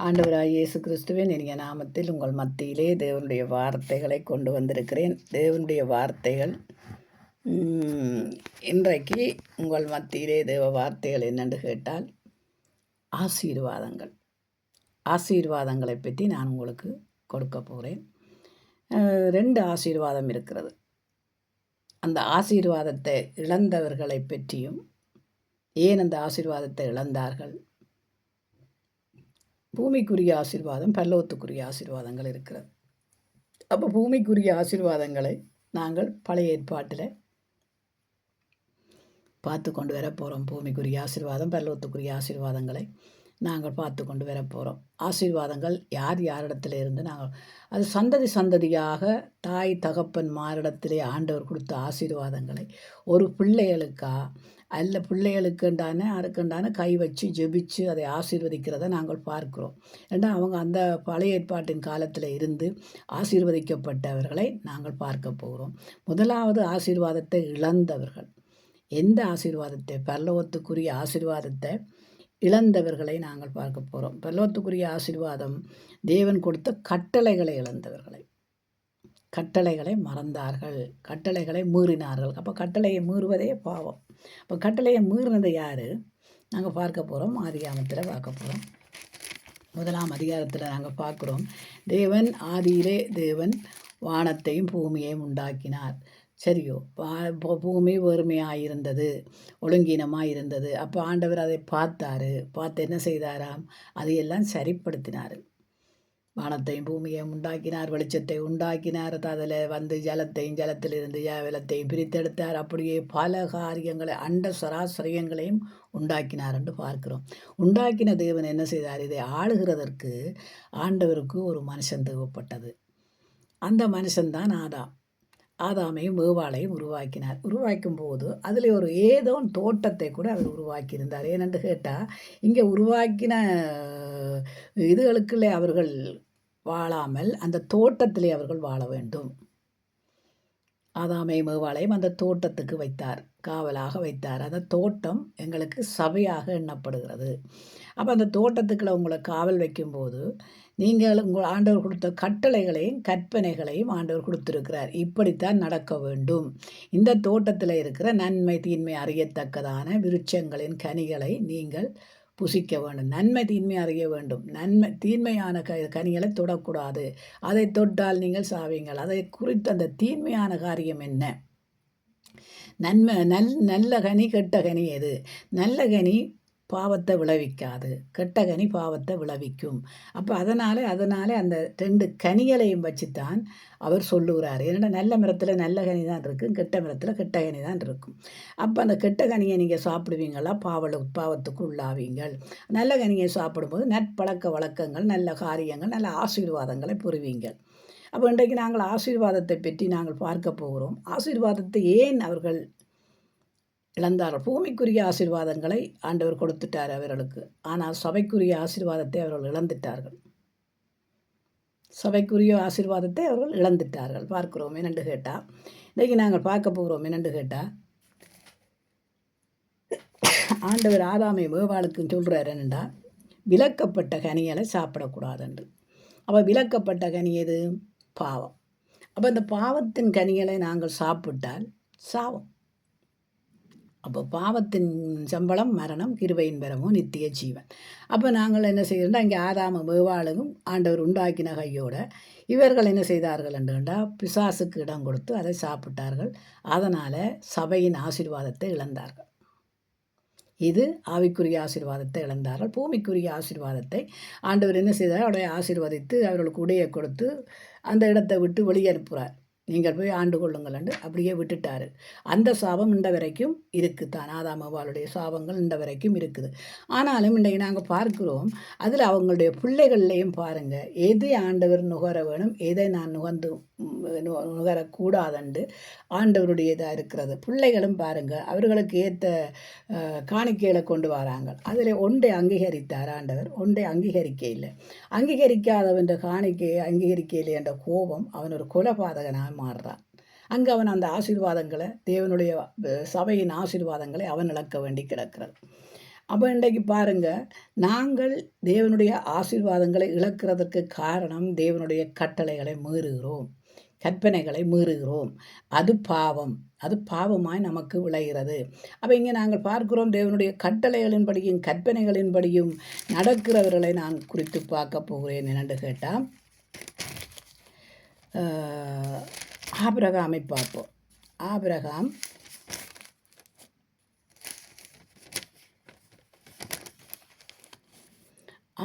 ஆண்டவராகிய இயேசு கிறிஸ்துவின் இனிய நாமத்தில் உங்கள் மத்தியிலே தேவனுடைய வார்த்தைகளை கொண்டு வந்திருக்கிறேன். தேவனுடைய வார்த்தைகள் இன்றைக்கு உங்கள் மத்தியிலே தேவ வார்த்தைகள் என்னென்று கேட்டால் ஆசீர்வாதங்கள். ஆசீர்வாதங்களை பற்றி நான் உங்களுக்கு கொடுக்க போகிறேன். 2 ஆசீர்வாதம் இருக்கிறது. அந்த ஆசீர்வாதத்தை இழந்தவர்களை பற்றியும் ஏன் அந்த ஆசீர்வாதத்தை இழந்தார்கள், பூமிக்குரிய ஆசீர்வாதம், பரலோகத்துக்குரிய ஆசீர்வாதங்கள் இருக்கிறது. அப்போ பூமிக்குரிய ஆசீர்வாதங்களை நாங்கள் பழைய ஏற்பாட்டில் பார்த்து கொண்டு வர போகிறோம். பூமிக்குரிய ஆசீர்வாதம், பரலோகத்துக்குரிய ஆசீர்வாதங்களை நாங்கள் பார்த்து கொண்டு வர போகிறோம். ஆசீர்வாதங்கள் யார் யாரிடத்துல இருந்து நாங்கள் அது சந்ததி சந்ததியாக தாய் தகப்பன் மாரிடத்திலே ஆண்டவர் கொடுத்த ஆசீர்வாதங்களை ஒரு பிள்ளைகளுக்கா அல்ல பிள்ளைகளுக்குண்டான அதுக்குண்டான கை வச்சு ஜெபிச்சு அதை ஆசீர்வதிக்கிறத நாங்கள் பார்க்குறோம். ஏன்னா அவங்க அந்த பழைய ஏற்பாட்டின் காலத்தில் இருந்து ஆசீர்வதிக்கப்பட்டவர்களை நாங்கள் பார்க்க போகிறோம். முதலாவது ஆசீர்வாதத்தை இழந்தவர்கள். எந்த ஆசீர்வாதத்தை? பரலோகத்துக்குரிய ஆசீர்வாதத்தை இழந்தவர்களை நாங்கள் பார்க்க போகிறோம். பரலோகத்துக்குரிய ஆசீர்வாதம் தேவன் கொடுத்த கட்டளைகளை இழந்தவர்களை. கட்டளைகளை மறந்தார்கள், கட்டளைகளை மீறினார்கள். அப்போ கட்டளையை மீறுவதே பாவம். அப்போ கட்டளையை மீறினது யார் நாங்கள் பார்க்க போகிறோம். ஆதிகாமத்தில் பார்க்க போகிறோம். 1ஆம் அதிகாரத்தில் நாங்கள் பார்க்குறோம், தேவன் ஆதியிலே தேவன் வானத்தையும் பூமியையும் உண்டாக்கினார். சரியோ, பூமி வெறுமையாக இருந்தது, ஒழுங்கீனமாக இருந்தது. அப்போ ஆண்டவர் அதை பார்த்து என்ன செய்தாராம், அதையெல்லாம் சரிப்படுத்தினார். வானத்தையும் பூமியையும் உண்டாக்கினார், வெளிச்சத்தை உண்டாக்கினார், அதில் வந்து ஜலத்திலிருந்து வெள்ளத்தையும் பிரித்தெடுத்தார். அப்படியே பல காரியங்களை அண்ட சராசரியங்களையும் உண்டாக்கினார் என்று பார்க்கிறோம். உண்டாக்கின தேவன் என்ன செய்தார், இதை ஆளுகிறதற்கு ஆண்டவருக்கு ஒரு மனுஷன் தேவைப்பட்டது. அந்த மனுஷன்தான் ஆதாமையும் ஏவாளையும் உருவாக்கினார். உருவாக்கும் போது அதில் ஒரு ஏதோ தோட்டத்தை கூட அவர் உருவாக்கியிருந்தார். ஏனென்று கேட்டால் இங்கே உருவாக்கின இதுகளுக்குள்ளே அவர்கள் வாழாமல் அந்த தோட்டத்திலே அவர்கள் வாழ வேண்டும். ஆதாமையும் ஏவாளையும் அந்த தோட்டத்துக்கு வைத்தார், காவலாக வைத்தார். அந்த தோட்டம் எங்களுக்கு சபையாக எண்ணப்படுகிறது. அப்போ அந்த தோட்டத்துக்குள்ள உங்களை காவல் வைக்கும்போது நீங்கள் உங்கள் ஆண்டவர் கொடுத்த கட்டளைகளையும் கற்பனைகளையும் ஆண்டவர் கொடுத்துருக்கிறார். இப்படித்தான் நடக்க வேண்டும். இந்த தோட்டத்தில் இருக்கிற நன்மை தீன்மை அறியத்தக்கதான விருட்சங்களின் கனிகளை நீங்கள் புசிக்க வேண்டும். நன்மை தீன்மை அறிய வேண்டும். தீன்மையான கனிகளை தொடக்கூடாது. அதை தொட்டால் நீங்கள் சாவீங்கள். அதை குறித்து அந்த தீன்மையான காரியம் என்ன? நல்ல கனி கெட்ட கனி எது? நல்ல கனி பாவத்தை விளைவிக்காது, கெட்ட கனி பாவத்தை விளைவிக்கும். அப்போ அதனால் அந்த 2 கனிகளையும் வச்சுத்தான் அவர் சொல்லுகிறார். ஏன்னா நல்ல மரத்தில் நல்ல கனி தான் இருக்கும், கெட்ட மரத்தில் கெட்ட கனி தான் இருக்கும். அப்போ அந்த கெட்ட கனியை நீங்கள் சாப்பிடுவீங்களா, பாவத்துக்கு உள்ளாவீங்கள். நல்ல கனியை சாப்பிடும்போது நற்பழக்க வழக்கங்கள், நல்ல காரியங்கள், நல்ல ஆசீர்வாதங்களை பெறுவீங்கள். அப்போ இன்றைக்கு நாங்கள் ஆசீர்வாதத்தை பற்றி நாங்கள் பார்க்க போகிறோம். ஆசீர்வாதத்தை ஏன் அவர்கள் இழந்தார்கள்? பூமிக்குரிய ஆசீர்வாதங்களை ஆண்டவர் கொடுத்துட்டார் அவர்களுக்கு. ஆனால் சபைக்குரிய ஆசீர்வாதத்தை அவர்கள் இழந்துட்டார்கள். சபைக்குரிய ஆசீர்வாதத்தை அவர்கள் இழந்துட்டார்கள். பார்க்கிறோம் என்னென்று கேட்டால், இன்றைக்கு நாங்கள் பார்க்க போகிறோம் என்னென்று கேட்டால், ஆண்டவர் ஆதாமை ஏவாளுக்கும் சொல்கிறார் என்னென்னா, விலக்கப்பட்ட கனிகளை சாப்பிடக்கூடாதுன்று. அப்போ விலக்கப்பட்ட கனி எது? பாவம். அப்போ இந்த பாவத்தின் கனிகளை நாங்கள் சாப்பிட்டால் சாவம். அப்போ பாவத்தின் சம்பளம் மரணம், கிருபையின் வரமோ நித்திய ஜீவன். அப்போ நாங்கள் என்ன செய்கிறோம்னா, இங்கே ஆதாமும் ஏவாளும் ஆண்டவர் உண்டாக்கின கையோட இவர்கள் என்ன செய்தார்கள் என்றுண்டா, பிசாசுக்கு இடம் கொடுத்து அதை சாப்பிட்டார்கள். அதனால் சபையின் ஆசீர்வாதத்தை இழந்தார்கள். இது ஆவிக்குரிய ஆசீர்வாதத்தை இழந்தார்கள். பூமிக்குரிய ஆசீர்வாதத்தை ஆண்டவர் என்ன செய்தார், அவருடைய ஆசீர்வதித்து அவர்களுக்கு உடையை கொடுத்து அந்த இடத்தை விட்டு வெளியே அனுப்புகிறார். நீங்கள் போய் ஆண்டு கொள்ளுங்கள் என்று அப்படியே விட்டுட்டார். அந்த சாபம் இந்த வரைக்கும் இருக்குது தான். ஆதாம் ஏவாளுடைய சாபங்கள் இந்த வரைக்கும் இருக்குது. ஆனாலும் இன்றைக்கு நாங்கள் பார்க்கிறோம், அதில் அவங்களுடைய பிள்ளைகள்லையும் பாருங்கள், எதை ஆண்டவர் நுகர வேணும், எதை நான் நுகரக்கூடாதுண்டு ஆண்டவருடைய இதாக இருக்கிறது. பிள்ளைகளும் பாருங்கள், அவர்களுக்கு ஏற்ற காணிக்கைகளை கொண்டு வராங்க. அதில் ஒன்றை அங்கீகரித்தார் ஆண்டவர், ஒன்றை அங்கீகரிக்க இல்லை. அங்கீகரிக்காதவன்ற காணிக்கையை அங்கீகரிக்கலை என்ற கோபம் அவன் ஒரு கொலைபாதகனாக மாறுறான். அங்கே அவன் அந்த ஆசீர்வாதங்களை, தேவனுடைய சபையின் ஆசீர்வாதங்களை அவன் இழக்க வேண்டி கிடக்கிறது. அப்போ இன்றைக்கு பாருங்கள், நாங்கள் தேவனுடைய ஆசீர்வாதங்களை இழக்கிறதற்கு காரணம் தேவனுடைய கட்டளைகளை மீறுகிறோம், கற்பனைகளை மீறுகிறோம். அது பாவம், அது பாவமாய் நமக்கு விளைகிறது. அப்போ இங்கே நாங்கள் பார்க்கிறோம், தேவனுடைய கட்டளைகளின்படியும் கற்பனைகளின்படியும் நடக்கிறவர்களை நான் குறித்து பார்க்க போகிறேன். என்னென்று கேட்டால், ஆபிரகாமை பார்ப்போம்.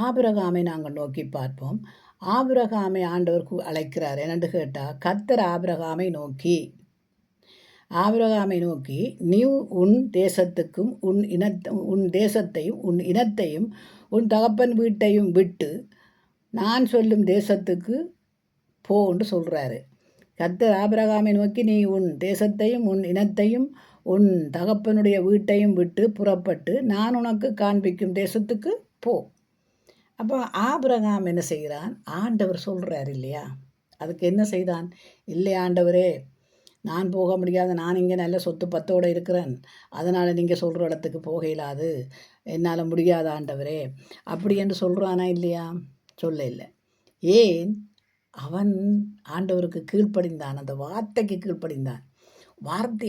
ஆபிரகாமை நாங்கள் நோக்கி பார்ப்போம். ஆபிரகாமை ஆண்டவர் அழைக்கிறார். என்னென்று கேட்டால், கர்த்தர் ஆபிரகாமை நோக்கி நீ உன் தேசத்துக்கும் உன் தேசத்தையும் உன் இனத்தையும் உன் தகப்பன் வீட்டையும் விட்டு நான் சொல்லும் தேசத்துக்கு போன்னு சொல்கிறாரு. கர்த்தர் ஆபிரகாமை நோக்கி நீ உன் தேசத்தையும் உன் இனத்தையும் உன் தகப்பனுடைய வீட்டையும் விட்டு புறப்பட்டு நான் உனக்கு காண்பிக்கும் தேசத்துக்கு போ. அப்போ ஆபிரகாம் என்ன செய்கிறான்? ஆண்டவர் சொல்கிறார் இல்லையா, அதுக்கு என்ன செய்தான்? இல்லை ஆண்டவரே, நான் போக முடியாது, நான் இங்கே நல்ல சொத்து பத்தோடு இருக்கிறேன், அதனால் நீங்கள் சொல்கிற இடத்துக்கு போக இயலாது, என்னால் முடியாத ஆண்டவரே அப்படி என்று சொல்கிறானா இல்லையா? சொல்ல இல்லை. ஏன்? அவன் ஆண்டவருக்கு கீழ்ப்படிந்தான், அந்த வார்த்தைக்கு கீழ்ப்படிந்தான்.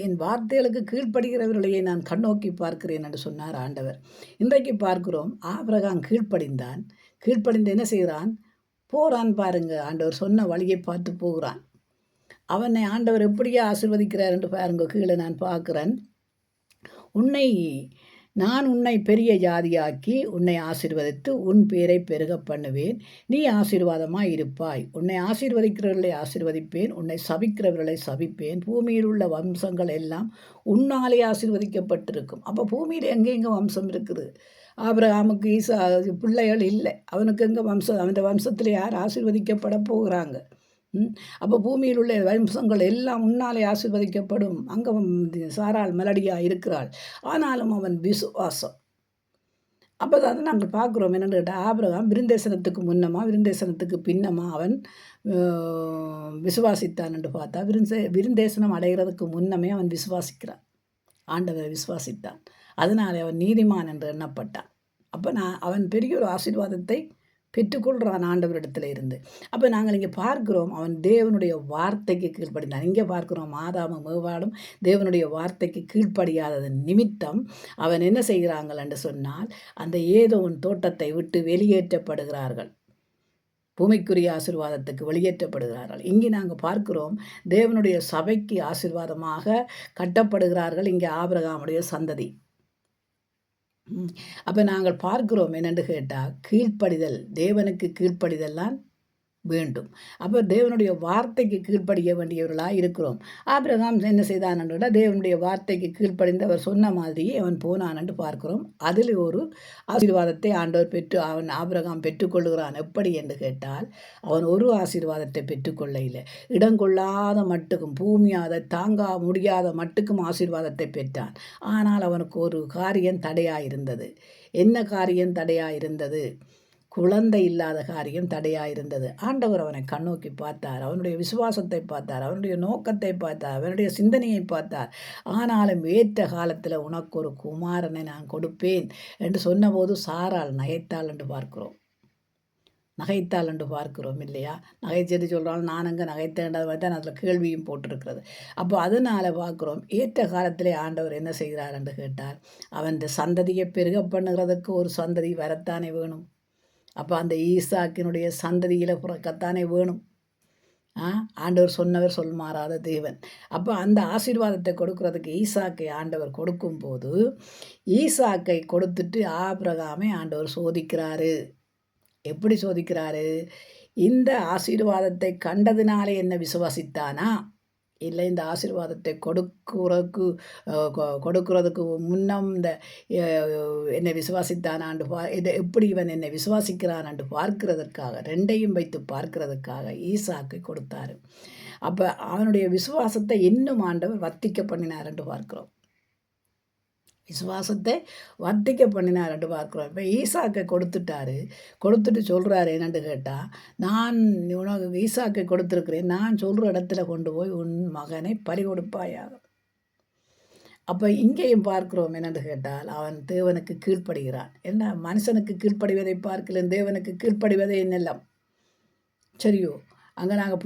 என் வார்த்தைகளுக்கு கீழ்ப்படுகிறவர்களையே நான் கண்ணோக்கி பார்க்கிறேன் என்று சொன்னார் ஆண்டவர். இன்றைக்கு பார்க்கிறோம், ஆபிரகாம் கீழ்ப்படிந்து என்ன செய்கிறான்? போகிறான். பாருங்க, ஆண்டவர் சொன்ன வழியை பார்த்து போகிறான். அவனை ஆண்டவர் எப்படியே ஆசீர்வதிக்கிறார் என்று பாருங்க. கீழே நான் பார்க்குறேன், நான் உன்னை பெரிய ஜாதியாக்கி உன்னை ஆசீர்வதித்து உன் பேரை பெருக பண்ணுவேன், நீ ஆசீர்வாதமாய் இருப்பாய், உன்னை ஆசீர்வதிக்கிறவர்களை ஆசீர்வதிப்பேன், உன்னை சபிக்கிறவர்களை சபிப்பேன், பூமியில் உள்ள வம்சங்கள் எல்லாம் உன்னாலே ஆசீர்வதிக்கப்பட்டிருக்கும். அப்போ பூமியில் எங்கே வம்சம் இருக்குது? ஆபிரகாமுக்கு பிள்ளைகள் இல்லை, அவனுக்கு எங்கே வம்சம்? அவன் வம்சத்தில் யார் ஆசீர்வதிக்கப்பட போகிறாங்க? அப்போ பூமியில் உள்ள வம்சங்கள் எல்லாம் உன்னாலே ஆசீர்வதிக்கப்படும். அங்கே சாராள் மெலடியாக இருக்கிறாள், ஆனாலும் அவன் விசுவாசம். அப்போ தான் நாங்கள் பார்க்குறோம் என்னென்னு கேட்டால், ஆபிரகாம் விருந்தேசனத்துக்கு விருந்தேசனத்துக்கு பின்னமா அவன் விசுவாசித்தான் என்று பார்த்தா, விருந்தேசனம் அடைகிறதுக்கு முன்னமே அவன் விசுவாசிக்கிறான், ஆண்டவரை விசுவாசித்தான். அதனாலே அவன் நீதிமான் என்று எண்ணப்பட்டான். அப்போ அவன் பெரிய ஒரு ஆசீர்வாதத்தை பெற்றுக்கொள்கிறான் ஆண்டவரிடத்தில் இருந்து. அப்போ நாங்கள் இங்கே பார்க்கிறோம், அவன் தேவனுடைய வார்த்தைக்கு கீழ்ப்படிந்தான். இங்கே பார்க்கிறோம், ஆதாமும் ஏவாளும் தேவனுடைய வார்த்தைக்கு கீழ்ப்படியாததன் நிமித்தம் அவன் என்ன செய்கிறாங்கள் என்று சொன்னால், அந்த ஏதோன் தோட்டத்தை விட்டு வெளியேற்றப்படுகிறார்கள், பூமிக்குரிய ஆசீர்வாதத்துக்கு வெளியேற்றப்படுகிறார்கள். இங்கே நாங்கள் பார்க்கிறோம், தேவனுடைய சபைக்கு ஆசீர்வாதமாக கட்டப்படுகிறார்கள் இங்கே ஆபிரகாமுடைய சந்ததி. அப்போ நாங்கள் பார்க்கிறோம் என்னென்று கேட்டால், கீழ்ப்படிதல், தேவனுக்கு கீழ்ப்படிதல்லாம் வேண்டும். அப்போ தேவனுடைய வார்த்தைக்கு கீழ்ப்படிய வேண்டியவர்களாக இருக்கிறோம். ஆபிரகாம் என்ன செய்தான் என்றால், தேவனுடைய வார்த்தைக்கு கீழ்ப்படிந்து அவர் சொன்ன மாதிரியே அவன் போனான் என்று பார்க்கிறோம். அதில் ஒரு ஆசீர்வாதத்தை ஆண்டவர் ஆபிரகாம் பெற்றுக்கொள்கிறான். எப்படி என்று கேட்டால், அவன் ஒரு ஆசீர்வாதத்தை பெற்றுக்கொள்ள இல்லை, இடங்கொள்ளாத மட்டுக்கும், பூமி அதை தாங்க முடியாத மட்டுக்கும் ஆசீர்வாதத்தை பெற்றான். ஆனால் அவனுக்கு ஒரு காரியம் தடையாயிருந்தது. என்ன காரியம் தடையாயிருந்தது? குழந்தை இல்லாத காரியம் தடையாயிருந்தது. ஆண்டவர் அவனை கண்ணோக்கி பார்த்தார், அவனுடைய விசுவாசத்தை பார்த்தார், அவனுடைய நோக்கத்தை பார்த்தார், அவனுடைய சிந்தனையை பார்த்தார். ஆனாலும் ஏற்ற காலத்தில் உனக்கு ஒரு குமாரனை நான் கொடுப்பேன் என்று சொன்னபோது சாராள் நகைத்தாள் என்று பார்க்கிறோம் இல்லையா? நகைச்செடி சொல்கிறாலும் நான் அங்கே நகைத்தேன்றது மாதிரி தான் அதில் கேள்வியும் போட்டிருக்கிறது. அப்போ அதனால் பார்க்குறோம், ஏற்ற காலத்திலே ஆண்டவர் என்ன செய்கிறார் என்று கேட்டார், அவன் சந்ததியை பெருக பண்ணுகிறதுக்கு ஒரு சந்ததி வரத்தானே வேணும். அப்போ அந்த ஈசாக்கினுடைய சந்ததியில் பிறக்கத்தானே வேணும். ஆண்டவர் சொன்னவர் மாறாத தேவன். அப்போ அந்த ஆசீர்வாதத்தை கொடுக்கறதுக்கு ஈசாக்கை ஆண்டவர் கொடுக்கும்போது, ஈசாக்கை கொடுத்துட்டு ஆபிரகாமை ஆண்டவர் சோதிக்கிறாரு. எப்படி சோதிக்கிறாரு? இந்த ஆசீர்வாதத்தை கண்டதினாலே என்ன விசுவாசித்தானா, இல்லை இந்த ஆசீர்வாதத்தை கொடுக்கிறதுக்கு முன்னம் இந்த என்னை விசுவாசித்தானான்னு இதை எப்படி இவன் என்னை விசுவாசிக்கிறான் பார்க்கிறதற்காக, ரெண்டையும் வைத்து பார்க்கிறதுக்காக ஈசாக்கை கொடுத்தாரு. அப்போ அவனுடைய விசுவாசத்தை இன்னும் ஆண்டவர் வர்த்திக்க பண்ணினார் என்று பார்க்கிறோம். விசுவாசத்தை வர்த்திக்க பண்ணினார் என்று பார்க்குறோம். இப்போ ஈசாக்கை கொடுத்துட்டு சொல்கிறாரு என்னென்னு கேட்டால், நான் உனக்கு ஈசாக்கை கொடுத்துருக்கிறேன், நான் சொல்கிற இடத்துல கொண்டு போய் உன் மகனை பறி கொடுப்பாயாக. அப்போ இங்கேயும் பார்க்கிறோம் என்னென்று கேட்டால் அவன் தேவனுக்கு கீழ்ப்படுகிறான். என்ன மனுஷனுக்கு கீழ்ப்படிவதை பார்க்கல தேவனுக்கு கீழ்ப்படிவதே என்னெல்லாம் சரியோ. அங்கே நாங்கள்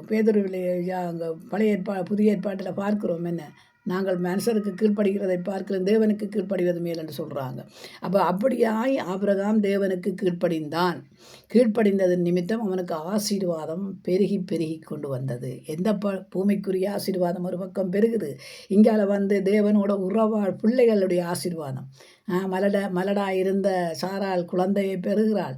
பேதுருவிலே அங்கே பழைய புதிய ஏற்பாட்டில் பார்க்கிறோம் என்ன, நாங்கள் மனுஷருக்கு கீழ்ப்படுகிறதை பார்க்கலாம் தேவனுக்கு கீழ்ப்படிவது மேல் என்று சொல்கிறாங்க. அப்போ அப்படியாய் ஆபிரகாம் தேவனுக்கு கீழ்ப்படிந்தான். கீழ்ப்படிந்ததன் நிமித்தம் அவனுக்கு ஆசீர்வாதம் பெருகி பெருகி கொண்டு வந்தது. எந்த பூமிக்குரிய ஆசீர்வாதம் ஒரு பக்கம் பெருகுது, இங்கால தேவனோட உறவாள் பிள்ளைகளுடைய ஆசீர்வாதம். மலடா இருந்த சாராள் குழந்தையை பெறுகிறாள்.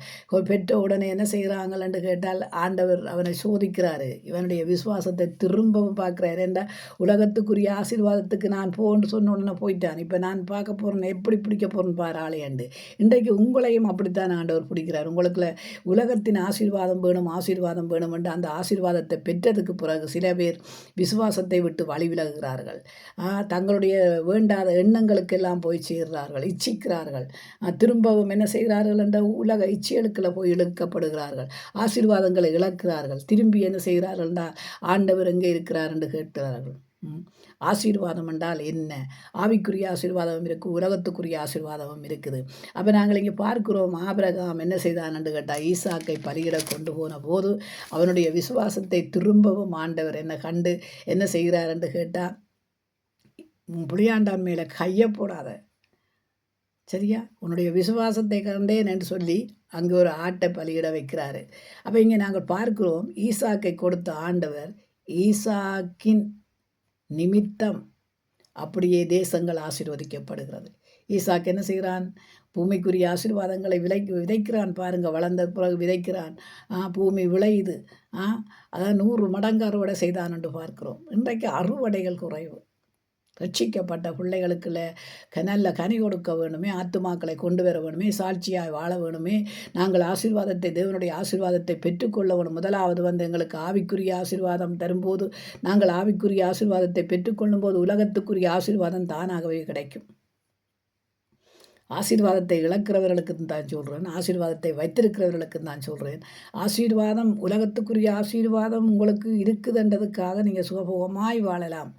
பெற்ற உடனே என்ன செய்கிறாங்கள் என்று கேட்டால் ஆண்டவர் அவனை சோதிக்கிறாரு. இவனுடைய விசுவாசத்தை திரும்பவும் பார்க்குறாரு. என்ற உலகத்துக்குரிய ஆசீர்வாதத்துக்கு நான் போன்னு சொன்ன உடனே போயிட்டான். இப்போ நான் பார்க்க போகிறேன், எப்படி பிடிக்க போகிறேன்னு பாரு ஆளையாண்டு. இன்றைக்கு உங்களையும் அப்படித்தான் ஆண்டவர் பிடிக்கிறார். உங்களுக்குள்ள உலகத்தின் ஆசீர்வாதம் வேணும் என்று அந்த ஆசீர்வாதத்தை பெற்றதுக்கு பிறகு சில பேர் விசுவாசத்தை விட்டு வழி விலகுகிறார்கள். தங்களுடைய வேண்டாத எண்ணங்களுக்கெல்லாம் போய் சேர்கிறார்கள், இச்சிக்கிறார்கள். திரும்பவும் என்ன செய்கிறார்கள் என்ற உலக இச்சைகளுக்குள்ள போய் இழுக்கப்படுகிறார்கள். ஆசீர்வாதங்களை இழக்கிறார்கள். திரும்பி என்ன செய்கிறார்கள் என்றால் ஆண்டவர் எங்கே இருக்கிறார் என்று கேட்கிறார்கள். ஆசீர்வாதம் என்றால் என்ன? ஆவிக்குரிய ஆசீர்வாதமும் இருக்குது, உலகத்துக்குரிய ஆசீர்வாதமும் இருக்குது. அப்போ நாங்கள் இங்கே பார்க்கிறோம் ஆபிரகாம் என்ன செய்தான் என்று கேட்டால் ஈசாக்கை பலியிட கொண்டு போன போது அவனுடைய விசுவாசத்தை திரும்பவும் ஆண்டவர் என்ன கண்டு என்ன செய்கிறார் என்று கேட்டால், புளியாண்டான் மேலே கையை போடாத, சரியா, உன்னுடைய விசுவாசத்தை கண்டேன் என்று சொல்லி அங்கே ஒரு ஆட்டை பலியிட வைக்கிறாரு. அப்போ இங்கே நாங்கள் பார்க்கிறோம் ஈசாக்கை கொடுத்த ஆண்டவர் ஈசாக்கின் நிமித்தம் அப்படியே தேசங்கள் ஆசீர்வதிக்கப்படுகிறது. ஈசாக்கு என்ன செய்கிறான்? பூமிக்குரிய ஆசீர்வாதங்களை விதைக்கிறான். பாருங்கள், வளர்ந்த பிறகு விதைக்கிறான், பூமி விளையுது. அதான் 100 மடங்கு அறுவடை செய்தான் என்று பார்க்கிறோம். இன்றைக்கு அறுவடைகள் குறைவு. ரட்சிக்கப்பட்ட பிள்ளைகளுக்குள்ள நல்ல கனி கொடுக்க வேணுமே, ஆத்துமாக்களை கொண்டு வர வேணுமே, சாட்சியாய் வாழ வேணுமே. நாங்கள் ஆசீர்வாதத்தை தேவனுடைய ஆசீர்வாதத்தை பெற்றுக்கொள்ள வேணும். முதலாவது எங்களுக்கு ஆவிக்குரிய ஆசீர்வாதம் தரும்போது, நாங்கள் ஆவிக்குரிய ஆசீர்வாதத்தை பெற்றுக்கொள்ளும் போது உலகத்துக்குரிய ஆசீர்வாதம் தானாகவே கிடைக்கும். ஆசீர்வாதத்தை இழக்கிறவர்களுக்கு தான் சொல்கிறேன், ஆசீர்வாதத்தை வைத்திருக்கிறவர்களுக்கு தான் சொல்கிறேன். ஆசீர்வாதம் உலகத்துக்குரிய ஆசீர்வாதம் உங்களுக்கு இருக்குதுன்றதுக்காக நீங்கள் சுகபோகமாய் வாழலாம்.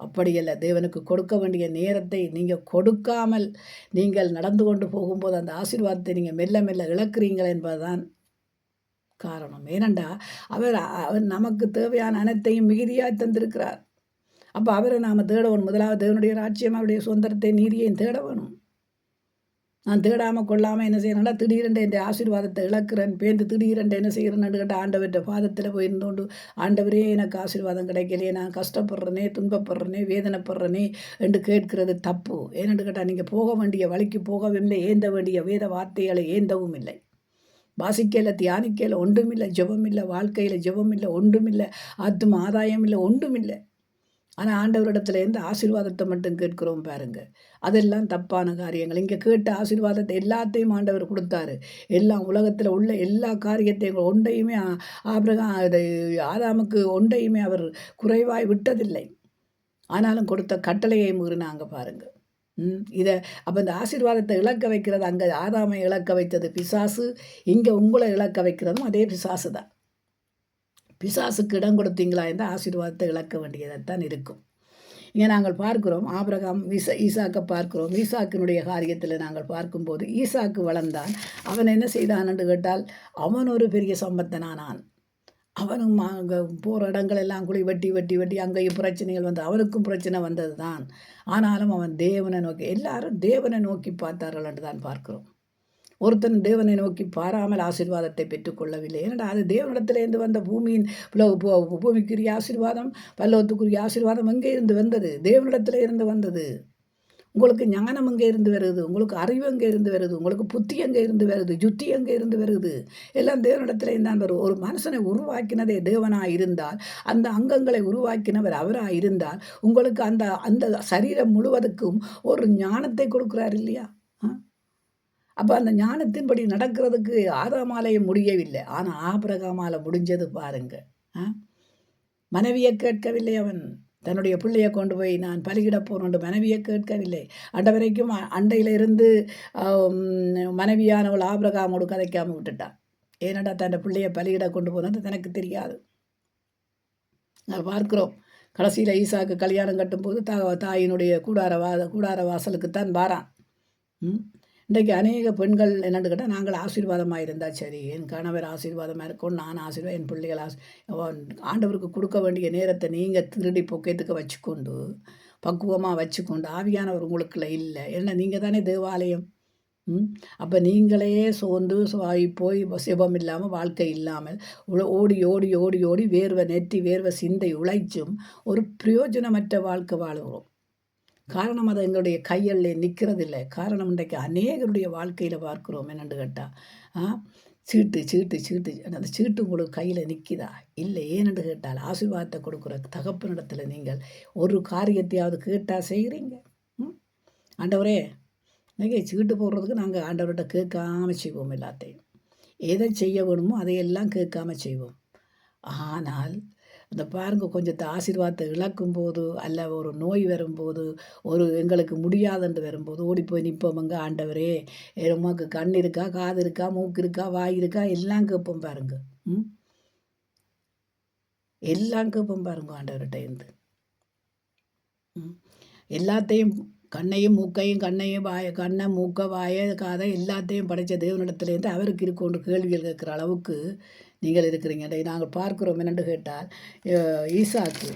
அப்படியல்ல. தேவனுக்கு கொடுக்க வேண்டிய நேரத்தை நீங்கள் கொடுக்காமல் நீங்கள் நடந்து கொண்டு போகும்போது அந்த ஆசீர்வாதத்தை நீங்கள் மெல்ல மெல்ல இழக்கிறீங்கள் என்பதுதான் காரணம். ஏனெண்டா அவர் நமக்கு தேவையான அனைத்தையும் மிகுதியாக தந்திருக்கிறார். அப்போ அவரை நாம் தேட வேணும். முதலாவது தேவனுடைய ராஜ்யம், அவருடைய சுதந்திரத்தை, நீதியையும் தேட வேணும். நான் தேடாமல் கொள்ளாமல் என்ன செய்யணும்னா திடீரென்று என் ஆசீர்வாதத்தை இழக்கிறேன், பேருந்து திடீரென்று என்ன செய்கிறேன்னு கேட்டால் ஆண்டவர்கிட்ட பாதத்தில் போயிருந்தோண்டு, ஆண்டவரே எனக்கு ஆசீர்வாதம் கிடைக்கலையே, நான் கஷ்டப்படுறேனே, துன்பப்படுறேனே, வேதனைப்படுறேனே என்று கேட்கிறது தப்பு. ஏன்னு கேட்டால் நீங்கள் போக வேண்டிய வழிக்கு போகவும் இல்லை, ஏந்த வேண்டிய வேத வார்த்தைகளை ஏந்தவும் இல்லை, வாசிக்கையில் தியானிக்கையில் ஒன்றுமில்லை, ஜெபமில்லை, வாழ்க்கையில் ஜெபமில்லை, ஒன்றுமில்லை, ஆத்தும ஆதாயம் இல்லை, ஒன்றுமில்லை. ஆனால் ஆண்டவரிடத்துல இருந்து ஆசீர்வாதத்தை மட்டும் கேட்குறோம் பாருங்க. அதெல்லாம் தப்பான காரியங்கள். இங்கே கேட்ட ஆசீர்வாதத்தை எல்லாத்தையும் ஆண்டவர் கொடுத்தாரு. எல்லாம் உலகத்தில் உள்ள எல்லா காரியத்தையும் ஒன்றையுமே ஆதாமுக்கு ஒன்றையுமே அவர் குறைவாய் விட்டதில்லை. ஆனாலும் கொடுத்த கட்டளையை மீறினாங்க பாருங்க. இதை அப்போ இந்த ஆசீர்வாதத்தை இழக்க வைக்கிறது, அங்கே ஆதாமை இழக்க வைத்தது பிசாசு, இங்கே உங்களை இழக்க வைக்கிறதும் அதே பிசாசு தான். பிசாசுக்கு இடம் கொடுத்தீங்களா இந்த ஆசீர்வாதத்தை இழக்க வேண்டியதைத்தான் இருக்கும். இங்கே நாங்கள் பார்க்கிறோம் ஆபிரகாம் ஈசாக்கை பார்க்கிறோம். ஈசாக்கினுடைய காரியத்தில் நாங்கள் பார்க்கும்போது ஈசாக்கு வளர்ந்தான். அவன் என்ன செய்தான் என்று கேட்டால் அவன் ஒரு பெரிய சம்பத்தனானான். அவனும் அங்கே போகிற இடங்கள் எல்லாம் குழி வெட்டி வெட்டி வெட்டி அங்கேயும் பிரச்சனைகள் வந்து அவனுக்கும் பிரச்சனை வந்தது தான். ஆனாலும் அவன் தேவனை நோக்கி, எல்லாரும் தேவனை நோக்கி பார்த்தார்கள் என்று தான் பார்க்கிறோம். ஒருத்தன் தேவனை நோக்கி பாராமல் ஆசீர்வாதத்தை பெற்றுக்கொள்ளவில்லை. ஏன்னா அது தேவனிடத்திலேருந்து வந்த பூமிக்குரிய ஆசீர்வாதம், பல்லவத்துக்குரிய ஆசீர்வாதம் எங்கே இருந்து வந்தது? தேவனிடத்தில் இருந்து வந்தது. உங்களுக்கு ஞானம் எங்கே இருந்து வருது? உங்களுக்கு அறிவு எங்கே இருந்து வருது? உங்களுக்கு புத்தி எங்கே இருந்து வருது? யுத்தி எங்கே இருந்து வருது? எல்லாம் தேவனிடத்திலே தான் வரும். ஒரு மனுஷனை உருவாக்கினதே தேவனாக இருந்தால், அந்த அங்கங்களை உருவாக்கினவர் அவராக இருந்தால், உங்களுக்கு அந்த அந்த சரீரம் முழுவதுக்கும் ஒரு ஞானத்தை கொடுக்குறார் இல்லையா? அப்போ அந்த ஞானத்தின்படி நடக்கிறதுக்கு ஆதாமாலையும் முடியவில்லை. ஆனால் ஆபிரகாமால முடிஞ்சது பாருங்க. மனைவியை கேட்கவில்லை அவன். தன்னுடைய பிள்ளையை கொண்டு போய் நான் பலியிட போகிறோண்டு மனைவியை கேட்கவில்லை. அண்ட வரைக்கும் அண்டையில் இருந்து மனைவியானவள் ஆபிரகாமோடு கதைக்காமல் விட்டுட்டான். ஏனடா தன் பிள்ளையை பலியிட கொண்டு போனது தனக்கு தெரியாது. பார்க்கிறோம் கடைசியில் ஈசாக்கு கல்யாணம் கட்டும்போது தாயினுடைய கூடார வாசலுக்குத்தான் வாரான். இன்றைக்கு அநேக பெண்கள் என்னென்னு கேட்டால், நாங்கள் ஆசீர்வாதமாக இருந்தால் சரி, என் கணவர் ஆசீர்வாதமாக இருக்கும், நான் என் பிள்ளைகள் ஆண்டவருக்கு கொடுக்க வேண்டிய நேரத்தை நீங்கள் திருடி பொக்கத்துக்கு வச்சுக்கொண்டு பக்குவமாக வச்சுக்கொண்டு ஆவியானவர் உங்களுக்குள்ள இல்லை. ஏன்னா நீங்கள் தானே தேவாலயம். அப்போ நீங்களே சோர்ந்து போய் சிவம் இல்லாமல் வாழ்க்கை இல்லாமல் ஓடி ஓடி ஓடி ஓடி வேர்வை நெற்றி வேர்வை சிந்தை உழைச்சும் ஒரு பிரயோஜனமற்ற வாழ்க்கை வாழுகிறோம். காரணம் அது எங்களுடைய கையில் நிற்கிறதில்லை. காரணம் இன்றைக்கு அநேகருடைய வாழ்க்கையில் பார்க்குறோம். என்னென்னு கேட்டால் சீட்டு சீட்டு சீட்டு அந்த சீட்டு உங்களுக்கு கையில் நிற்கிதா? இல்லை. ஏனென்று கேட்டால் ஆசீர்வாதத்தை கொடுக்குற தகப்பனிடத்தில் நீங்கள் ஒரு காரியத்தையாவது கேட்டால் செய்கிறீங்க. ஆண்டவரே, இன்றைக்கி சீட்டு போடுறதுக்கு நாங்கள் ஆண்டவர்கிட்ட கேட்காம செய்வோம். எல்லாத்தையும் எதை செய்ய வேணுமோ அதையெல்லாம் கேட்காம செய்வோம். ஆனால் இந்த பாருங்க, கொஞ்சத்தை ஆசீர்வாதத்தை இழக்கும்போது அல்ல ஒரு நோய் வரும்போது எங்களுக்கு முடியாதுன்னு வரும்போது ஓடி போய் நிற்போமங்க. ஆண்டவரே, உமக்கு கண் இருக்கா, காது இருக்கா, மூக்கு இருக்கா, வாய் இருக்கா, எல்லாம் கேட்போம் பாருங்க. எல்லாம் கேட்போம் பாருங்க ஆண்டவர்கிட்ட இருந்து. எல்லாத்தையும் கண்ணையும் மூக்கையும் கண்ணை மூக்க வாய காதை எல்லாத்தையும் படைத்த தேவனிடத்துலேருந்து அவருக்கு இருக்கொண்டு கேள்விகள் கேட்குற அளவுக்கு நீங்கள் இருக்கிறீங்க. நாங்கள் பார்க்குறோம். என்னென்று கேட்டால் ஈசாக்கு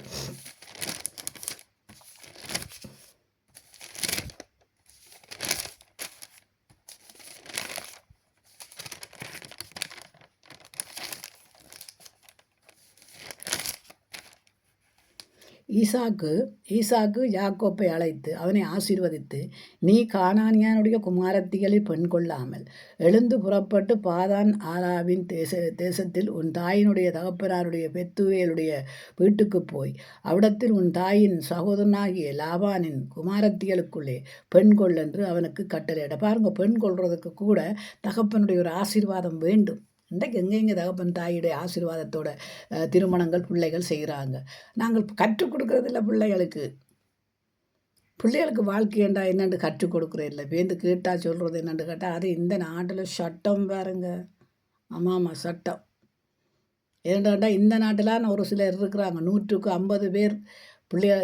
ஈசாக்கு யாக்கோப்பை அழைத்து அவனை ஆசீர்வதித்து, நீ கானானியானுடைய குமாரத்திகளில் பெண் கொள்ளாமல் எழுந்து புறப்பட்டு பாதான் ஆராவின் தேசத்தில் உன் தாயினுடைய தகப்பனாருடைய பெத்துவேலுடைய வீட்டுக்கு போய் அவ்விடத்தில் உன் தாயின் சகோதரனாகிய லாபானின் குமாரத்திகளுக்குள்ளே பெண் கொள் என்று அவனுக்கு கட்டளையிட. பாருங்க, பெண் கொள்றதுக்கு கூட தகப்பனுடைய ஒரு ஆசீர்வாதம் வேண்டும். இன்றைக்கு எங்கெங்கே தகப்பன் தாயுடைய ஆசீர்வாதத்தோட திருமணங்கள் பிள்ளைகள் செய்கிறாங்க. நாங்கள் கற்றுக் கொடுக்குறதில்ல பிள்ளைகளுக்கு வாழ்க்கை என்றா என்னென்று கற்றுக் கொடுக்குறதில்லை. பேருந்து கேட்டால் சொல்கிறது என்னென்று கேட்டால், அது இந்த நாட்டில் சட்டம் பாருங்க. ஆமாம், சட்டம். ஏன்டாண்டா இந்த நாட்டில் ஒரு சிலர் இருக்கிறாங்க, 100க்கு 50 பேர்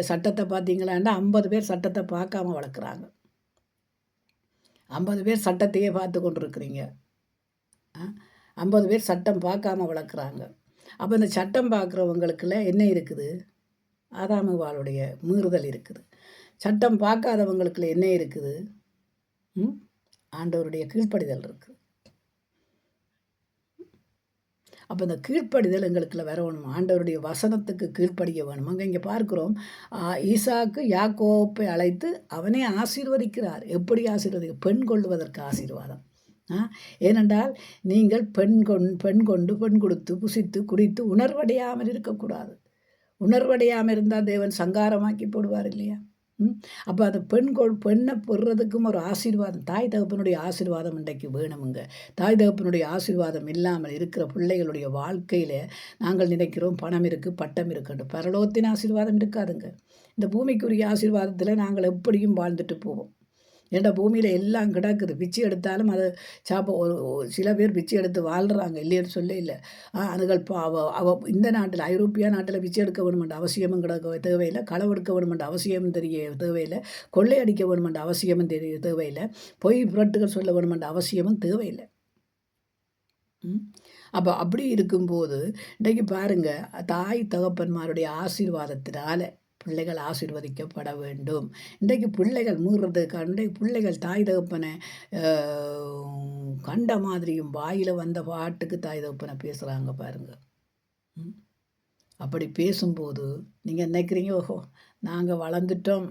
சட்டத்தை பார்த்தீங்களாண்டா 50 பேர் சட்டத்தை பார்க்காம வளர்க்குறாங்க. 50 பேர் சட்டத்தையே பார்த்து கொண்டு இருக்கிறீங்க. 50 பேர் சட்டம் பார்க்காம வளர்க்குறாங்க. அப்போ இந்த சட்டம் பார்க்குறவங்களுக்குள்ள என்ன இருக்குது? ஆதாமுவாளுடைய மீறுதல் இருக்குது. சட்டம் பார்க்காதவங்களுக்குள்ள என்ன இருக்குது? ஆண்டவருடைய கீழ்ப்படிதல் இருக்குது. அப்போ இந்த கீழ்ப்படிதல் எங்களுக்குள்ள வரணும். ஆண்டவருடைய வசனத்துக்கு கீழ்ப்படிய வேணும். அங்கே இங்கே பார்க்குறோம், ஈசாக்கு யாக்கோப்பை அழைத்து அவனே ஆசீர்வதிக்கிறார். எப்படி ஆசீர்வதிக்க? பெண் கொள்வதற்கு ஆசீர்வாதம். ஏனென்றால் நீங்கள் பெண் கொடுத்து புசித்து குடித்து உணர்வடையாமல் இருக்கக்கூடாது. உணர்வடையாமல் இருந்தால் தேவன் சங்காரமாக்கி போடுவார் இல்லையா? அப்போ அது பெண்ணை பெறுறதுக்கும் ஒரு ஆசீர்வாதம், தாய் தகப்பனுடைய ஆசீர்வாதம் இன்றைக்கு வேணுமுங்க. தாய் தகப்பனுடைய ஆசீர்வாதம் இல்லாமல் இருக்கிற பிள்ளைகளுடைய வாழ்க்கையில் நாங்கள் நினைக்கிறோம் பணம் இருக்குது, பட்டம் இருக்குன்னு. பரலோகத்தின் ஆசீர்வாதம் இருக்காதுங்க. இந்த பூமிக்குரிய ஆசீர்வாதத்தில் நாங்கள் எப்படியும் வாழ்ந்துட்டு போவோம். ஏன்டா பூமியில் எல்லாம் கிடக்குது. பிச்சை எடுத்தாலும் அதை ஒரு சில பேர் பிச்சை எடுத்து வாழ்கிறாங்க, இல்லைன்னு சொல்ல இல்லை. அதுகள் இந்த நாட்டில் ஐரோப்பியா நாட்டில் பிச்சை எடுக்க வேணுமென்ற அவசியமும் தேவையில்லை. களவெடுக்க வேணுமென்ற அவசியமும் தேவையில்லை. கொள்ளையடிக்க வேணுமென்ற அவசியமும் தேவையில்லை. பொய் புரட்டுகள் சொல்ல வேணுமென்ற அவசியமும் தேவையில்லை. அப்போ அப்படி இருக்கும்போது இன்றைக்கு பாருங்கள், தாய் தகப்பன்மாருடைய ஆசீர்வாதத்தினால பிள்ளைகள் ஆசீர்வதிக்கப்பட வேண்டும். இன்றைக்கு பிள்ளைகள் மீறுறதுக்கு பிள்ளைகள் தாய் தகப்பனை கண்ட மாதிரியும் வாயில் வந்த பாட்டுக்கு தாய் தகப்பனை பேசுகிறாங்க பாருங்கள். அப்படி பேசும்போது நீங்கள் நினைக்கிறீங்க, ஓஹோ நாங்கள் வளர்ந்துட்டோம்,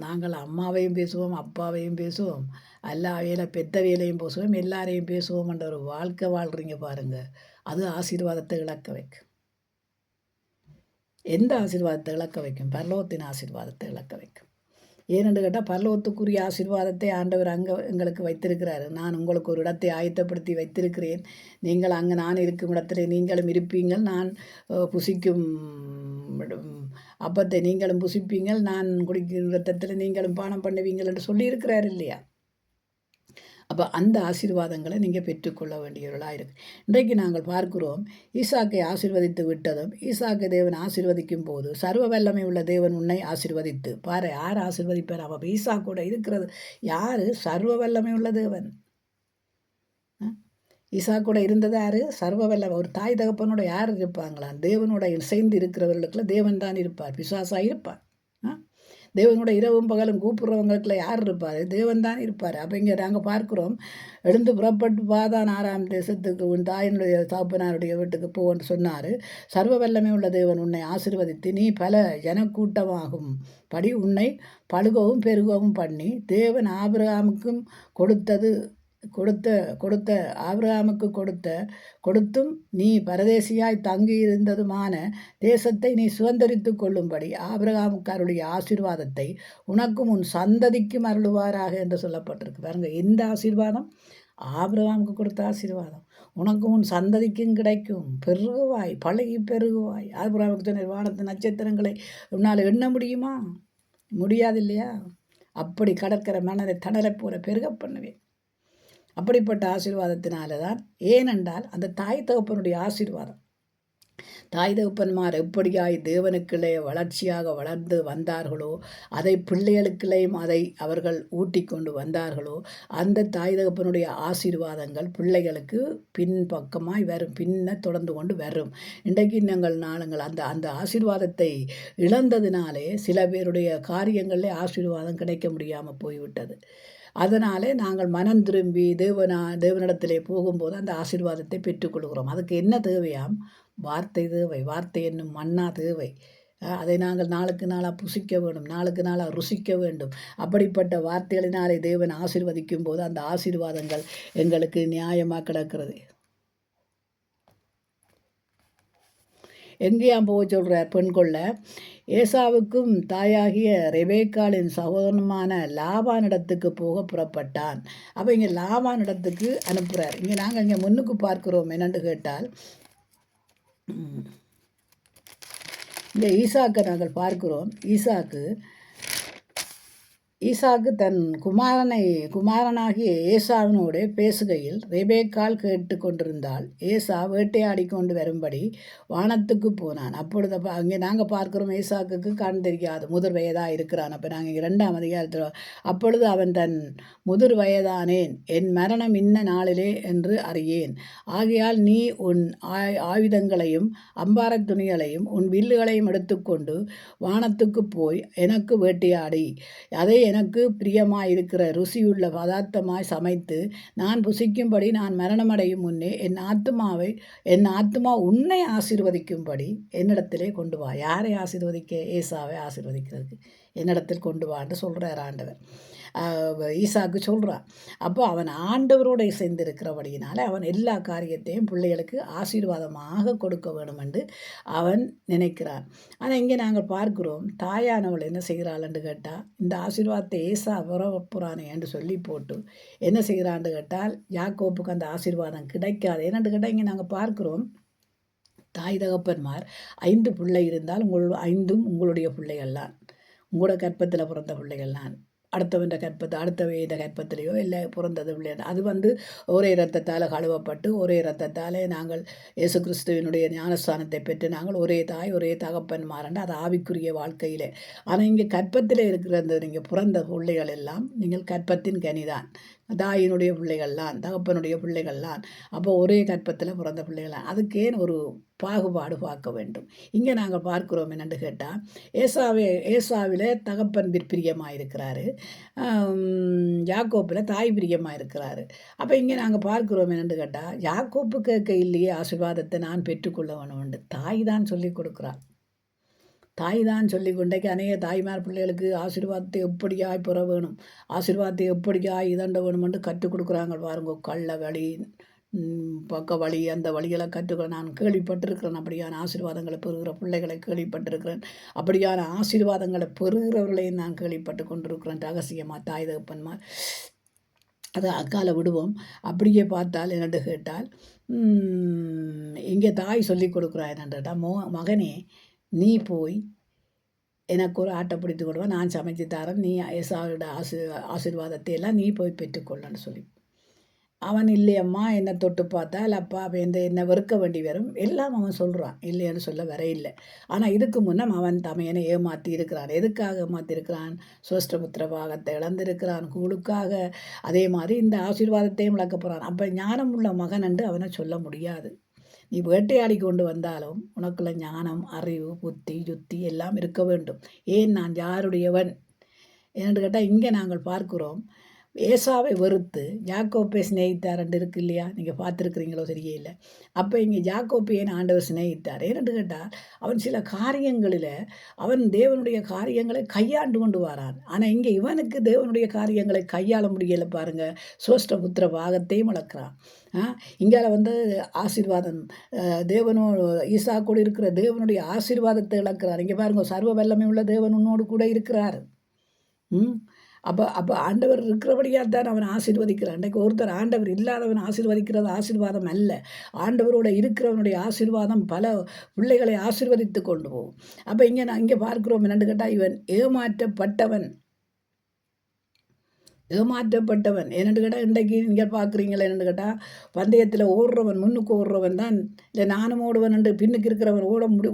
நாங்கள் அம்மாவையும் பேசுவோம், அப்பாவையும் பேசுவோம், எல்லா பெத்த வேலையும் பேசுவோம், எல்லாரையும் பேசுவோம்ன்ற ஒரு வாழ்க்கை வாழ்கிறீங்க பாருங்கள். அது ஆசீர்வாதத்தை இழக்க வைக்கும். எந்த ஆசீர்வாதத்தை இழக்க வைக்கும்? பரலோகத்தின் ஆசீர்வாதத்தை இழக்க வைக்கும். ஏனென்று கேட்டால் பரலோகத்துக்குரிய ஆசீர்வாதத்தை ஆண்டவர் அங்கே எங்களுக்கு வைத்திருக்கிறாரு. நான் உங்களுக்கு ஒரு இடத்தை ஆயத்தப்படுத்தி வைத்திருக்கிறேன். நீங்கள் அங்கே நான் இருக்கும் இடத்துல நீங்களும் இருப்பீங்கள். நான் புசிக்கும் அப்பத்தை நீங்களும் புசிப்பீங்கள். நான் குடிக்கும் ரத்தத்தில் நீங்களும் பானம் பண்ணுவீங்கள் என்று சொல்லியிருக்கிறார் இல்லையா? அப்போ அந்த ஆசீர்வாதங்களை நீங்கள் பெற்றுக்கொள்ள வேண்டியவர்களாக இருக்கு. இன்றைக்கு நாங்கள் பார்க்கிறோம், ஈசாக்கை ஆசீர்வதித்து விட்டதும், ஈசாக்கை தேவன் ஆசீர்வதிக்கும் போது சர்வ வல்லமை உள்ள தேவன் உன்னை ஆசீர்வதித்து பாரு. யார் ஆசீர்வதிப்பார்? அப்போ ஈசாக்கோட இருக்கிறது யார்? சர்வ வல்லமை உள்ள தேவன். ஈசாக்கோட இருந்தது யார்? சர்வ வல்லமை. ஒரு தாய் தகப்பனோட யார் இருப்பாங்களா? தேவனோட இசைந்து இருக்கிறவர்களுக்குள்ள தேவன் தான் இருப்பார், பிசாசாக இருப்பார். தேவனோட இரவும் பகலும் கூப்பிட்றவங்களுக்குள்ள யார் இருப்பார்? தேவன் தான் இருப்பார். அப்போ இங்கே நாங்கள் பார்க்குறோம், எழுந்து புறப்பட்டு பாதான் 6ஆம் தேசத்துக்கு உன் தாயினுடைய தகப்பனாருடைய வீட்டுக்கு போன்னு சொன்னார். சர்வ வல்லமை உள்ள தேவன் உன்னை ஆசீர்வதித்து நீ பல ஜனக்கூட்டமாகும் படி உன்னை பழுகவும் பெருகவும் பண்ணி தேவன் ஆபிரகாமுக்கும் கொடுத்த ஆபிரகாமுக்கு கொடுத்தும் நீ பரதேசியாய் தங்கியிருந்ததுமான தேசத்தை நீ சுதந்திரித்து கொள்ளும்படி ஆபிரகாமுக்காருடைய ஆசீர்வாதத்தை உனக்கும் உன் சந்ததிக்கும் அருளுவாராக என்று சொல்லப்பட்டிருக்கு. பாருங்க, இந்த ஆசீர்வாதம் ஆபிரகாமுக்கு கொடுத்த ஆசீர்வாதம் உனக்கும் உன் சந்ததிக்கும் கிடைக்கும். பெருகுவாய், பழகி பெருகுவாய். ஆபிரகாமுக்கு சொன்ன வானத்து நட்சத்திரங்களை உன்னால் எண்ண முடியுமா? முடியாது இல்லையா? அப்படி கடற்கரை மணலை தடலை போல பெருக பண்ணுவேன். அப்படிப்பட்ட ஆசீர்வாதத்தினால தான். ஏனென்றால் அந்த தாய் தகப்பனுடைய ஆசீர்வாதம். தாய் தகப்பன்மார் எப்படியாய் தேவனுக்குள்ளே வளர்ச்சியாக வளர்ந்து வந்தார்களோ, அதை பிள்ளைகளுக்குள்ளேயும் அதை அவர்கள் ஊட்டி கொண்டு வந்தார்களோ, அந்த தாய் தகப்பனுடைய ஆசீர்வாதங்கள் பிள்ளைகளுக்கு பின்பக்கமாய் வரும், பின்ன தொடர்ந்து கொண்டு வரும். இன்றைக்கு நாங்கள் அந்த அந்த ஆசீர்வாதத்தை இழந்ததினாலே சில பேருடைய காரியங்களில் ஆசீர்வாதம் கிடைக்க முடியாமல் போய்விட்டது. அதனாலே நாங்கள் மனம் திரும்பி தேவனிடத்திலே போகும்போது அந்த ஆசீர்வாதத்தை பெற்றுக்கொள்கிறோம். அதுக்கு என்ன தேவையாம்? வார்த்தை தேவை. வார்த்தை என்னும் மன்னா தேவை. அதை நாங்கள் நாளுக்கு நாளாக புசிக்க வேண்டும், நாளுக்கு நாளாக ருசிக்க வேண்டும். அப்படிப்பட்ட வார்த்தைகளினாலே தேவன் ஆசீர்வதிக்கும் போது அந்த ஆசீர்வாதங்கள் எங்களுக்கு நியாயமாக கிடக்கிறது. எங்கேயாம் போக சொல்கிறார்? பெண் கொள்ள ஏசாவுக்கும் தாயாகிய ரெபேக்காளின் சகோதரனுமான லாபானிடத்துக்கு போக புறப்பட்டான். அப்போ இங்கே லாபானிடத்துக்கு அனுப்புகிறார். இங்கே நாங்கள் இங்கே முன்னுக்கு பார்க்கிறோம் என்னென்று கேட்டால், இந்த ஈசாக்கை நாங்கள் பார்க்கிறோம். ஈசாக்கு தன் குமாரனாகிய ஏசாவினோடு பேசுகையில் ரெபேக்காள் கேட்டு கொண்டிருந்தாள். ஏசா வேட்டையாடி கொண்டு வரும்படி வானத்துக்கு போனான். அப்பொழுது அங்கே நாங்கள் பார்க்குறோம், ஏசாக்குக்கு கண் தெரியாது, முதிர் வயதாக இருக்கிறான். அப்போ நாங்கள் இங்கே 2ஆம் அதிகாரத்தில், அப்பொழுது அவன் தன் முதிர் வயதானேன், என் மரணம் இன்ன நாளிலே என்று அறியேன். ஆகையால் நீ உன் ஆயுதங்களையும் அம்பாரத் துணிகளையும் உன் வில்லுகளையும் எடுத்துக்கொண்டு வானத்துக்கு போய் எனக்கு வேட்டையாடி அதை எனக்கு பிரியமாயிருக்கிற ருசியுள்ள பதார்த்தமாய் சமைத்து நான் புசிக்கும்படி நான் மரணமடையும் முன்னே என் ஆத்மா உன்னை ஆசீர்வதிக்கும்படி என்னிடத்திலே கொண்டு வா. யாரை ஆசீர்வதிக்க? ஏசாவை ஆசீர்வதிக்கிறதுக்கு என்னிடத்தில் கொண்டு வான்னு சொல்கிறார் ஆண்டவர். ஈசாக்கு சொல்கிறான். அப்போ அவன் ஆண்டவரோடு இசைந்திருக்கிறபடியினால அவன் எல்லா காரியத்தையும் பிள்ளைகளுக்கு ஆசீர்வாதமாக கொடுக்க வேணும் என்று அவன் நினைக்கிறான். ஆனால் இங்கே நாங்கள் பார்க்கிறோம், தாயானவள் என்ன செய்கிறாள் என்று கேட்டால், இந்த ஆசீர்வாதத்தை ஏசா புறானே என்று சொல்லி போட்டு என்ன செய்கிறான்னு கேட்டால், யாக்கோப்புக்கு அந்த ஆசீர்வாதம் கிடைக்காது. என்னென்று கேட்டால், இங்கே நாங்கள் பார்க்கிறோம், தாய் தகப்பன்மார் 5 பிள்ளை இருந்தால் 5ம் உங்களுடைய பிள்ளைகள்லாம், உங்களோட கற்பத்தில் பிறந்த பிள்ளைகள்லாம். அடுத்த கற்பத்திலேயோ இல்லை பிறந்தது பிள்ளை. அது ஒரே இரத்தத்தால் கழுவப்பட்டு ஒரே இரத்தத்தால் நாங்கள் இயேசு கிறிஸ்துவினுடைய ஞானஸ்தானத்தை பெற்று நாங்கள் ஒரே தாய் ஒரே தகப்பன் மாறண்டு அது ஆவிக்குரிய வாழ்க்கையிலே. ஆனால் இங்கே கற்பத்தில் இருக்கிறது நீங்கள் பிறந்த பிள்ளைகள் எல்லாம் நீங்கள் கற்பத்தின் கனிதான். தாயினுடைய பிள்ளைகள்லாம் தகப்பனுடைய பிள்ளைகள்லாம். அப்போ ஒரே கற்பத்தில் பிறந்த பிள்ளைகள்லாம். அதுக்கேன் ஒரு பாகுபாடு பார்க்க வேண்டும். இங்கே நாங்கள் பார்க்குறோம் என்னென்று கேட்டால், ஏசாவில் தகப்பன் பிரியமாக இருக்கிறாரு, யாக்கோப்பில் தாய் பிரியமாக இருக்கிறாரு. அப்போ இங்கே நாங்கள் பார்க்குறோம் என்னென்று கேட்டால், யாக்கோப்பு கேட்க இல்லையே ஆசீர்வாதத்தை நான் பெற்றுக்கொள்ள வேணும்னு தாய் தான் சொல்லி கொடுக்குறாள். தாய் தான் சொல்லி கொண்டைக்கு அநேக தாய்மார் பிள்ளைகளுக்கு ஆசீர்வாதத்தை எப்படியாய் பெற வேணும், ஆசீர்வாதத்தை எப்படியாய் இதண்ட வேணுமென்று கற்றுக் கொடுக்குறாங்க பாருங்க. கள்ள வழி, பக்க வழி, அந்த வழிகளை கற்றுக்க நான் கேள்விப்பட்டிருக்கிறேன். அப்படியான ஆசீர்வாதங்களை பெறுகிற பிள்ளைகளை கேள்விப்பட்டிருக்கிறேன். அப்படியான ஆசீர்வாதங்களை பெறுகிறவர்களையும் நான் கேள்விப்பட்டு கொண்டிருக்கிறேன். ரகசியமாக தாய் தகப்பன்மார் அதை அக்கால விடுவோம். அப்படியே பார்த்தால் என்னென்று கேட்டால், இங்கே தாய் சொல்லி கொடுக்குறா என்னென்று கேட்டால், மகனே நீ போய் எனக்கு ஒரு ஆட்டை பிடித்து கொடுவா, நான் சமைச்சு தரேன், நீ ஏசாவோட ஆசீர்வாதத்தை எல்லாம் நீ போய் பெற்றுக்கொள்ளன்னு சொல்லி. அவன் இல்லையம்மா என்னை தொட்டு பார்த்தால் அப்பா என்னை வெறுக்க வேண்டி வரும் எல்லாம் அவன் சொல்கிறான், இல்லைன்னு சொல்ல வர இல்லை. ஆனால் இதுக்கு முன்னம் அவன் தமையனை ஏமாற்றி இருக்கிறான். எதுக்காக ஏமாற்றி இருக்கிறான்? சோஷ்டபுத்திர பாகத்தை இழந்திருக்கிறான் கூழுக்காக. அதே மாதிரி இந்த ஆசீர்வாதத்தையும் இழக்க போகிறான். அப்போ ஞானம் உள்ள மகன் என்று அவனை சொல்ல முடியாது. நீ வேட்டையாடி கொண்டு வந்தாலும் உனக்குள்ள ஞானம், அறிவு, புத்தி, யுத்தி எல்லாம் இருக்க வேண்டும். ஏன் நான் யாருடையவன் என்று கேட்டால் இங்கே நாங்கள் பார்க்கிறோம், ஏசாவை வெறுத்து யாக்கோப்பை சிநேகித்தார் என்று இருக்கு இல்லையா? நீங்கள் பார்த்துருக்குறீங்களோ தெரியல. அப்போ இங்கே யாக்கோப்பையன் ஆண்டவர் சிநேகித்தார் ஏனென்று கேட்டால் அவன் சில காரியங்களில் அவன் தேவனுடைய காரியங்களை கையாண்டு கொண்டு வரான். ஆனால் இங்கே இவனுக்கு தேவனுடைய காரியங்களை கையாள முடியலை பாருங்கள். சோஷ்டபுத்திர பாகத்தையும் வளர்க்குறான். இங்கே ஆசீர்வாதம் தேவனோடு ஈசா கூட இருக்கிற தேவனுடைய ஆசீர்வாதத்தை இழக்கிறார். இங்கே பாருங்க, சர்வ வல்லமை உள்ள தேவன் உன்னோடு கூட இருக்கிறார். அப்போ ஆண்டவர் இருக்கிறபடியாக தான் அவன் ஆசீர்வதிக்கிறான். அன்றைக்கு ஒருத்தர் ஆண்டவர் இல்லாதவன் ஆசீர்வதிக்கிறது ஆசீர்வாதம் அல்ல. ஆண்டவரோட இருக்கிறவனுடைய ஆசீர்வாதம் பல பிள்ளைகளை ஆசீர்வதித்து கொண்டு போகும். அப்போ இங்கே பார்க்குறோம் என்னென்னு கேட்டால், இவன் ஏமாற்றப்பட்டவன் என்னென்னு கேட்டால், இன்றைக்கு நீங்கள் பார்க்குறீங்களா என்னென்னு கேட்டால், பந்தயத்தில் ஓடுறவன் முன்னுக்கு ஓடுறவன் தான், இல்லை நானும் ஓடுவன் என்று பின்னுக்கு இருக்கிறவன்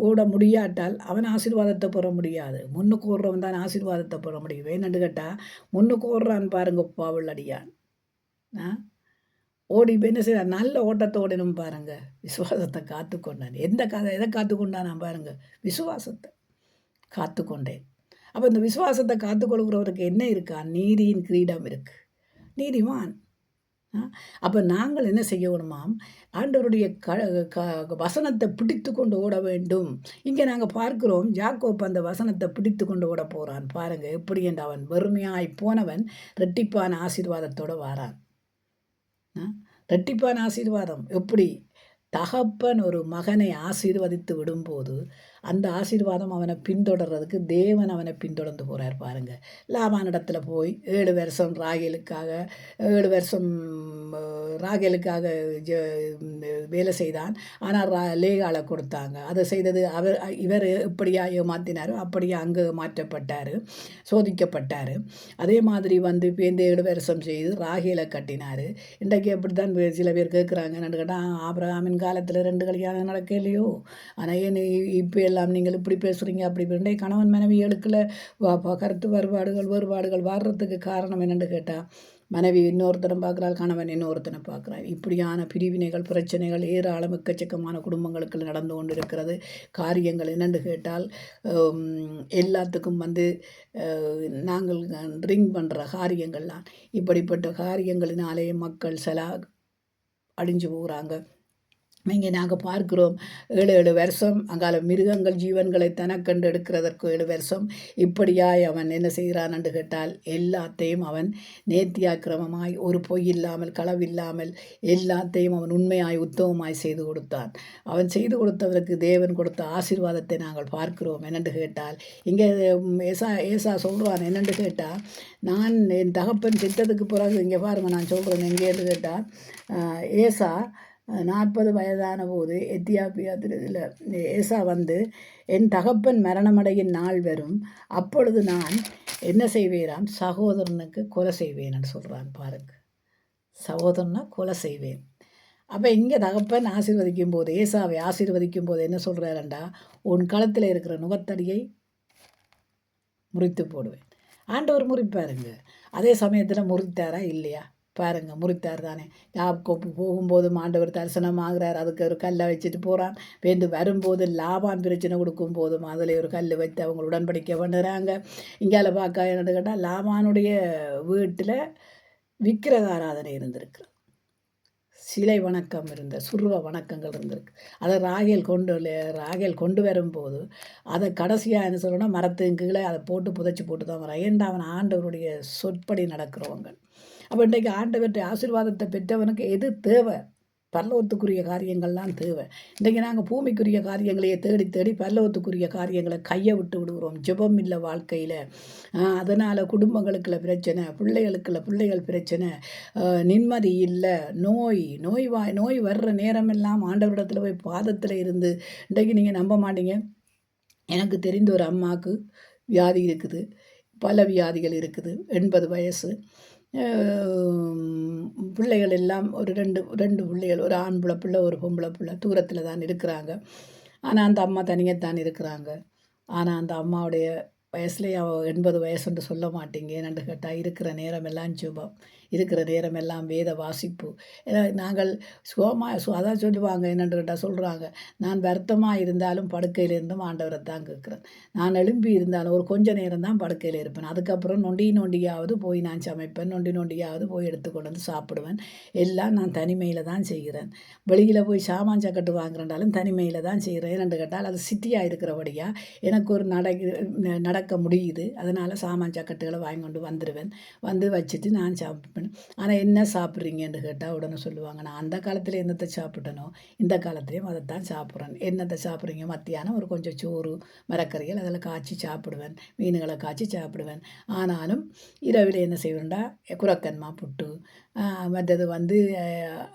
ஓட முடியாட்டால் அவன் ஆசீர்வாதத்தை பெற முடியாது. முன்னுக்கு ஓடுறவன் தான் ஆசீர்வாதத்தை பெற முடியும். என்னென்னு கேட்டால், முன்னுக்கு ஓடுறான் பாருங்க பாவல் அடியான். ஓடி என்ன செய்ய நல்ல ஓட்டத்தை ஓடினும் பாருங்க, விசுவாசத்தை காத்துக்கொண்டான். எதை காத்துக்கொண்டான் நான் பாருங்க, விசுவாசத்தை காத்துக்கொண்டேன். அப்போ இந்த விசுவாசத்தை காத்துக்கொள்கிறவருக்கு என்ன இருக்கா? நீதியின் கிரீடம் இருக்குது, நீதிமான். அப்போ நாங்கள் என்ன செய்யணுமாம்? ஆண்டவருடைய வசனத்தை பிடித்து கொண்டு ஓட வேண்டும். இங்கே நாங்கள் பார்க்கிறோம், யாக்கோப் அந்த வசனத்தை பிடித்து கொண்டு ஓட போகிறான் பாருங்கள். எப்படி என்று அவன் வெறுமையாய் போனவன் ரெட்டிப்பான ஆசீர்வாதத்தோடு வாரான். ரெட்டிப்பான ஆசீர்வாதம் எப்படி? தகப்பன் ஒரு மகனை ஆசீர்வதித்து விடும்போது அந்த ஆசீர்வாதம் அவனை பின்தொடர்றதுக்கு தேவன் அவனை பின்தொடர்ந்து போகிறார் பாருங்கள். லாபானிடத்தில் போய் 7 வருஷம் ராகேலுக்காக வேலை செய்தான். ஆனால் லேகாலை கொடுத்தாங்க. அதை செய்தது இவர் எப்படியா ஏமாற்றினாரோ அப்படியே அங்கே மாற்றப்பட்டார், சோதிக்கப்பட்டார். அதே மாதிரி பேந்து 7 வருஷம் செய்து ராகேலை கட்டினார். இன்றைக்கு அப்படி தான் சில பேர் கேட்குறாங்க. என்னென்னு கேட்டால், ஆபிரகாமின் காலத்தில் 2 கல்யாணம் நடக்கலையோ? ஆனால் ஏன் இப்போ எல்லாம் நீங்கள் இப்படி பேசுகிறீங்க அப்படி இப்படி? கணவன் மனைவிகளுக்குள்ள கருத்து வேறுபாடுகள் வர்றதுக்கு காரணம் என்னென்னு கேட்டால், மனைவி இன்னொருத்தரம் பார்க்குறாள், கணவன் இன்னொருத்தனை பார்க்குறாள். இப்படியான பிரிவினைகள், பிரச்சனைகள் ஏராளம் எக்கச்சக்கமான குடும்பங்களுக்கு நடந்து கொண்டு இருக்கிறது. காரியங்கள் என்னென்று கேட்டால், எல்லாத்துக்கும் நாங்கள் ட்ரிங்க் பண்ணுற காரியங்கள்லாம், இப்படிப்பட்ட காரியங்களினாலே மக்கள் அழிஞ்சு போகிறாங்க. இங்கே நாங்கள் பார்க்கிறோம், 7 வருஷம் அங்கால மிருகங்கள் ஜீவன்களை தனக்கண்டு எடுக்கிறதற்கு 7 வருஷம். இப்படியாய் அவன் என்ன செய்கிறான் என்று கேட்டால், எல்லாத்தையும் அவன் நேர்த்தியாக்கிரமமாய், ஒரு பொய் இல்லாமல், களவில்லாமல் எல்லாத்தையும் அவன் உண்மையாய் உத்தமமாய் செய்து கொடுத்தான். அவன் செய்து கொடுத்தவருக்கு தேவன் கொடுத்த ஆசீர்வாதத்தை நாங்கள் பார்க்கிறோம். என்னென்று கேட்டால், இங்கே ஏசா சொல்கிறான் என்னென்று கேட்டால், நான் என் தகப்பன் செத்ததுக்கு பிறகு இங்கே பாருங்கள் நான் சொல்கிறேன் எங்கேன்னு கேட்டால், ஏசா 40 வயதான போது எத்தியோப்பியாத்தில் ஏசா என் தகப்பன் மரணமடையின் நாள் வரும், அப்பொழுது நான் என்ன செய்வேன்? சகோதரனுக்கு கொலை செய்வேன்னு சொல்கிறான் பாருங்க. சகோதரனை கொலை செய்வேன். அப்போ இங்கே தகப்பன் ஆசீர்வதிக்கும் போது, ஏசாவை ஆசீர்வதிக்கும் போது என்ன சொல்கிறாரண்டா, உன் களத்தில் இருக்கிற நுகத்தடியை முறித்து போடுவேன். ஆண்டவர் முறிப்பாருங்க. அதே சமயத்தில் முறித்தாரா இல்லையா? பாருங்கள், முறித்தார் தானே. யாக்கோப்பு போகும்போது ஆண்டவர் தரிசனம் ஆகிறார், அதுக்கு ஒரு கல்லை வச்சுட்டு போகிறான். வரும்போது லாபான் பிரச்சனை கொடுக்கும் போதும் அதில் ஒரு கல் வைத்து அவங்க உடன்படிக்கை பண்ணுறாங்க. இங்கால பார்க்க என்னன்னு கேட்டால், லாபானுடைய வீட்டில் விக்கிரக ஆராதனை இருந்திருக்கு, சிலை வணக்கம் சுருவ வணக்கங்கள் இருந்திருக்கு. அதை ராகேல் கொண்டு வரும்போது அதை கடைசியாக என்ன சொல்லணும்னா, மரத்தின் கீழே அதை புதைச்சி போட்டு தான் வரான். ஏன்டா அவன் ஆண்டவருடைய சொற்படி நடக்கிறவங்க. அப்போ இன்றைக்கு ஆண்டவற்றை ஆசீர்வாதத்தை பெற்றவனுக்கு எது தேவை? பரலோகத்துக்குரிய காரியங்கள்லாம் தேவை. இன்றைக்கி நாங்கள் பூமிக்குரிய காரியங்களையே தேடி தேடி பரலோகத்துக்குரிய காரியங்களை கையை விட்டு விடுகிறோம். ஜெபம் இல்லை வாழ்க்கையில். அதனால் குடும்பங்களுக்குள்ள பிரச்சனை, பிள்ளைகள் பிரச்சனை, நிம்மதி இல்லை, நோய் வர்ற நேரமெல்லாம் ஆண்டவரிடத்தில் போய் பாதத்தில் இருந்து, இன்றைக்கு நீங்கள் நம்ப மாட்டீங்க, எனக்கு தெரிந்த ஒரு அம்மாவுக்கு வியாதி இருக்குது, பல வியாதிகள் இருக்குது, 80 வயசு. பிள்ளைகள் எல்லாம் ஒரு ரெண்டு ரெண்டு பிள்ளைகள், ஒரு ஆம்பளை பிள்ளை ஒரு பொம்பளை பிள்ளை தூரத்தில் தான் இருக்கிறாங்க. ஆனால் அந்த அம்மா தனியாகத்தான் இருக்கிறாங்க. ஆனால் அந்த அம்மாவுடைய வயசுலேயே அவள் 80 வயசுன்னு சொல்ல மாட்டீங்க. என்னென்று கேட்டால் இருக்கிற நேரமெல்லாம் ஜெபம், இருக்கிற நேரமெல்லாம் வேத வாசிப்பு. ஏன்னா நாங்கள் அதான் சொல்லுவாங்க. என்னென்று கேட்டால் சொல்கிறாங்க, நான் வருத்தமாக இருந்தாலும் படுக்கையில் இருந்தும் ஆண்டவரை தான் கேட்குறேன். நான் எழும்பி இருந்தாலும் ஒரு கொஞ்ச நேரம் தான் படுக்கையில் இருப்பேன். அதுக்கப்புறம் நொண்டியாவது போய் நான் சமைப்பேன், நொண்டியாவது போய் எடுத்துக்கொண்டு வந்து சாப்பிடுவேன். எல்லாம் நான் தனிமையில் தான் செய்கிறேன். வெளியில் போய் சாமான் சக்கட்டு வாங்குறேன்டாலும் தனிமையில் தான் செய்கிறேன். ஏனென்று கேட்டால் அது சிட்டியாக இருக்கிறபடியா எனக்கு ஒரு நடக்க முடியுது. அதனால் சாமான் சக்கட்டுகளை வாங்கி கொண்டு வந்துடுவேன். வந்து வச்சுட்டு நான் சாப்பிடுவேன். ஆனால் என்ன சாப்பிட்றீங்கன்னு கேட்டால் உடனே சொல்லுவாங்க, நான் அந்த காலத்தில் என்னத்தை சாப்பிட்டனோ இந்த காலத்துலேயும் அதைத்தான் சாப்பிட்றேன். என்னத்தை சாப்பிட்றீங்க? மத்தியானம் ஒரு கொஞ்சம் சோறு மரக்கறிகள் அதில் காய்ச்சி சாப்பிடுவேன், மீன்களை காய்ச்சி சாப்பிடுவேன். ஆனாலும் இரவில் என்ன செய்வேன்டா, குரக்கன்மா புட்டு, மற்றது வந்து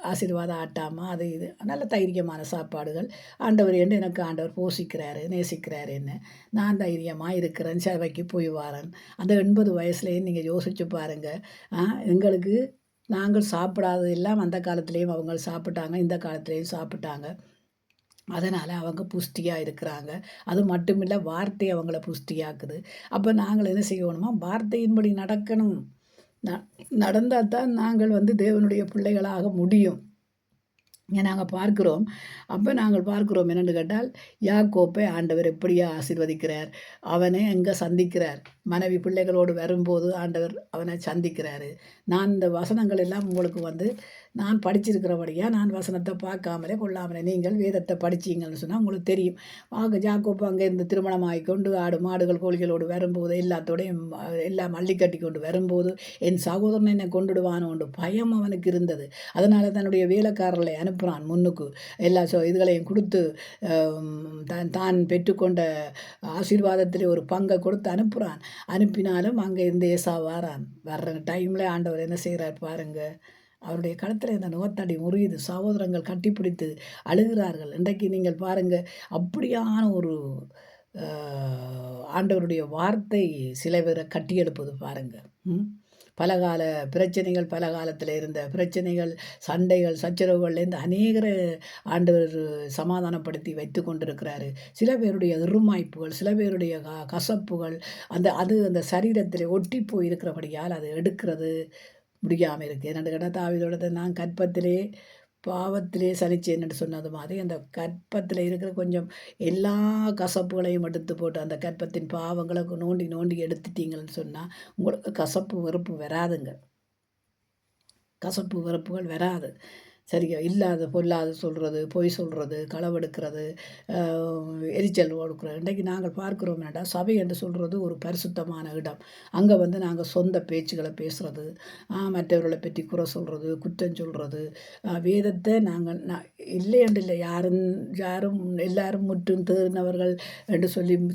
ஆசீர்வாத ஆட்டாமா, அது இது நல்ல தைரியமான சாப்பாடுகள். ஆண்டவர் என்று எனக்கு ஆண்டவர் போஷிக்கிறாரு, நேசிக்கிறாரு. என்ன நான் தைரியமாக இருக்கிறேன், சேவைக்கு போய் வரேன். அந்த 80 வயசுலேயும் நீங்கள் யோசிச்சு பாருங்கள். எங்களுக்கு நாங்கள் சாப்பிடாதது எல்லாம் அந்த காலத்துலேயும் அவங்க சாப்பிட்டாங்க, இந்த காலத்துலேயும் சாப்பிட்டாங்க. அதனால் அவங்க புஷ்டியாக இருக்கிறாங்க. அது மட்டும் இல்லை, வார்த்தை அவங்கள புஷ்டியாக்குது. அப்போ நாங்கள் என்ன செய்யணுமா, வார்த்தையின்படி நடக்கணும். நடந்தால் தான் நாங்கள் வந்து தேவனுடைய பிள்ளைகளாக முடியும். நாங்கள் பார்க்கிறோம். அப்போ நாங்கள் பார்க்கிறோம் என்னென்று கேட்டால், யாக்கோப்பை ஆண்டவர் எப்படியா ஆசீர்வதிக்கிறார். அவனை எங்கே சந்திக்கிறார், மனைவி பிள்ளைகளோடு வரும்போது ஆண்டவர் அவனை சந்திக்கிறாரு. நான் இந்த வசனங்கள் எல்லாம் உங்களுக்கு வந்து நான் படிச்சிருக்கிறபடியாக நான் வசனத்தை பார்க்காமலே கொள்ளாமலே நீங்கள் வேதத்தை படிச்சிங்கன்னு சொன்னால் உங்களுக்கு தெரியும். ஜாக்கோப்பு அங்கேருந்து திருமணமாகி கொண்டு ஆடு மாடுகள் கோழிகளோடு வரும்போது எல்லாத்தோடையும் எல்லாம் அள்ளி கட்டி கொண்டு வரும்போது என் சகோதரன் என்னை கொண்டுடுவானோண்டு பயம் அவனுக்கு இருந்தது. அதனால் தன்னுடைய வேலைக்காரர்களை அனுப்புகிறான் முன்னுக்கு. எல்லா இதுகளையும் கொடுத்து தான் பெற்றுக்கொண்ட ஆசீர்வாதத்திலே ஒரு பங்கை கொடுத்து அனுப்புகிறான். அனுப்பினாலும் அங்கே இருந்து ஏசா வர்ற டைமில் ஆண்டவர் என்ன செய்கிறார் பாருங்கள். அவருடைய கழுத்தில் இந்த நுகத்தடி முறியுது. சகோதரங்கள் கட்டிப்பிடித்து அழுகிறார்கள். இன்றைக்கு நீங்கள் பாருங்கள், அப்படியான ஒரு ஆண்டவருடைய வார்த்தை சில பேரை கட்டி எழுப்புது பாருங்கள். பலகால பிரச்சனைகள், பல காலத்தில் இருந்த பிரச்சனைகள், சண்டைகள், சச்சரவுகள்லேருந்து அநேகரை ஆண்டவர் சமாதானப்படுத்தி வைத்து கொண்டிருக்கிறாரு. சில பேருடைய இருமாய்ப்புகள், சில பேருடைய கசப்புகள் அந்த சரீரத்தில் ஒட்டி போய் இருக்கிறபடியால் அதை எடுக்கிறது முடியாமல் இருக்குது. என்னென்னு கேட்டால் தாவீதோட நான் கற்பத்திலே பாவத்திலே சலிச்சேன் என்று சொன்னது மாதிரி அந்த கற்பத்தில் இருக்கிற கொஞ்சம் எல்லா கசப்புகளையும் எடுத்து போட்டு அந்த கற்பத்தின் பாவங்களை நோண்டி எடுத்துட்டீங்கன்னு சொன்னால் உங்களுக்கு கசப்பு வெறுப்பு வராதுங்க. கசப்பு வெறுப்புகள் வராது. சரியா? இல்லாத பொல்லாத சொல்கிறது, பொய் சொல்கிறது, களவெடுக்கிறது, எரிச்சல் கொடுக்குறது. இன்றைக்கு நாங்கள் பார்க்குறோம் என்னடா, சபை என்று சொல்கிறது ஒரு பரிசுத்தமான இடம். அங்கே வந்து நாங்கள் சொந்த பேச்சுகளை பேசுகிறது, மற்றவர்களை பற்றி குறை சொல்கிறது, குற்றம் சொல்கிறது, வேதத்தை நாங்கள் இல்லை என்று இல்லை, யாரும் எல்லாரும் முற்றும் தேறினவர்கள் என்று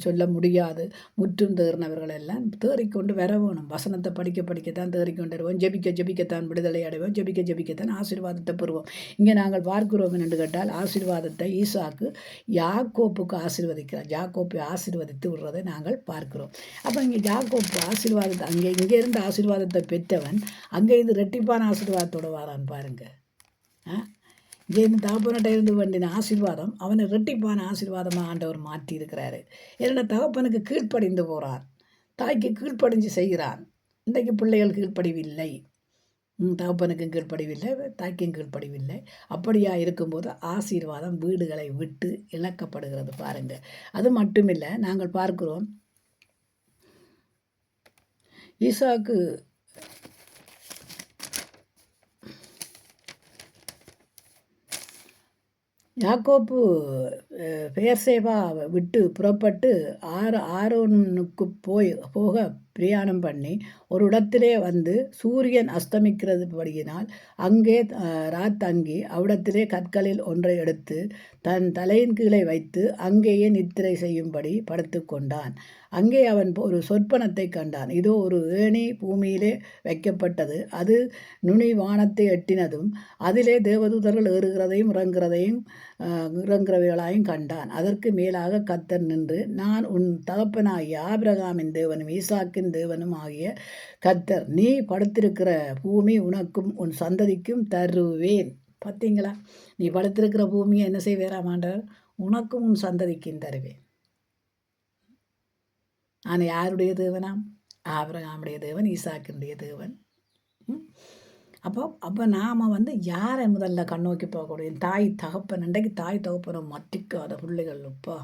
சொல்ல முடியாது. முற்றும் தேறினவர்கள் எல்லாம் தேறிக்கொண்டு வர வேணும். வசனத்தை படிக்கத்தான் தேறிக்கொண்டு வருவோம். ஜெபிக்கத்தான் விடுதலை அடைவோம். ஜெபிக்கத்தான் ஆசீர்வாதத்தை பெறுவோம். இங்கே நாங்கள் பார்க்கிறோம் என்று கேட்டால், ஆசீர்வாதத்தை ஈசாக்கு யாக்கோப்புக்கு ஆசீர்வதிக்கிறார். யாக்கோப்பை ஆசீர்வதித்து விடுறதை நாங்கள் பார்க்கிறோம். அப்போ இங்கே யாக்கோப்பு ஆசீர்வாதத்தை இங்கே இருந்து ஆசீர்வாதத்தை பெற்றவன் அங்கே இருந்து ரெட்டிப்பான ஆசீர்வாதத்தோடு வரான் பாருங்க. இங்கேருந்து தகப்பன்கிட்ட இருந்து வேண்டின ஆசீர்வாதம் அவனை ரெட்டிப்பான ஆசீர்வாதமாக ஆண்டவர் மாற்றி இருக்கிறாரு. என்னோட தகப்பனுக்கு கீழ்ப்படிந்து போகிறான், தாய்க்கு கீழ்ப்படிஞ்சு செய்கிறான். இன்றைக்கு பிள்ளைகள் கீழ்ப்படிவில்லை, தகப்பனுக்கும் கீழ்ப்படிவில்லை, தாய்க்கும் கீழ்ப்படிவில்லை. அப்படியா இருக்கும்போது ஆசீர்வாதம் வீடுகளை விட்டு இழக்கப்படுகிறது பாருங்கள். அது மட்டுமில்லை, நாங்கள் பார்க்கிறோம் ஈசாக்கு யாக்கோப்பு பெயர்சேபா விட்டு புறப்பட்டு ஆரோனுக்கு போக பிரயாணம் பண்ணி ஒரு இடத்திலே வந்து சூரியன் அஸ்தமிக்கிறது படியினால் அங்கே ராத்தங்கி அவ்விடத்திலே கற்களில் ஒன்றை எடுத்து தன் தலையின் கீழே வைத்து அங்கேயே நித்திரை செய்யும்படி படுத்து கொண்டான். அங்கே அவன் ஒரு சொற்பனத்தை கண்டான். இதோ ஒரு ஏணி பூமியிலே வைக்கப்பட்டது, அது நுனி வானத்தை எட்டினதும் அதிலே தேவதூதர்கள் ஏறுகிறதையும் இறங்குறவைகளாயும் கண்டான். அதற்கு மேலாக கர்த்தர் நின்று, நான் உன் தகப்பனாகிய ஆபிரகாமின் தேவனும் ஈசாக்கின் தாயும் தேவனும் ஆகிய கர்த்தர், நீ படுத்திருக்கிற பூமி உனக்கும் உன் சந்ததிக்கும் தருவேன். பார்த்தீங்களா? நீ படுத்திருக்கிற பூமியை என்ன செய்வேராம் ஆண்டவர்? உனக்கும் உன் சந்ததிக்கும் தருவேன். ஆனால் யாருடைய தேவனாம்? ஆபிரகாமுடைய தேவன், ஈசாக்கினுடைய தேவன். அப்போ நாம் யாரை முதல்ல கண்ணோக்கி போகக்கூடிய தாய் தகப்பன். இன்றைக்கு தாய் தகப்பனை மத்திக்காத பிள்ளைகள் இப்போ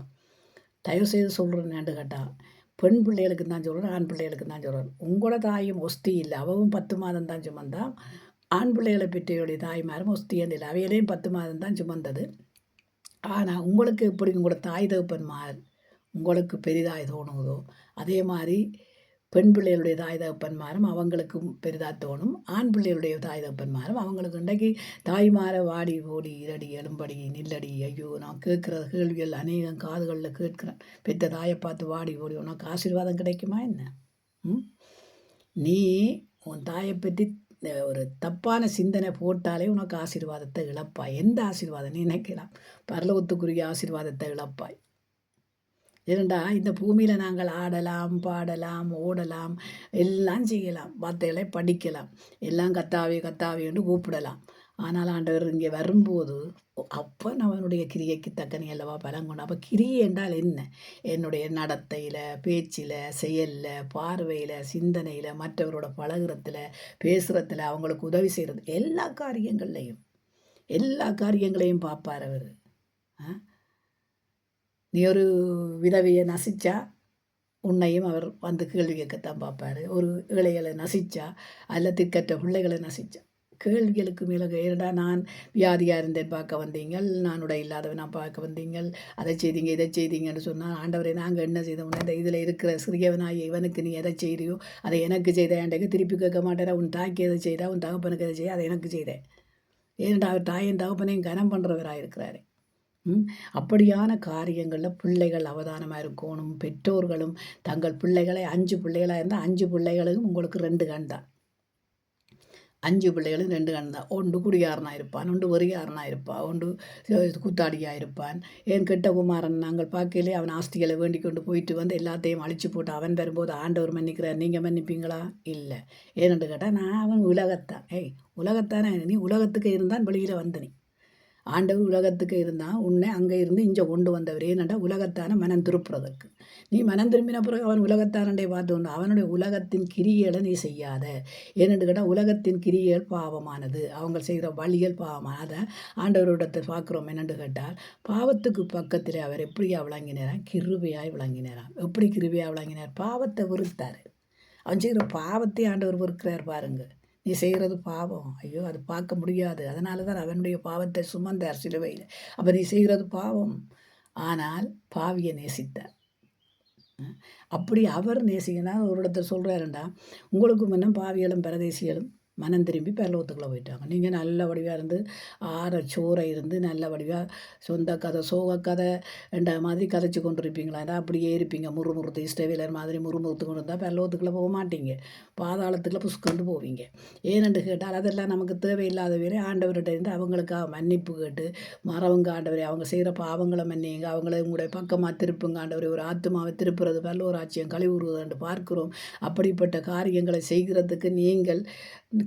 தயவுசெய்து சொல்கிறேன்னு கேட்டால் பெண் பிள்ளைகளுக்கு தான் சொல்கிறேன், ஆண் பிள்ளைகளுக்கு தான் சொல்கிறேன். உங்களோட தாயும் ஒஸ்தி இல்லை, அவவும் 10 மாதம் தான் சுமந்தா. ஆண் பிள்ளைகளை பெற்றையுடைய தாய்மாரும் ஒஸ்தியன் இல்லை, அவையிலையும் 10 மாதம் தான் சுமந்தது. ஆனால் உங்களுக்கு எப்படி உங்களோட தாய் தகப்பன்மார் உங்களுக்கு பெரிதாய் தோணுதோ அதே மாதிரி பெண் பிள்ளைகளுடைய தாய் தகப்பன்மாரும் அவங்களுக்கும் பெரிதாக தோணும். ஆண் பிள்ளைகளுடைய தாய் தகப்பன்மாரும் அவங்களுக்கு இன்றைக்கு தாய்மாரை வாடி ஓடி இரடி எலும்படி நில்லடி, ஐயோ நான் கேட்குற கேள்விகள் அநேகம் காதுகளில் கேட்குறேன். பெற்ற தாயை பார்த்து வாடி ஓடி உனக்கு ஆசீர்வாதம் கிடைக்குமா என்ன? நீ உன் தாயை பற்றி ஒரு தப்பான சிந்தனை போட்டாலே உனக்கு ஆசீர்வாதத்தை இழப்பாய். எந்த ஆசீர்வாதம் நீ நினைக்கலாம்? பரலோகத்துக்குரிய ஆசீர்வாதத்தை இழப்பாய். ஏனெண்டா இந்த பூமியில் நாங்கள் ஆடலாம், பாடலாம், ஓடலாம், எல்லாம் செய்யலாம், வார்த்தைகளை படிக்கலாம், எல்லாம் கத்தாவே கத்தாவே என்று கூப்பிடலாம். ஆனால் ஆண்டவர் இங்கே வரும்போது அப்போ அவனுடைய கிரியைக்கு தக்கனி அல்லவா பலம் கொண்டு. அப்போ கிரியை என்றால் என்ன? என்னுடைய நடத்தையில், பேச்சில், செயலில், பார்வையில், சிந்தனையில், மற்றவரோட பழகுறத்தில், பேசுகிறத்தில், அவங்களுக்கு உதவி செய்கிறது, எல்லா காரியங்களையும் பார்ப்பார் அவர். நீ ஒரு விதவையை நசிச்சா உன்னையும் அவர் கேள்வி கேட்கத்தான் பார்ப்பார். ஒரு ஏழைகளை நசிச்சா அல்ல திக்கற்ற பிள்ளைகளை நசிச்சா கேள்விகளுக்கு மேலே ஏடா நான் வியாதியாக இருந்தேன் பார்க்க வந்தீங்கள், நான் உடை இல்லாதவன் நான் பார்க்க வந்தீங்கள், அதை செய்தீங்க இதை செய்தீங்கன்னு சொன்னால் ஆண்டவரை நாங்கள் என்ன செய்தோம்? இந்த இதில் இருக்கிற சிறியவனாய் இவனுக்கு நீ எதை செய்தியோ அதை எனக்கு செய்தேன்டக்கு திருப்பி கேட்க மாட்டேறா. உன் தாய்க்கு எதை செய்தா, உன் தகப்பனுக்கு எதை செய்ய அதை எனக்கு செய்தேன். ஏன்டா அவர் தாயின் தகப்பனையும் கனம் பண்ணுறவராக இருக்கிறாரு. அப்படியான காரியங்களில் பிள்ளைகள் அவதானமாக இருக்கணும். பெற்றோர்களும் தங்கள் பிள்ளைகளை 5 பிள்ளைகளாக இருந்தால் 5 பிள்ளைகளும் உங்களுக்கு 2 கண் தான். 5 பிள்ளைகளும் 2 கண் தான். ஒன்று குடியாரனாக இருப்பான், ஒன்று வெறியாரனாக இருப்பான், ஒன்று கூத்தாடியாக இருப்பான். ஏன் கெட்ட குமாரன் நாங்கள் பார்க்கலே அவன் ஆஸ்திகளை வேண்டிக் கொண்டு போயிட்டு எல்லாத்தையும் அழிச்சு போட்டு அவன் வரும்போது ஆண்டவர் மன்னிக்கிறார், நீங்கள் மன்னிப்பீங்களா? இல்லை. ஏன்னு கேட்டால் நான் அவன் உலகத்தான். உலகத்தானே, நீ உலகத்துக்கு இருந்தான் வெளியில் வந்த நீ. ஆண்டவர் உலகத்துக்கு இருந்தால் உன்னை அங்கே இருந்து இங்கே கொண்டு வந்தவர். ஏனென்றா உலகத்தான மனம் திருப்புறதுக்கு. நீ மனம் திரும்பின பிறகு அவன் உலகத்தானண்டே பார்த்து ஒன்று அவனுடைய உலகத்தின் கிரியைகளை நீ செய்யாத. ஏனென்று கேட்டால் உலகத்தின் கிரியைகள் பாவமானது, அவங்க செய்கிற வழிகள் பாவமானதை ஆண்டவரிடத்தை பார்க்குறோம். என்னென்று கேட்டால் பாவத்துக்கு பக்கத்தில் அவர் எப்படியா விளங்கினாராம்? கிருபையாய் விளங்கினாராம். எப்படி கிருபையாக விளங்கினார்? பாவத்தை வெறுத்தார். அவன் செய்கிற பாவத்தை ஆண்டவர் வெறுக்கிறார் பாருங்கள். நீ செய்கிறது பாவம், ஐயோ அது பார்க்க முடியாது, அதனால தான் அவனுடைய பாவத்தை சுமந்தார் சிலுவையில். அப்போ நீ செய்கிறது பாவம், ஆனால் பாவியை நேசித்தார். அப்படி அவர் நேசிக்கனா ஒரு இடத்துல சொல்கிறாருண்டா, உங்களுக்கு முன்ன பாவிகளும் பரதேசிகளும் மனம் திரும்பி பரலோகத்துக்குள்ளே போயிட்டாங்க. நீங்கள் நல்ல வடிவாக இருந்து சோறை இருந்து நல்ல வடிவாக சொந்த கதை சோக கதை என்ற மாதிரி கதைச்சி கொண்டு இருப்பீங்களா? அப்படியே இருப்பீங்க முறுமுறுத்து இஷ்டவேலர் மாதிரி முறுமுறுத்து கொண்டு இருந்தால் பரலோகத்துக்குள்ளே போக மாட்டீங்க, பாதாளத்துக்குள்ளே புஷ்கொண்டு போவீங்க. ஏனென்று கேட்டால் அதெல்லாம் நமக்கு தேவையில்லாத வேலை. ஆண்டவர்கிட்ட இருந்து அவங்களுக்காக மன்னிப்பு கேட்டு மறவங்க ஆண்டவரை அவங்க செய்கிற பாவங்களை மன்னிங்க, அவங்கள உங்களுடைய பக்கமாக திருப்புங்க ஆண்டவரை. ஒரு ஆத்மாவை திருப்புறது பரலோராட்சியம் கழிவுறுவது என்று பார்க்கிறோம். அப்படிப்பட்ட காரியங்களை செய்கிறதுக்கு நீங்கள்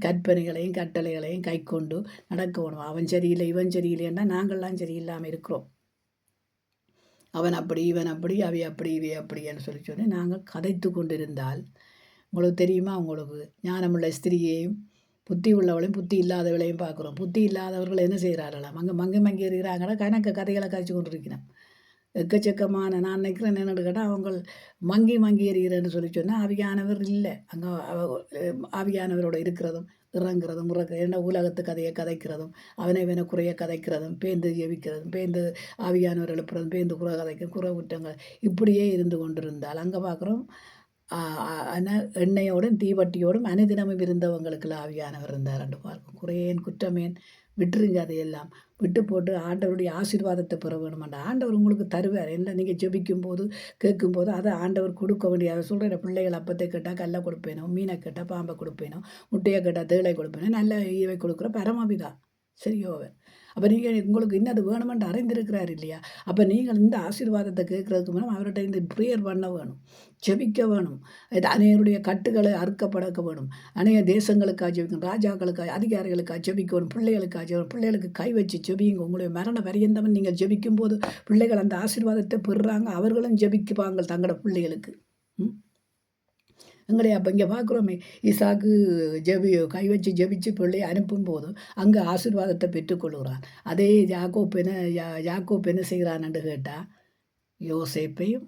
கற்பனைகளையும் கட்டளைகளையும் கை கொண்டு நடக்கணும். அவன் சரியில்லை இவன் சரியில்லைன்னா நாங்கள்லாம் சரியில்லாமல் இருக்கிறோம். அவன் அப்படி இவன் அப்படி அவை அப்படி இவை அப்படின்னு சொல்லி நாங்கள் கதைத்து கொண்டிருந்தால் உங்களுக்கு தெரியுமா? உங்களுக்கு ஞானமுள்ள ஸ்திரியையும் புத்தி உள்ளவளையும் புத்தி இல்லாதவளையும் பார்க்குறோம். புத்தி இல்லாதவர்கள் என்ன செய்கிறார்களாம்? மங்கி இருக்கிறாங்களா? கதைகளை காய்ச்சி கொண்டிருக்கிறோம். எக்கச்சக்கமான நான் நினைக்கிறேன் என்னென்னு கேட்டால் அவங்க மங்கி எறிகிறேன்னு சொல்லி சொன்னால் ஆவியானவர் இல்லை. அங்கே ஆவியானவரோட இருக்கிறதும் இறங்குறதும் என்ன உலகத்து கதையை கதைக்கிறதும் அவனை குறைய கதைக்கிறதும் பேந்து ஜெபிக்கிறதும் பேந்து ஆவியானவர் எழுப்புறதும் பேந்து குறை கதைக்கும் குறை விட்டங்கள் இப்படியே இருந்து கொண்டிருந்தால் அங்கே பார்க்குறோம் எண்ணெயோடும் தீவட்டியோடும் அனுதினமும் இருந்தவங்களுக்குள்ள ஆவியானவர் இருந்தார் பார்க்கும். குறையேன் குற்றமேன் விட்டுருங்க, அதையெல்லாம் விட்டு போட்டு ஆண்டவருடைய ஆசீர்வாதத்தை பெற வேணுமாண்டா. ஆண்டவர் உங்களுக்கு தருவார். என்ன நீங்கள் ஜெபிக்கும் போது கேட்கும்போது அதை ஆண்டவர் கொடுக்க வேண்டிய. அதை சொல்கிற பிள்ளைகள் அப்பத்தை கேட்டால் கல்லை கொடுப்பேனோ, மீனை கேட்டால் பாம்பை கொடுப்பேனோ, முட்டையை கேட்டால் தேளை கொடுப்பேனோ, நல்ல ஈவை கொடுக்குற பரமபிதா. சரியோவர். அப்போ நீங்கள் உங்களுக்கு இன்னது வேணுமென்று அறிந்திருக்கிறார் இல்லையா? அப்போ நீங்கள் இந்த ஆசீர்வாதத்தை கேட்கறதுக்கு முன்னாடி அவர்கிட்ட இந்த ப்ரேயர் பண்ண வேணும், ஜெபிக்க வேணும். இது அநேகருடைய கட்டுகளை அறுக்கப்படக்க வேணும். அநேக தேசங்களுக்காக ஜெபிக்கணும், ராஜாக்களுக்காக, அதிகாரிகளுக்காக ஜெபிக்கணும், பிள்ளைகளுக்காக ஜெபிக்கணும். பிள்ளைகளுக்கு கை வச்சு ஜெபிங்க. உங்களுடைய மரண பரியந்தம் நீங்கள் ஜெபிக்கும் போது பிள்ளைகள் அந்த ஆசீர்வாதத்தை பெறுறாங்க. அவர்களும் ஜெபிக்குவாங்க தங்களோட பிள்ளைகளுக்கு. எங்களை அப்போ இங்கே பார்க்குறோமே, ஈசாக்கு கை வச்சு ஜெபிச்சு பிள்ளையை அனுப்பும்போது அங்கே ஆசீர்வாதத்தை பெற்றுக்கொள்கிறான். அதே யாக்கோப்பு என்ன செய்கிறான்னு கேட்டால், யோசேப்பையும்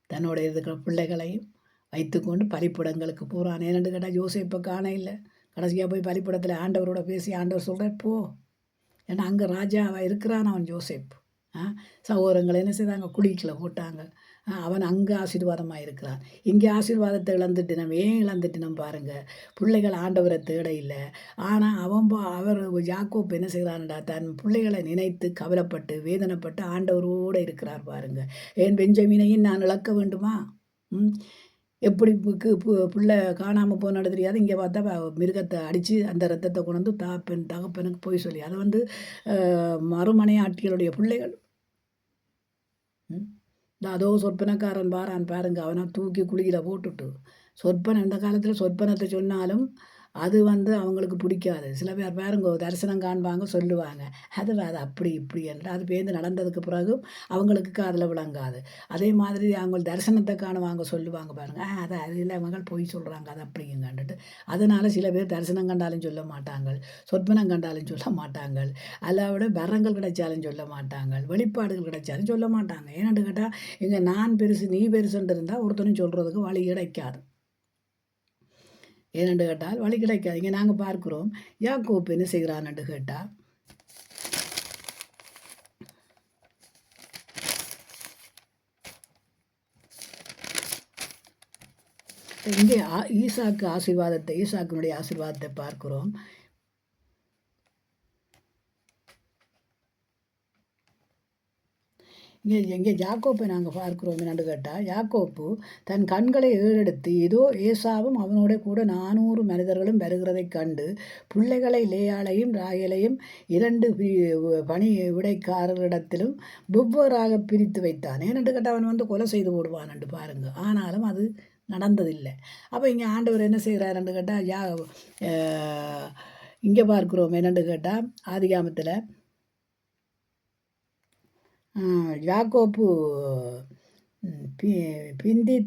தன்னோட இருக்கிற பிள்ளைகளையும் வைத்துக்கொண்டு பலிப்பிடங்களுக்கு போகிறான். ஏன்னு கேட்டால் யோசேப்பை காண இல்லை. கடைசியாக போய் பலிப்பிடத்தில் ஆண்டவரோட பேசி ஆண்டவர் சொல்கிறார் போ, ஏன்னா அங்கே ராஜாவாக இருக்கிறான் அவன் யோசேப்பு. சகோதரங்களை என்ன செய்தாங்க, குழிக்குள்ள போட்டாங்க. அவன் அங்கே ஆசீர்வாதமாக இருக்கிறான். இங்கே ஆசீர்வாதத்தை இழந்துட்டினம். ஏன் இழந்துட்டினம் பாருங்கள், பிள்ளைகள் ஆண்டவரை தேட இல்லை. ஆனால் அவர் யாக்கோப்பு என்ன செய்கிறான்டா, தன் பிள்ளைகளை நினைத்து கவலைப்பட்டு வேதனைப்பட்டு ஆண்டவரோடு இருக்கிறார் பாருங்கள். ஏன் பெஞ்சமீனையும் நான் இழக்க வேண்டுமா? எப்படி பிள்ளை காணாமல் போனாலும் தெரியாது. இங்கே பார்த்தா மிருகத்தை அடித்து அந்த ரத்தத்தை கொண்டு வந்து தகப்பனுக்கு போய் சொல்லி, அதை வந்து மறுமனையாட்டிகளுடைய பிள்ளைகள். அதோ சொற்பனக்காரன் பாரான் பாருங்க, அவனை தூக்கி குழியில் போட்டுட்டு, சொற்பனை இந்த காலத்தில் சொற்பனத்தை சொன்னாலும் அது வந்து அவங்களுக்கு பிடிக்காது. சில பேர் பாருங்க தரிசனம் காண்பாங்க, சொல்லுவாங்க, அது அப்படி இப்படி என்று அது பேருந்து நடந்ததுக்கு பிறகு அவங்களுக்கு காதில் விளங்காது. அதே மாதிரி அவங்க தரிசனத்தை காணுவாங்க, சொல்லுவாங்க பாருங்க, அது இல்லை அவங்க பொய் சொல்கிறாங்க, அது அப்படிங்கன்ட்டு. அதனால் சில பேர் தரிசனம் கண்டாலும் சொல்ல மாட்டாங்க, சொற்பனம் கண்டாலும் சொல்ல மாட்டாங்க, அல்லாவிட வரங்கள் கிடைச்சாலும் சொல்ல மாட்டாங்க, வெளிப்பாடுகள் கிடைச்சாலும் சொல்ல மாட்டாங்க. ஏன்னு கேட்டால் இங்கே நான் பெருசு நீ பெருசுன்ட்டு இருந்தால் ஒருத்தனும் சொல்கிறதுக்கு வழி கிடைக்காது. ஏனென்று கேட்டால் வழி கிடைக்காது. இங்கே நாங்கள் பார்க்குறோம், யாக்கோப்பு என்ன செய்கிறான்னு கேட்டால், இங்கே ஈசாக்கினுடைய ஆசீர்வாதத்தை பார்க்கிறோம். இங்கே யாக்கோப்பை நாங்கள் பார்க்குறோம் என்னென்னு கேட்டால், யாக்கோப்பு தன் கண்களை ஏறெடுத்து இதோ ஏசாவும் அவனோட கூட 400 மனிதர்களும் வருகிறதைக் கண்டு பிள்ளைகளை லேயாளையும் ராகேலையும் 2 பணி விடைக்காரர்களிடத்திலும் வெவ்வேறாக பிரித்து வைத்தான். ஏனென்று கேட்டால் அவன் வந்து கொலை செய்து போடுவான் என்று பாருங்க. ஆனாலும் அது நடந்ததில்லை. அப்போ இங்கே ஆண்டவர் என்ன செய்கிறாருன்னு கேட்டால், இங்கே பார்க்குறோம் என்னென்னு கேட்டால், ஆதிகாமத்தில் யாக்கோப்பு பிந்தி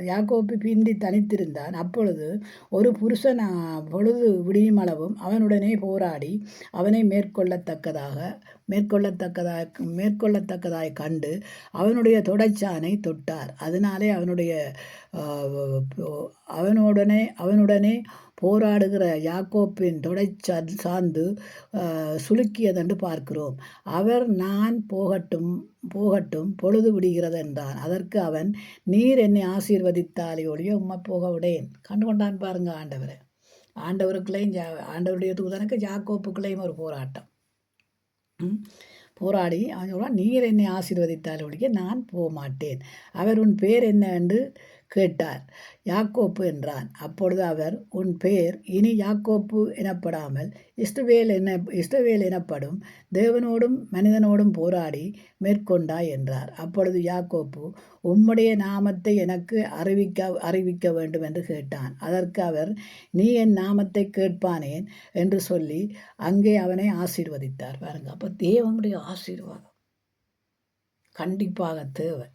யாக்கோப்பு பிந்தி தனித்திருந்தான். அப்பொழுது ஒரு புருஷன் பொழுது விடியும் அளவும் அவனுடனே போராடி அவனை மேற்கொள்ளத்தக்கதாய் கண்டு அவனுடைய தொடைச்சானை தொட்டார். அதனாலே அவனுடனே போராடுகிற யாக்கோப்பின் தொடை சார்ந்து சுலுக்கியதென்று பார்க்கிறோம். அவர் நான் போகட்டும் பொழுது விடுகிறது என்றான். அதற்கு அவன், நீர் என்னை ஆசீர்வதித்தாலே ஒழிய உம்மை போக விடேன். கண்டுகொண்டான் பாருங்க ஆண்டவர். ஆண்டவருக்குள்ளேயும் ஆண்டவருடைய தூதனுக்கு யாக்கோப்புக்குள்ளேயும் ஒரு போராட்டம். போராடி அவன் சொல்கிறான், நீர் என்னை ஆசீர்வதித்தாலே ஒழிய நான் போக மாட்டேன். அவர் உன் பேர் என்ன என்று கேட்டார். யாக்கோப்பு என்றான். அப்பொழுது அவர், உன் பெயர் இனி யாக்கோப்பு எனப்படாமல் இஸ்ரவேல் எனப்படும், தேவனோடும் மனிதனோடும் போராடி மேற்கொண்டாய் என்றார். அப்பொழுது யாக்கோப்பு, உம்முடைய நாமத்தை எனக்கு அறிவிக்க வேண்டும் என்று கேட்டான். அதற்கு அவர், நீ என் நாமத்தை கேட்பானேன் என்று சொல்லி அங்கே அவனை ஆசீர்வதித்தார். பாருங்க, அப்போ தேவனுடைய ஆசீர்வாதம் கண்டிப்பாக தேவை.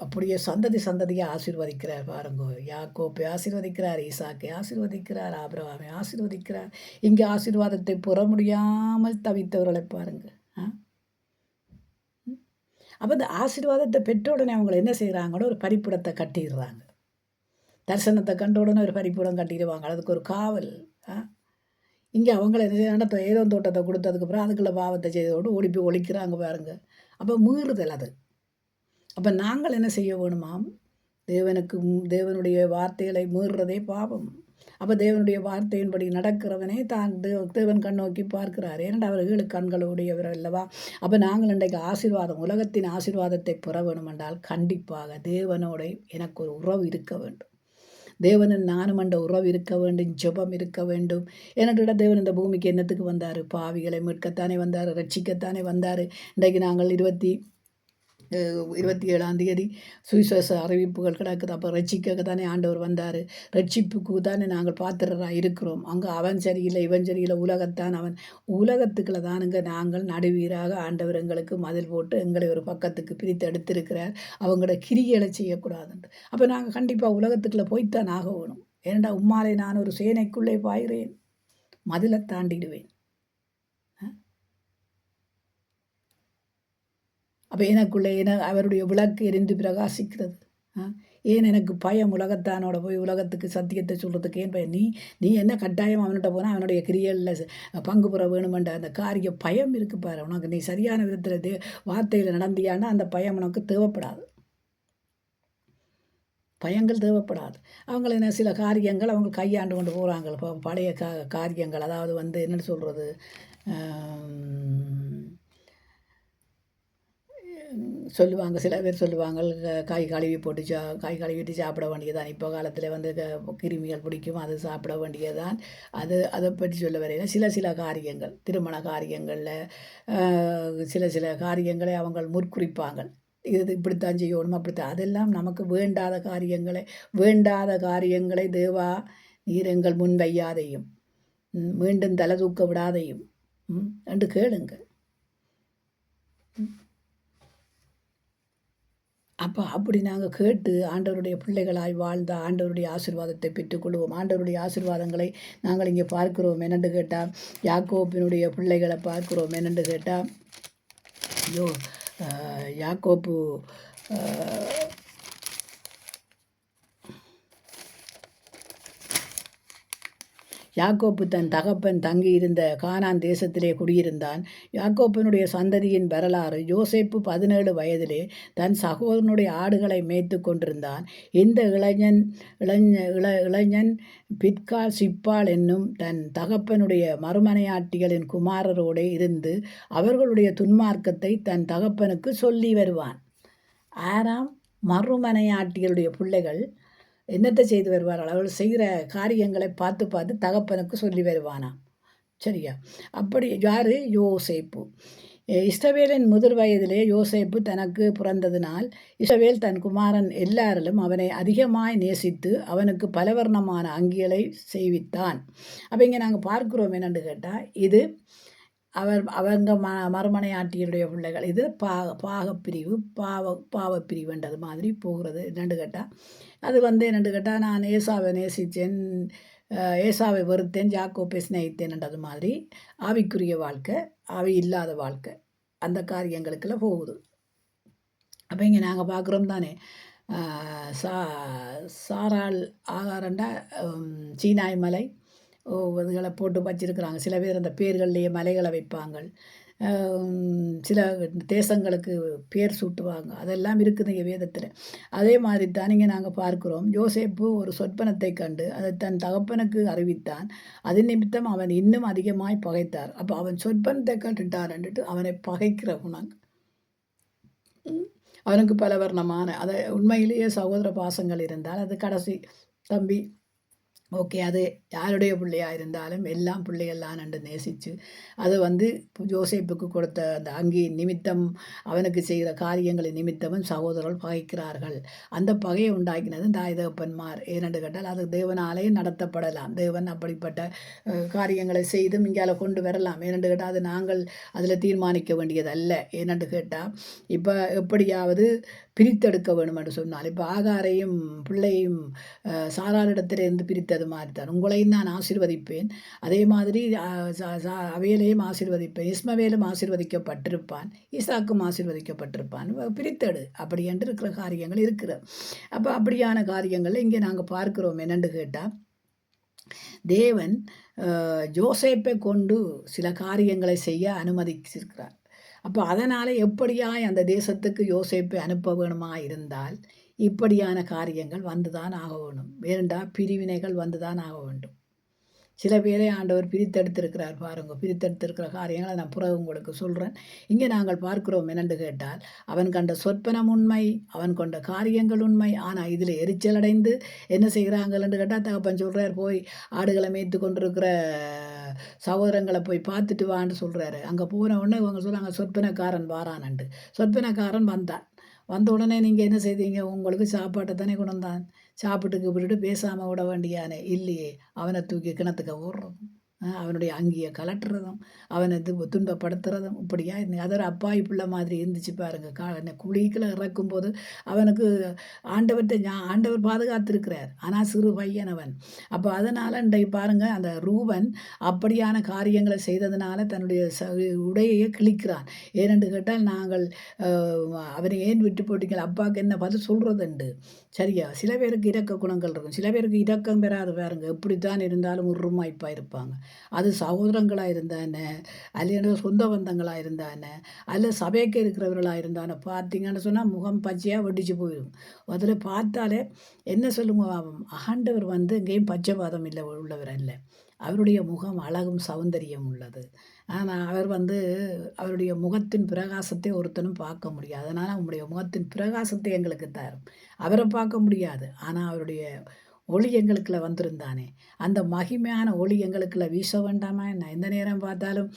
அப்படியே சந்ததியாக ஆசீர்வதிக்கிறார் பாருங்க. யாக்கோப்பை ஆசீர்வதிக்கிறார், ஈசாக்கை ஆசீர்வதிக்கிறார், ஆபிரகாமை ஆசீர்வதிக்கிறார். இங்கே ஆசீர்வாதத்தை பெற முடியாமல் தவித்தவர்களை பாருங்க. அப்போ இந்த ஆசீர்வாதத்தை பெற்ற உடனே அவங்களை என்ன செய்கிறாங்களோ ஒரு பரிப்புடத்தை கட்டிடுறாங்க. தரிசனத்தை கண்ட உடனே ஒரு பரிப்புடம் கட்டிடுவாங்க. அதுக்கு ஒரு காவல். இங்கே அவங்கள என்ன செய்யறாங்க, ஏதோ தோட்டத்தை கொடுத்ததுக்கப்புறம் அதுக்குள்ள பாவத்தை செய்தோடு ஓடி போய் ஒழிக்கிறாங்க பாருங்க. அப்போ மீறுதல் அது. அப்போ நாங்கள் என்ன செய்ய வேணுமாம், தேவனுடைய வார்த்தைகளை மீறுறதே பாவம். அப்போ தேவனுடைய வார்த்தையின்படி நடக்கிறவனே தேவன் கண்ணோக்கி பார்க்கிறார். ஏனென்றால் அவர் 7 கண்களுடையவர் அல்லவா. அப்போ நாங்கள் இன்றைக்கு உலகத்தின் ஆசீர்வாதத்தை பெற வேணும் என்றால் கண்டிப்பாக தேவனோட எனக்கு ஒரு உறவு இருக்க வேண்டும். தேவனும் நானும் என்ற உறவு இருக்க வேண்டும், ஜெபம் இருக்க வேண்டும். ஏனென்றால் தேவன் இந்த பூமிக்கு என்னத்துக்கு வந்தார்? பாவிகளை மீட்கத்தானே வந்தார், ரட்சிக்கத்தானே வந்தார். இன்றைக்கு நாங்கள் 27ஆம் தேதி சுவிசேஷ அறிவிப்புகள் கிடக்குது. அப்போ ரட்சிக்க தானே ஆண்டவர் வந்தார். ரட்சிப்புக்கு தானே நாங்கள் பாத்திரராக இருக்கிறோம். அங்கே அவன் சரியில்லை, இவன் சரியில்லை, உலகத்தான் அவன். உலகத்துக்குள்ள தானுங்க நாங்கள் நடுவீராக ஆண்டவர் எங்களுக்கு மதில் போட்டு எங்களை ஒரு பக்கத்துக்கு பிரித்து எடுத்திருக்கிறார். அவங்களோட கிரிகளை செய்யக்கூடாதுன்ட்டு. அப்போ நாங்கள் கண்டிப்பாக உலகத்துக்குள்ளே போய்த்தான் ஆக வேணும். ஏனெண்டா உம்மாலே நான் ஒரு சேனைக்குள்ளே பாய்கிறேன், மதிலை தாண்டிடுவேன். அப்போ எனக்குள்ளே அவருடைய விளக்கு எரிந்து பிரகாசிக்கிறது. ஏன் எனக்கு பயம்? உலகத்தானோட போய் உலகத்துக்கு சத்தியத்தை சொல்கிறதுக்கு ஏன் பயம்? நீ என்ன கட்டாயம் அவன்கிட்ட போனால் அவனுடைய கிரியலில் பங்கு பெற வேணுமென்ற அந்த காரிய பயம் இருக்கு பாரு. உனக்கு நீ சரியான விதத்தில் வார்த்தையில் நடந்தியான்னா அந்த பயம் உனக்கு தேவைப்படாது. பயங்கள் தேவைப்படாது. அவங்கள என்ன சில காரியங்கள் அவங்க கையாண்டு கொண்டு போகிறாங்க. பழைய காரியங்கள், அதாவது என்னென்னு சொல்கிறது, சொல்லுவாங்க. சில பேர் சொல்லுவாங்க, காய் கழுவி போட்டு காய் கழுவிட்டு சாப்பிட வேண்டியதான். இப்போ காலத்தில் கிருமிகள் பிடிக்கும், அது சாப்பிட வேண்டியதான். அதை பற்றி சொல்ல வரையில் சில காரியங்கள், திருமண காரியங்களில் சில காரியங்களை அவங்க முற்குறிப்பாங்க. இது இப்படித்தான் செய்யணும், அப்படித்தான். அதெல்லாம் நமக்கு வேண்டாத காரியங்களை தேவா நீர் எங்கள் முன் வையாதையும் மீண்டும் தலை தூக்க விடாதையும் என்று கேளுங்க. அப்போ அப்படி நாங்கள் கேட்டு ஆண்டவருடைய பிள்ளைகளாய் வாழ்ந்த ஆண்டவருடைய ஆசீர்வாதத்தை பெற்றுக்கொள்வோம். ஆண்டவருடைய ஆசீர்வாதங்களை நாங்கள் இங்கே பார்க்கிறோம். என்னென்று கேட்டால், யாக்கோப்பினுடைய பிள்ளைகளை பார்க்கிறோம். என்னென்று கேட்டால், யாக்கோப்பு யாக்கோப்பு தன் தகப்பன் தங்கியிருந்த கானான் தேசத்திலே குடியிருந்தான். யாக்கோப்பினுடைய சந்ததியின் வரலாறு: யோசேப்பு 17 வயதிலே தன் சகோதரனுடைய ஆடுகளை மேய்த்து கொண்டிருந்தான். இந்த இளைஞன் பிற்கால் சிப்பாள் என்னும் தன் தகப்பனுடைய மறுமனையாட்டிகளின் குமாரரோடு இருந்து அவர்களுடைய துன்மார்க்கத்தை தன் தகப்பனுக்கு சொல்லி வருவான். ஆறாம் மறுமனையாட்டிகளுடைய பிள்ளைகள் என்னத்தை செய்து வருவார்கள்? அவர்கள் செய்கிற காரியங்களை பார்த்து தகப்பனுக்கு சொல்லி வருவானாம். சரியா? அப்படி யார்? யோசேப்பு. இஸ்ரவேலின் முதிர் வயதிலே யோசேப்பு தனக்கு பிறந்ததினால் இஸ்ரவேல் தன் குமாரன் எல்லாரிலும் அவனை அதிகமாய் நேசித்து அவனுக்கு பலவர்ணமான அங்கிகளை செய்வித்தான். அப்போ இங்கே நாங்கள் பார்க்கிறோம் என்னென்று கேட்டால், இது அவங்க மறுமனையாட்டியருடைய பிள்ளைகள். இது பாகப்பிரிவு பாவப்பிரிவுன்றது மாதிரி போகிறது. என்னென்று கேட்டால், அது என்னென்று கேட்டால், நான் ஏசாவை நேசித்தேன், ஏசாவை வெறுத்தேன், யாக்கோப்பை சிநேகித்தேன்ன்றது மாதிரி ஆவிக்குரிய வாழ்க்கை, ஆவி இல்லாத வாழ்க்கை, அந்த காரியங்களுக்கெல்லாம் போகுது. அப்போ இங்கே நாங்கள் பார்க்குறோம் தானே, சாராள் ஆகாரண்டா சீனாய் மலை இதுகளை போட்டு வச்சிருக்கிறாங்க. சில பேர் அந்த பேர்கள்லேயே மலைகளை வைப்பாங்க. சில தேசங்களுக்கு பேர் சூட்டுவாங்க. அதெல்லாம் இருக்குது இங்கே வேதத்தில். அதே மாதிரி தான் இங்கே நாங்கள் பார்க்கிறோம். யோசேப்பு ஒரு சொற்பனத்தை கண்டு அதை தன் தகப்பனுக்கு அறிவித்தான். அது நிமித்தம் அவன் இன்னும் அதிகமாய் பகைத்தார். அப்போ அவன் சொற்பனத்தை கட்டுட்டார்ன்ட்டு அவனை பகைக்கிற குணம் அவனுக்கு பலவர்ணமான, அதை உண்மையிலேயே சகோதர பாசங்கள் இருந்தால் அது கடைசி தம்பி ஓகே, அது யாருடைய பிள்ளையாக இருந்தாலும் எல்லாம் பிள்ளைகள்லாம் என்று நேசித்து அது யோசேப்புக்கு கொடுத்த அந்த அங்கியின் நிமித்தம் அவனுக்கு செய்கிற காரியங்களின் நிமித்தமும் சகோதரர்கள் பகைக்கிறார்கள். அந்த பகையை உண்டாக்கினது தாய் தகப்பன்மார். ஏனென்று கேட்டால் அது தேவனாலே நடத்தப்படலாம். தேவன் அப்படிப்பட்ட காரியங்களை செய்தும் இங்கால கொண்டு வரலாம். ஏனென்று கேட்டால் அது நாங்கள் அதில் தீர்மானிக்க வேண்டியது அல்ல. ஏனென்று கேட்டால் இப்போ எப்படியாவது பிரித்தெடுக்க வேணும் என்று சொன்னால், இப்போ ஆகாரையும் பிள்ளையும் சாராளிடத்திலிருந்து பிரித்தது மாதிரி தான் உங்களையும் நான் ஆசீர்வதிப்பேன். அதே மாதிரி அவையிலையும் ஆசீர்வதிப்பேன். இஸ்மவேலும் ஆசீர்வதிக்கப்பட்டிருப்பான், ஈசாக்கும் ஆசீர்வதிக்கப்பட்டிருப்பான். பிரித்தெடு அப்படி என்று இருக்கிற காரியங்கள் இருக்கிறது. அப்போ அப்படியான காரியங்கள் இங்கே நாங்கள் பார்க்கிறோம். என்னென்று கேட்டால், தேவன் யோசேப்பை கொண்டு சில காரியங்களை செய்ய அனுமதிச்சிருக்கிறார். அப்போ அதனால் எப்படியாய் அந்த தேசத்துக்கு யோசேப்பை அனுப்ப வேணுமா இருந்தால் இப்படியான காரியங்கள் வந்துதான் ஆக வேணும். வேண்டாம், பிரிவினைகள் வந்துதான் ஆக வேண்டும். சில பேரை ஆண்டவர் பிரித்தெடுத்திருக்கிறார் பாருங்க. பிரித்தெடுத்திருக்கிற காரியங்களை நான் பிறகு உங்களுக்கு சொல்கிறேன். இங்கே நாங்கள் பார்க்கிறோம் என்னென்று கேட்டால், அவன் கண்ட சொற்பனம் உண்மை, அவன் கொண்ட காரியங்கள் உண்மை. ஆனால் இதில் எரிச்சல் அடைந்து என்ன செய்கிறாங்கன்னு கேட்டால், தகப்பன் சொல்கிறார், போய் ஆடுகளை மேய்த்து கொண்டிருக்கிற சகோதரங்களை போய் பார்த்துட்டு வான்னு சொல்கிறாரு. அங்கே போன உடனே இவங்க சொல்கிறாங்க, சொற்பனக்காரன் வாரானண்டு. சொற்பனக்காரன் வந்தான். வந்த உடனே நீங்கள் என்ன செய்தீங்க? உங்களுக்கு சாப்பாட்டை தானே கொண்டு வந்தான். சாப்பிட்டுக்கு விட்டுட்டு பேசாமல் விட வேண்டியானே இல்லையே. அவனை தூக்கி கிணத்துக்கு ஓடுறோம். அவனுடைய அங்கியை கலட்டுறதும், அவனை துன்பப்படுத்துறதும் இப்படியா அது ஒரு அப்பாவி பிள்ளை மாதிரி இருந்துச்சு பாருங்க. குழிக்குள்ள இறக்கும்போது அவனுக்கு ஆண்டவர் பாதுகாத்திருக்கிறார். ஆனால் சிறு பையன் அவன். அப்போ அதனால் இன்றைக்கு பாருங்க, அந்த ரூபன் அப்படியான காரியங்களை செய்ததுனால தன்னுடைய உடையையே கிழிக்கிறான். ஏனென்று கேட்டால், நாங்கள் அவனை ஏன் விட்டு போட்டீங்கள், அப்பாவுக்கு என்ன பதில் சொல்கிறதுண்டு. சரியா? சில பேருக்கு இரக்க குணங்கள் இருக்கும், சில பேருக்கு இரக்கம் பெறாது பாருங்க. எப்படித்தான் இருந்தாலும் உருமாய்ப்பாக இருப்பாங்க. அது சகோதரங்களாக இருந்தானே, அல்லது சொந்த பந்தங்களாக இருந்தானே, அல்ல சபைக்கு இருக்கிறவர்களாக இருந்தானே, பார்த்தீங்கன்னு சொன்னால் முகம் பச்சையாக வெடிச்சு போயிடும். அதில் பார்த்தாலே என்ன சொல்லுங்க, ஆண்டவர் எங்கேயும் பச்சைவாதம் இல்லை உள்ளவர் அல்ல. அவருடைய முகம் அழகும் சௌந்தரியம் உள்ளது. ஆனால் அவர் அவருடைய முகத்தின் பிரகாசத்தை ஒருத்தனும் பார்க்க முடியாது. அதனால் அவருடைய முகத்தின் பிரகாசத்தை எங்களுக்கு தரும். அவரை பார்க்க முடியாது, ஆனால் அவருடைய ஒளி எங்களுக்குள்ள வந்திருந்தானே, அந்த மகிமையான ஒளி எங்களுக்குள்ள வீச வேண்டாமா என்ன? எந்த நேரம் பார்த்தாலும்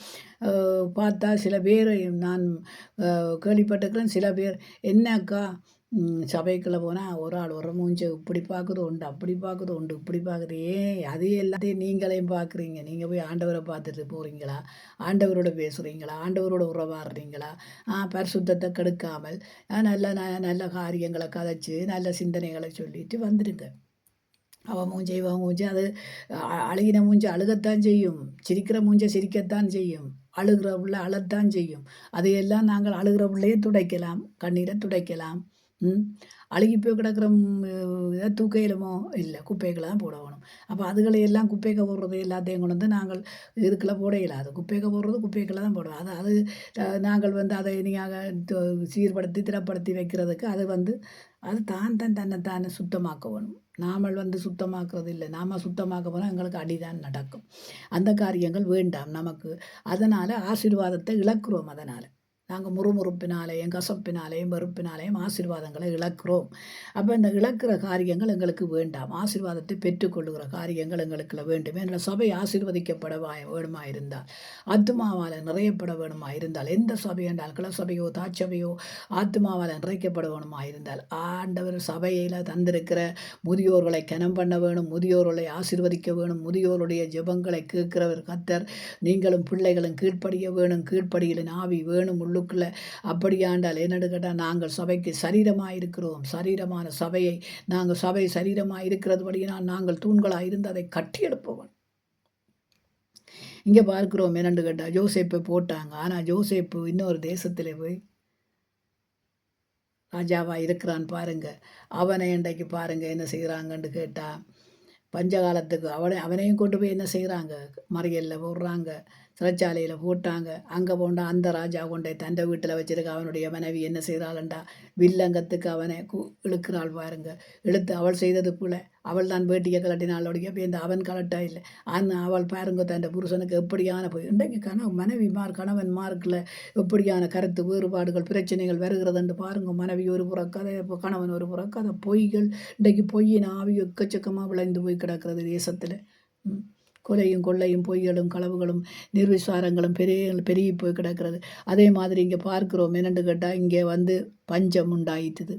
பார்த்தா சில பேர் நான் கேள்விப்பட்டிருக்கிறேன். சில பேர் என்னக்கா சபைக்குள்ளே போனால் ஒரு ஆள் ஒரு மூஞ்ச இப்படி பார்க்குறது உண்டு, அப்படி பார்க்குறது உண்டு, இப்படி பார்க்குறது. ஏன் அதே எல்லாத்தையும் நீங்களையும் பார்க்குறீங்க? நீங்கள் போய் ஆண்டவரை பார்த்துட்டு போகிறீங்களா? ஆண்டவரோட பேசுகிறீங்களா? ஆண்டவரோட உறவாடுறீங்களா? பரிசுத்தத்தை கெடுக்காமல் நல்ல நல்ல காரியங்களை கதைச்சு நல்ல சிந்தனைகளை சொல்லிட்டு வந்துடுங்க. அவன் மூஞ்சி இவன் மூஞ்சி அது அழுகின மூஞ்சி அழுகத்தான் செய்யும், சிரிக்கிற மூஞ்சை சிரிக்கத்தான் செய்யும், அழுகிற பிள்ளை அழத்தான் செய்யும். அதையெல்லாம் நாங்கள் அழுகிற பிள்ளையே துடைக்கலாம், கண்ணீரை துடைக்கலாம். அழுகி போய் கிடக்கிற இதை தூக்கையிலுமோ இல்லை, குப்பைகளை தான் போட வேணும். அப்போ அதுகளை எல்லாம் குப்பைக்க போடுறது எல்லாத்தையும் கொண்டு நாங்கள் இதுக்குள்ளே போட இயலாது. குப்பைக்க போடுறது குப்பைக்குள்ளே தான் போடுவோம். அது நாங்கள் அதை நீங்கள் சீர்படுத்தி திடப்படுத்தி வைக்கிறதுக்கு அது தன்னைத்தானே சுத்தமாக்க வேணும். நாமல் சுத்தமாக்குறது இல்லை. நாம் சுத்தமாக்க போனால் எங்களுக்கு அடிதான் நடக்கும். அந்த காரியங்கள் வேண்டாம் நமக்கு. அதனால் ஆசீர்வாதத்தை இழக்கிறோம். அதனால் நாங்கள் முறுமுறுப்பினாலேயும் கசப்பினாலேயும் வெறுப்பினாலேயும் ஆசீர்வாதங்களை இழக்கிறோம். அப்போ இந்த இழக்கிற காரியங்கள் எங்களுக்கு வேண்டாம். ஆசீர்வாதத்தை பெற்றுக்கொள்ளுகிற காரியங்கள் எங்களுக்குள்ள வேண்டும். என்ற சபை ஆசீர்வதிக்கப்பட வேணுமா இருந்தால், ஆத்மாவால் நிறையப்பட வேணுமா இருந்தால், எந்த சபை என்றால் கிளசபையோ தாச்சபையோ ஆத்மாவால் நிறைக்கப்பட வேணுமா இருந்தால், ஆண்டவர் சபையில் தந்திருக்கிற முதியோர்களை கனம் பண்ண வேணும், முதியோர்களை ஆசீர்வதிக்க வேணும், முதியோருடைய ஜெபங்களை கேட்கிறவர் கர்த்தர். நீங்களும் பிள்ளைகளும் கீழ்ப்படிய வேணும், கீழ்ப்படியில் ஆவி வேணும் உள்ளுக்குள்ள. அப்படியாண்டால் என்னென்னு கேட்டால், நாங்கள் சபைக்கு சரீரமாக இருக்கிறோம். சரீரமான சபையை நாங்கள் சபை சரீரமாக இருக்கிறது படியினால் நாங்கள் தூண்களாக இருந்து அதை கட்டி எழுப்புவோம். இங்கே பார்க்கிறோம் என்னென்னு கேட்டால், ஜோசேப்பை போட்டாங்க. ஆனால் ஜோசேப்பு இன்னொரு தேசத்தில் போய் ராஜாவாக இருக்கிறான் பாருங்க. அவனை இன்றைக்கு பாருங்க என்ன செய்கிறாங்கன்னு கேட்டால், பஞ்சகாலத்துக்கு அவனையும் கொண்டு போய் என்ன செய்கிறாங்க, மறியலில் போடுறாங்க, சிறைச்சாலையில் போட்டாங்க. அங்கே போண்டா அந்த ராஜா கொண்டே தண்டை வீட்டில் வச்சிருக்க அவனுடைய மனைவி என்ன செய்கிறாள்ண்டா, வில்லங்கத்துக்கு அவனை இழுக்கிறாள் பாருங்க. இழுத்து அவள் செய்தது போல அவள் தான் வேட்டியை கலட்டினாளுடைய பேருந்து அவன் கலட்டா இல்லை. ஆனால் அவள் பாருங்க தன் புருஷனுக்கு எப்படியான போய் இன்றைக்கு கணவன்மார்க்கில் எப்படியான கருத்து வேறுபாடுகள் பிரச்சனைகள் வருகிறதுன்னு பாருங்க. மனைவி ஒரு புறக்கதை, கணவன் ஒரு புறக்கதை, பொய்கள். இன்றைக்கு பொய்யின் ஆவி எக்கச்சக்கமாக விளைந்து போய் கிடக்கிறது தேசத்தில். கொலையும் கொள்ளையும் பொய்களும் களவுகளும் நிர்விசாரங்களும் பெருகி போய் கிடக்கிறது. அதே மாதிரி இங்கே பார்க்குறோம் என்னென்னு கேட்டால், இங்கே பஞ்சம் உண்டாயிட்டுது.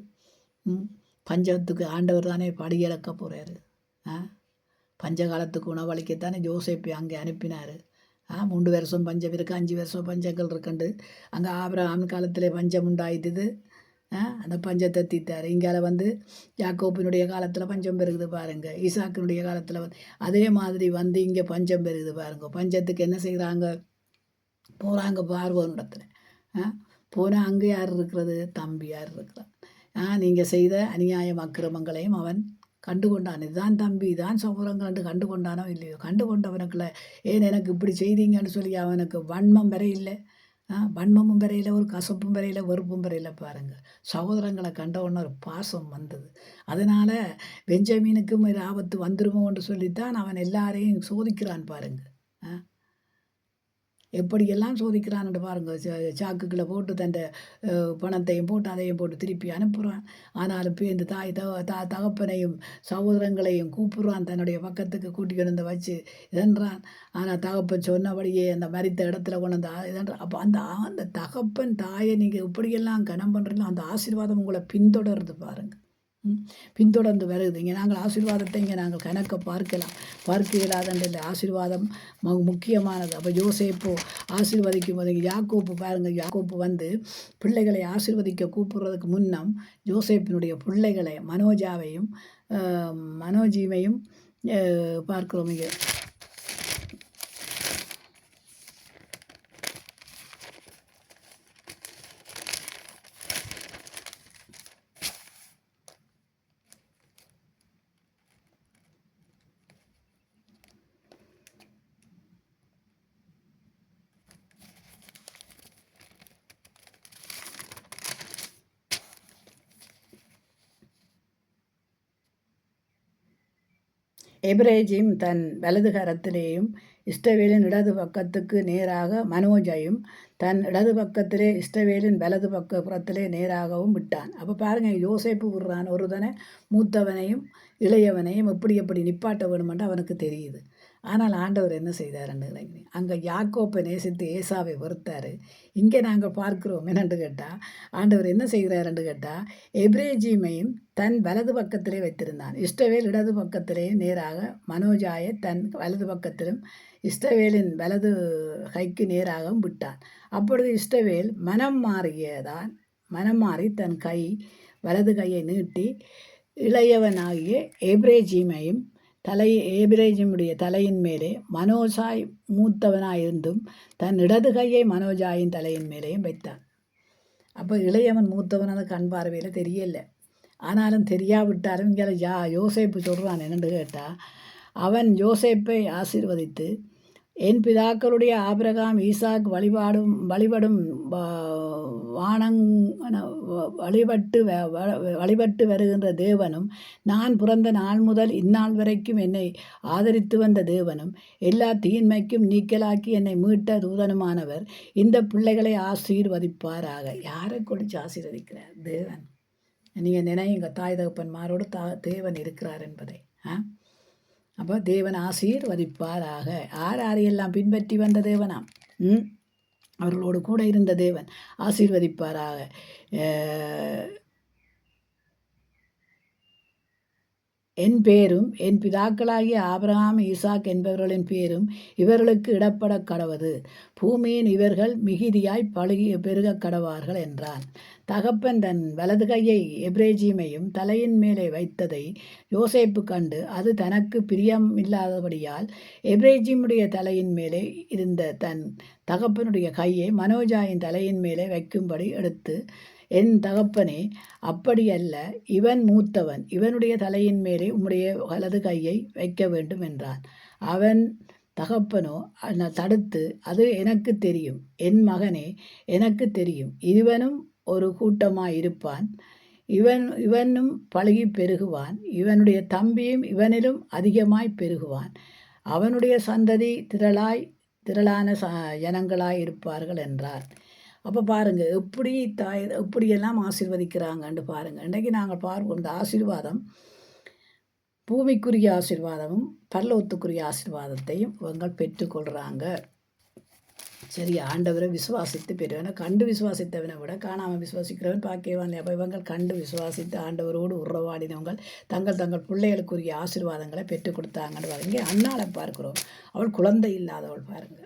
பஞ்சத்துக்கு ஆண்டவர் தானே படியிழக்க போகிறாரு. பஞ்சகாலத்துக்கு உணவளிக்கத்தானே ஜோசேப்பை அங்கே அனுப்பினார். 3 வருஷம் பஞ்சம் இருக்குது, 5 வருஷம் பஞ்சங்கள் இருக்குண்டு. அங்கே ஆபிரகாம் காலத்தில் பஞ்சம் உண்டாயிட்டுது. அந்த பஞ்சத்தை தீர்த்தார். இங்கால யாக்கோப்பினுடைய காலத்தில் பஞ்சம் பெருகுது பாருங்கள். ஈசாக்கினுடைய காலத்தில் அதே மாதிரி இங்கே பஞ்சம் பெருகுது பாருங்க. பஞ்சத்துக்கு என்ன செய்கிறாங்க, போகிறாங்க பார்வோனிடத்துல. போனால் அங்கே யார் இருக்கிறது, தம்பி யார் இருக்கிறான். நீங்கள் செய்த அநியாயம் அக்கிரமங்களையும் அவன் கண்டு கொண்டான். இதுதான் தம்பி, இதான் சகோதரங்கள் கண்டு கொண்டானோ இல்லையோ, கண்டு கொண்டவனுக்குள்ள ஏன் எனக்கு இப்படி செய்தீங்கன்னு சொல்லி அவனுக்கு வன்மம் வர இல்லை. வன்மமும் வரையில், ஒரு கசப்பும் வரையில், வெறுப்பும் வரையில் பாருங்கள். சகோதரங்களை கண்ட உடனே ஒரு பாசம் வந்தது. அதனால் பெஞ்சமீனுக்கும் ஒரு ஆபத்து வந்துருமோ என்று சொல்லித்தான் அவன் எல்லாரையும் சோதிக்கிறான் பாருங்க. எப்படியெல்லாம் சோதிக்கிறான்னு பாருங்க. சாக்குக்குள்ளே போட்டு தன் பணத்தையும் போட்டு அதையும் போட்டு திருப்பி அனுப்புகிறான். ஆனாலும் இந்த தாய் தகப்பனையும் சகோதரங்களையும் கூப்பிடுறான், தன்னுடைய பக்கத்துக்கு கூட்டிக்கிட்டு வந்து வச்சு இதன்றான். ஆனால் தகப்பன் சொன்னபடியே அந்த மரித்த இடத்துல கொண்டு வந்து இதன்றான். அப்போ அந்த தகப்பன் தாயை நீங்கள் இப்படியெல்லாம் கனம் பண்ணுறீங்களோ அந்த ஆசீர்வாதம் உங்களை பின்தொடருது பாருங்கள். பின்தொடர்ந்து வருது. இங்கே நாங்கள் ஆசீர்வாதத்தை இங்கே நாங்கள் கணக்க பார்க்க இயலாதன்ற ஆசீர்வாதம் முக்கியமானது. அப்போ யோசேப்பு ஆசீர்வதிக்கும் போது யாக்கோப்பு பாருங்கள், யாக்கோப்பு வந்து பிள்ளைகளை ஆசீர்வதிக்க கூப்பிடுறதுக்கு முன்னம் யோசேப்பினுடைய பிள்ளைகளை மனோஜீமையும் பார்க்கிறோம். இங்கே எபிரேஜிம் தன் வலது கரத்திலேயும் இஸ்ரவேலின் இடது பக்கத்துக்கு நேராக மனோஜையும் தன் இடது பக்கத்திலே இஸ்ரவேலின் வலது பக்க புறத்திலே நேராகவும் விட்டான். அப்போ பாருங்கள், யோசேப்பு விடுறான் ஒருதனை மூத்தவனையும் இளையவனையும் எப்படி நிப்பாட்ட வேணுமென்று அவனுக்கு தெரியுது. ஆனால் ஆண்டவர் என்ன செய்தாருன்னு அங்கே யாக்கோப்பை நேசித்து ஏசாவை வெறுத்தார். இங்கே நாங்கள் பார்க்குறோம் என்னென்று கேட்டால், ஆண்டவர் என்ன செய்கிறாருன்னு கேட்டால், எப்ரேஜீமையும் தன் வலது பக்கத்திலே வைத்திருந்தான். இஸ்ரவேல் இடது பக்கத்திலே நேராக மனோஜாயை தன் வலது பக்கத்திலும் இஸ்ரவேலின் வலது கைக்கு நேராகவும் விட்டான். அப்பொழுது இஸ்ரவேல் மனம் மாறி தன் வலது கையை நீட்டி இளையவனாகிய எப்ரேஜீமையும் ஏபிரேஜிமுடைய தலையின் மேலே மனோஜாய் மூத்தவனாயிருந்தும் தன் இடது கையை மனோஜாயின் தலையின் மேலேயும் வைத்தான். அப்போ இளையவன் மூத்தவன் கண் பார்வையில் தெரியல. ஆனாலும் தெரியாவிட்டாலும் இங்கே யோசேப்பு சொல்கிறான் என்னென்று கேட்டால், அவன் யோசேப்பை ஆசீர்வதித்து, என் பிதாக்களுடைய ஆபிரகாம் ஈசாக் வழிபடும் வழிபட்டு வருகின்ற தேவனும், நான் பிறந்த நாள் முதல் இந்நாள் வரைக்கும் என்னை ஆதரித்து வந்த தேவனும், எல்லா தீன்மைக்கும் நீக்கலாக்கி என்னை மீட்ட தூதனுமானவர் இந்த பிள்ளைகளை ஆசீர்வதிப்பாராக. யாரை கொடுத்து ஆசீர்வதிக்கிறார்? தேவன். நீங்கள் நினையுங்க, தாய் தகப்பன்மாரோடு தேவன் இருக்கிறார் என்பதை. அப்போ தேவன் ஆசீர்வதிப்பாராக. யாரையெல்லாம் பின்பற்றி வந்த தேவனாம், அவர்களோடு கூட இருந்த தேவன் ஆசீர்வதிப்பாராக. என் பேரும் என் பிதாக்களாகிய ஆபிரகாம் ஈசாக் என்பவர்களின் பேரும் இவர்களுக்கு இடப்பட கடவது. பூமியின் இவர்கள் மிகுதியாய் பெருக கடவார்கள் என்றான். தகப்பன் தன் வலது கையை எப்ரேஜீமையும் தலையின் மேலே வைத்ததை யோசேப்பு கண்டு, அது தனக்கு பிரியம் இல்லாதபடியால் எப்ரேஜீமுடைய தலையின் மேலே இருந்த தன் தகப்பனுடைய கையை மனோஜாயின் தலையின் மேலே வைக்கும்படி எடுத்து, என் தகப்பனே, அப்படியல்ல, இவன் மூத்தவன், இவனுடைய தலையின் மேலே உம்முடைய வலது கையை வைக்க வேண்டும் என்றான். அவன் தகப்பனோ தடுத்து, அது எனக்கு தெரியும், என் மகனே, எனக்கு தெரியும், இவனும் ஒரு கூட்டமாயிருப்பான், இவனும் பழகி பெருகுவான், இவனுடைய தம்பியும் இவனிலும் அதிகமாய் பெருகுவான், அவனுடைய சந்ததி திரளான ஜனங்களாய் இருப்பார்கள் என்றார். அப்போ பாருங்கள், எப்படியெல்லாம் ஆசீர்வதிக்கிறாங்கன்னு பாருங்கள். இன்றைக்கி நாங்கள் பார்ப்போம், இந்த ஆசீர்வாதம் பூமிக்குரிய ஆசீர்வாதமும் பரலோகத்துக்குரிய ஆசீர்வாதத்தையும் இவங்க பெற்றுக்கொள்கிறாங்க. சரி, ஆண்டவரை விசுவாசித்து பெறுவன. கண்டு விசுவாசித்தவனை விட காணாமல் விசுவாசிக்கிறவன் பாக்கியவான். அப்போ இவங்க கண்டு விசுவாசித்து ஆண்டவரோடு உறவாடினவங்க தங்கள் பிள்ளைகளுக்குரிய ஆசீர்வாதங்களை பெற்றுக் கொடுத்தாங்கன்னு பாருங்க. இங்கே அண்ணாளை பார்க்குறோம், அவள் குழந்தை இல்லாதவள் பாருங்கள்.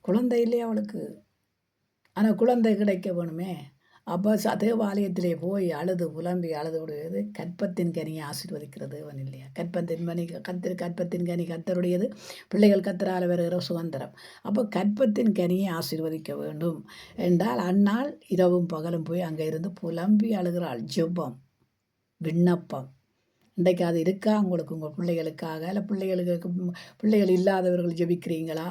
குழந்தை இல்லையா அவளுக்கு, ஆனால் குழந்தை கிடைக்க வேணுமே. அப்போ தேவாலயத்திலே போய் புலம்பி அழுது விடுவது கற்பத்தின் கனியை ஆசீர்வதிக்கிறது அவன் இல்லையா? கற்பத்தின் கனி கத்தருடையது, பிள்ளைகள் கத்தரால் வருகிற சுதந்திரம். அப்போ கற்பத்தின் கனியை ஆசீர்வதிக்க வேண்டும் என்றால் அந்நாள் இரவும் பகலும் போய் அங்கே இருந்து புலம்பி அழுகிறாள். ஜெபம், விண்ணப்பம், இன்றைக்கு அது இருக்கா உங்களுக்கு உங்கள் பிள்ளைகளுக்காக? இல்லை பிள்ளைகள் இல்லாதவர்கள் ஜெபிக்கிறீங்களா?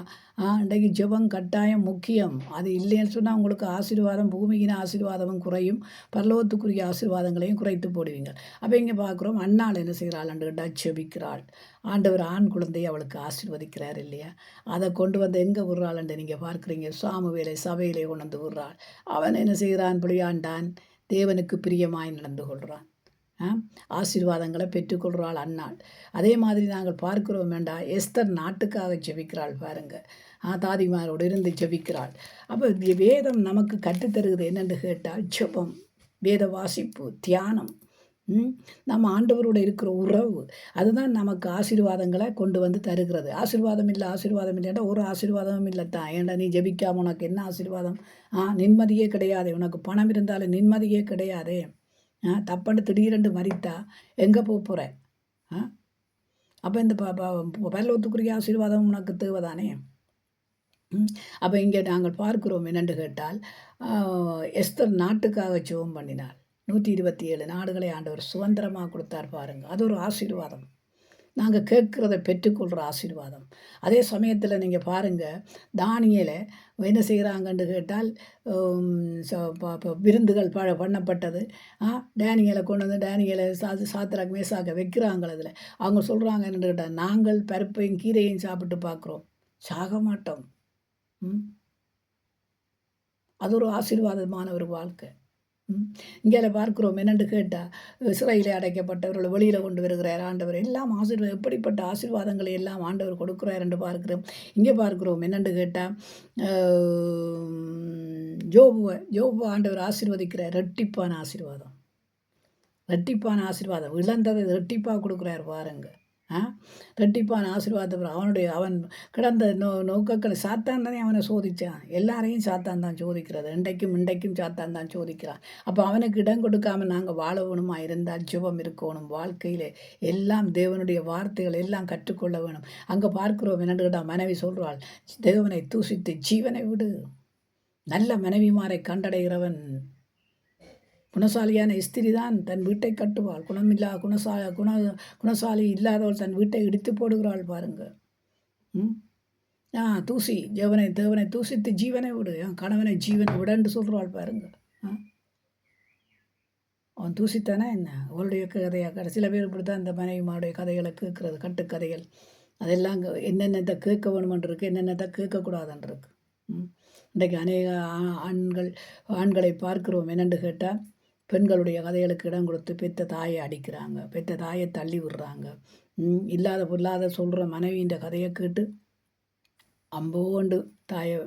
இன்றைக்கு ஜெபம் கட்டாயம் முக்கியம். அது இல்லைன்னு சொன்னால் உங்களுக்கு ஆசீர்வாதம், பூமியின் ஆசீர்வாதமும் குறையும், பரலோகத்துக்குரிய ஆசீர்வாதங்களையும் குறைத்து போடுவீங்க. அப்போ இங்கே பார்க்குறோம், அன்னாள் என்ன செய்கிறாள்ன்னு கேட்டால் ஜெபிக்கிறாள். ஆண்டவர் ஆண் குழந்தையை அவளுக்கு ஆசீர்வதிக்கிறார் இல்லையா? அதை கொண்டு வந்து எங்கே விடுறாள்ன்னு நீங்கள் பார்க்குறீங்க. சாமுவேலை சபையிலே கொண்டு வந்து விடுறாள். அவன் என்ன செய்கிறான்? பிள்ளையாண்டான், தேவனுக்கு பிரியமாய் நடந்து கொள்கிறான். ஆசீர்வாதங்களை பெற்றுக்கொள்கிறாள் அன்னாள். அதே மாதிரி நாங்கள் பார்க்கிறோம் வேண்டாம், எஸ்தர் நாட்டுக்காக ஜெபிக்கிறாள் பாருங்க. தாதிமாரோடு இருந்து ஜெபிக்கிறாள். அப்போ வேதம் நமக்கு கற்றுத்தருகிறது என்னென்று கேட்டால் ஜெபம், வேத வாசிப்பு, தியானம், நம்ம ஆண்டவரோடு இருக்கிற உறவு, அதுதான் நமக்கு ஆசீர்வாதங்களை கொண்டு வந்து தருகிறது. ஆசீர்வாதம் இல்லைன்னா ஒரு ஆசீர்வாதமும் இல்லைத்தான். ஏன்டா நீ ஜெபிக்காம உனக்கு என்ன ஆசீர்வாதம்? நிம்மதியே கிடையாது. உனக்கு பணம் இருந்தாலும் நிம்மதியே கிடையாதே. தப்புன்னு திடீரென்று மறித்தா எங்கே போகிற? அப்போ இந்த பரலோகத்துக்குரிய ஆசீர்வாதம் உனக்கு தேவைதானே. அப்போ இங்கே நாங்கள் பார்க்கிறோம் என்னென்று கேட்டால், எஸ்தர் நாட்டுக்காக ஜெபம் பண்ணினாள். 127 நாடுகளை ஆண்டவர் சுதந்திரமாக கொடுத்தார் பாருங்கள். அது ஒரு ஆசீர்வாதம். நாங்கள் கேட்குறத பெற்றுக்கொள்கிற ஆசீர்வாதம். அதே சமயத்தில் நீங்கள் பாருங்கள், தானியேலை என்ன செய்கிறாங்கன்னு கேட்டால், விருந்துகள் பண்ணப்பட்டது. டேனியலை கொண்டு வந்து டேனியலை சாத்திராக் மேசாக்க வைக்கிறாங்க. அதில் அவங்க சொல்கிறாங்க என்னென்னு கேட்டால், நாங்கள் பருப்பையும் கீரையும் சாப்பிட்டு பார்க்குறோம், சாக மாட்டோம். அது ஒரு ஆசீர்வாதமான ஒரு வாழ்க்கை. இங்கே பார்க்கிறோம் என்னென்று கேட்டால், சிறையில் அடைக்கப்பட்டவர்களை வெளியில் கொண்டு வருகிறார் ஆண்டவர். எல்லாம் ஆசீர்வாதம், எப்படிப்பட்ட ஆசீர்வாதங்களை எல்லாம் ஆண்டவர் கொடுக்குறார் என்று பார்க்கிறோம். இங்கே பார்க்கிறோம் என்னென்று கேட்டால், ஜோபு ஆண்டவர் ஆசீர்வதிக்கிறார். ரெட்டிப்பான ஆசீர்வாதம், இழந்ததை ரெட்டிப்பாக கொடுக்குறார் பாருங்க. ரெட்டிப்பான ஆசீர்வாதத்தை அவன் கிடந்த நோக்கங்களை சாத்தான் தானே அவனை சோதித்தான். எல்லாரையும் சாத்தான் தான் சோதிக்கிறது. இன்றைக்கும் சாத்தான் தான் சோதிக்கிறான். அப்போ அவனுக்கு இடம் கொடுக்காமல் நாங்கள் வாழ வேணுமா இருந்தால் ஜெபம் இருக்கணும். வாழ்க்கையில் எல்லாம் தேவனுடைய வார்த்தைகள் எல்லாம் கற்றுக்கொள்ள வேணும். அங்கே பார்க்கிறோம் என்னென்னு மனைவி சொல்கிறாள், தேவனை தூசித்து ஜீவனை விடு. நல்ல மனைவிமாரை கண்டடைகிறவன் குணசாலியான ஸ்திரி தான் தன் வீட்டை கட்டுவாள். குணசாலி இல்லாதவள் தன் வீட்டை இடித்து போடுகிறாள் பாருங்க. தேவனை தூசித்து ஜீவனை விடு, கணவனை ஜீவனை விடன்னு சொல்கிறாள் பாருங்க. அவன் தூசித்தானே என்ன அவளுடைய கதையாக சில பேர் இப்படி தான் இந்த மனைவிமாருடைய கதைகளை கேட்குறது, கட்டுக்கதைகள். அதெல்லாம் என்னென்னத்தை கேட்க வேணுமென்றிருக்கு, என்னென்னத்தை கேட்கக்கூடாதுன்றிருக்கு. இன்றைக்கு அநேக ஆண்களை பார்க்கிறோம் என்னென்று கேட்டால், பெண்களுடைய கதைகளுக்கு இடம் கொடுத்து பெத்த தாயை அடிக்கிறாங்க, பெத்த தாயை தள்ளி விடுறாங்க. பொல்லாத சொல்கிற மனைவின்ற கதையை கேட்டு அம்போண்டு தாயை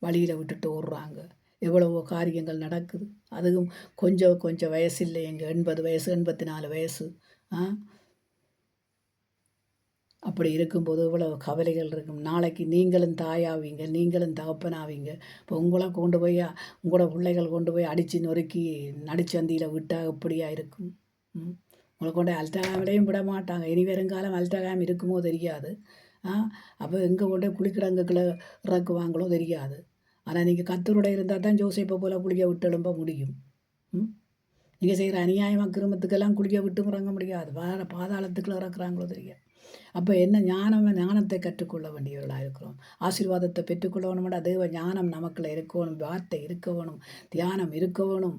வழியில் விட்டுட்டு ஓடுறாங்க. எவ்வளவோ காரியங்கள் நடக்குது. அதுவும் கொஞ்சம் வயசு இல்லை, எங்கள் 80 வயசு 84 வயசு. அப்படி இருக்கும்போது இவ்வளவு கவலைகள் இருக்கும். நாளைக்கு நீங்களும் தாயாவீங்க, நீங்களும் தகப்பனாவீங்க. இப்போ உங்களை கொண்டு போய் உங்களோட பிள்ளைகள் கொண்டு போய் அடித்து நொறுக்கி நடிச்சந்தியில் விட்டால் எப்படியா இருக்கும்? உங்களை கொண்டு அல்ட்ராகாம்லேயும் விட மாட்டாங்க. இனி வருங்காலம் அல்ட்ராகாம் இருக்குமோ தெரியாது. அப்போ எங்கே கொண்டு குளிக்கிடங்குகளை இறக்குவாங்களோ தெரியாது. ஆனால் நீங்கள் கத்தருடைய இருந்தால் தான் ஜோசேப்பை போல் குளிக்க விட்டு எழும்ப முடியும். நீங்கள் செய்கிற அநியாயமாக கிருமத்துக்கெல்லாம் குளிக்க விட்டு முறங்க முடியாது. பாதாளத்துக்குள்ள இறக்குறாங்களோ தெரியாது. அப்போ என்ன ஞானத்தை கற்றுக்கொள்ள வேண்டியவர்களாக இருக்கிறோம். ஆசீர்வாதத்தை பெற்றுக்கொள்ள வேணும்னா தேவ ஞானம் நமக்குள்ள இருக்க வேணும், வார்த்தை இருக்க வேணும், தியானம் இருக்க வேணும்,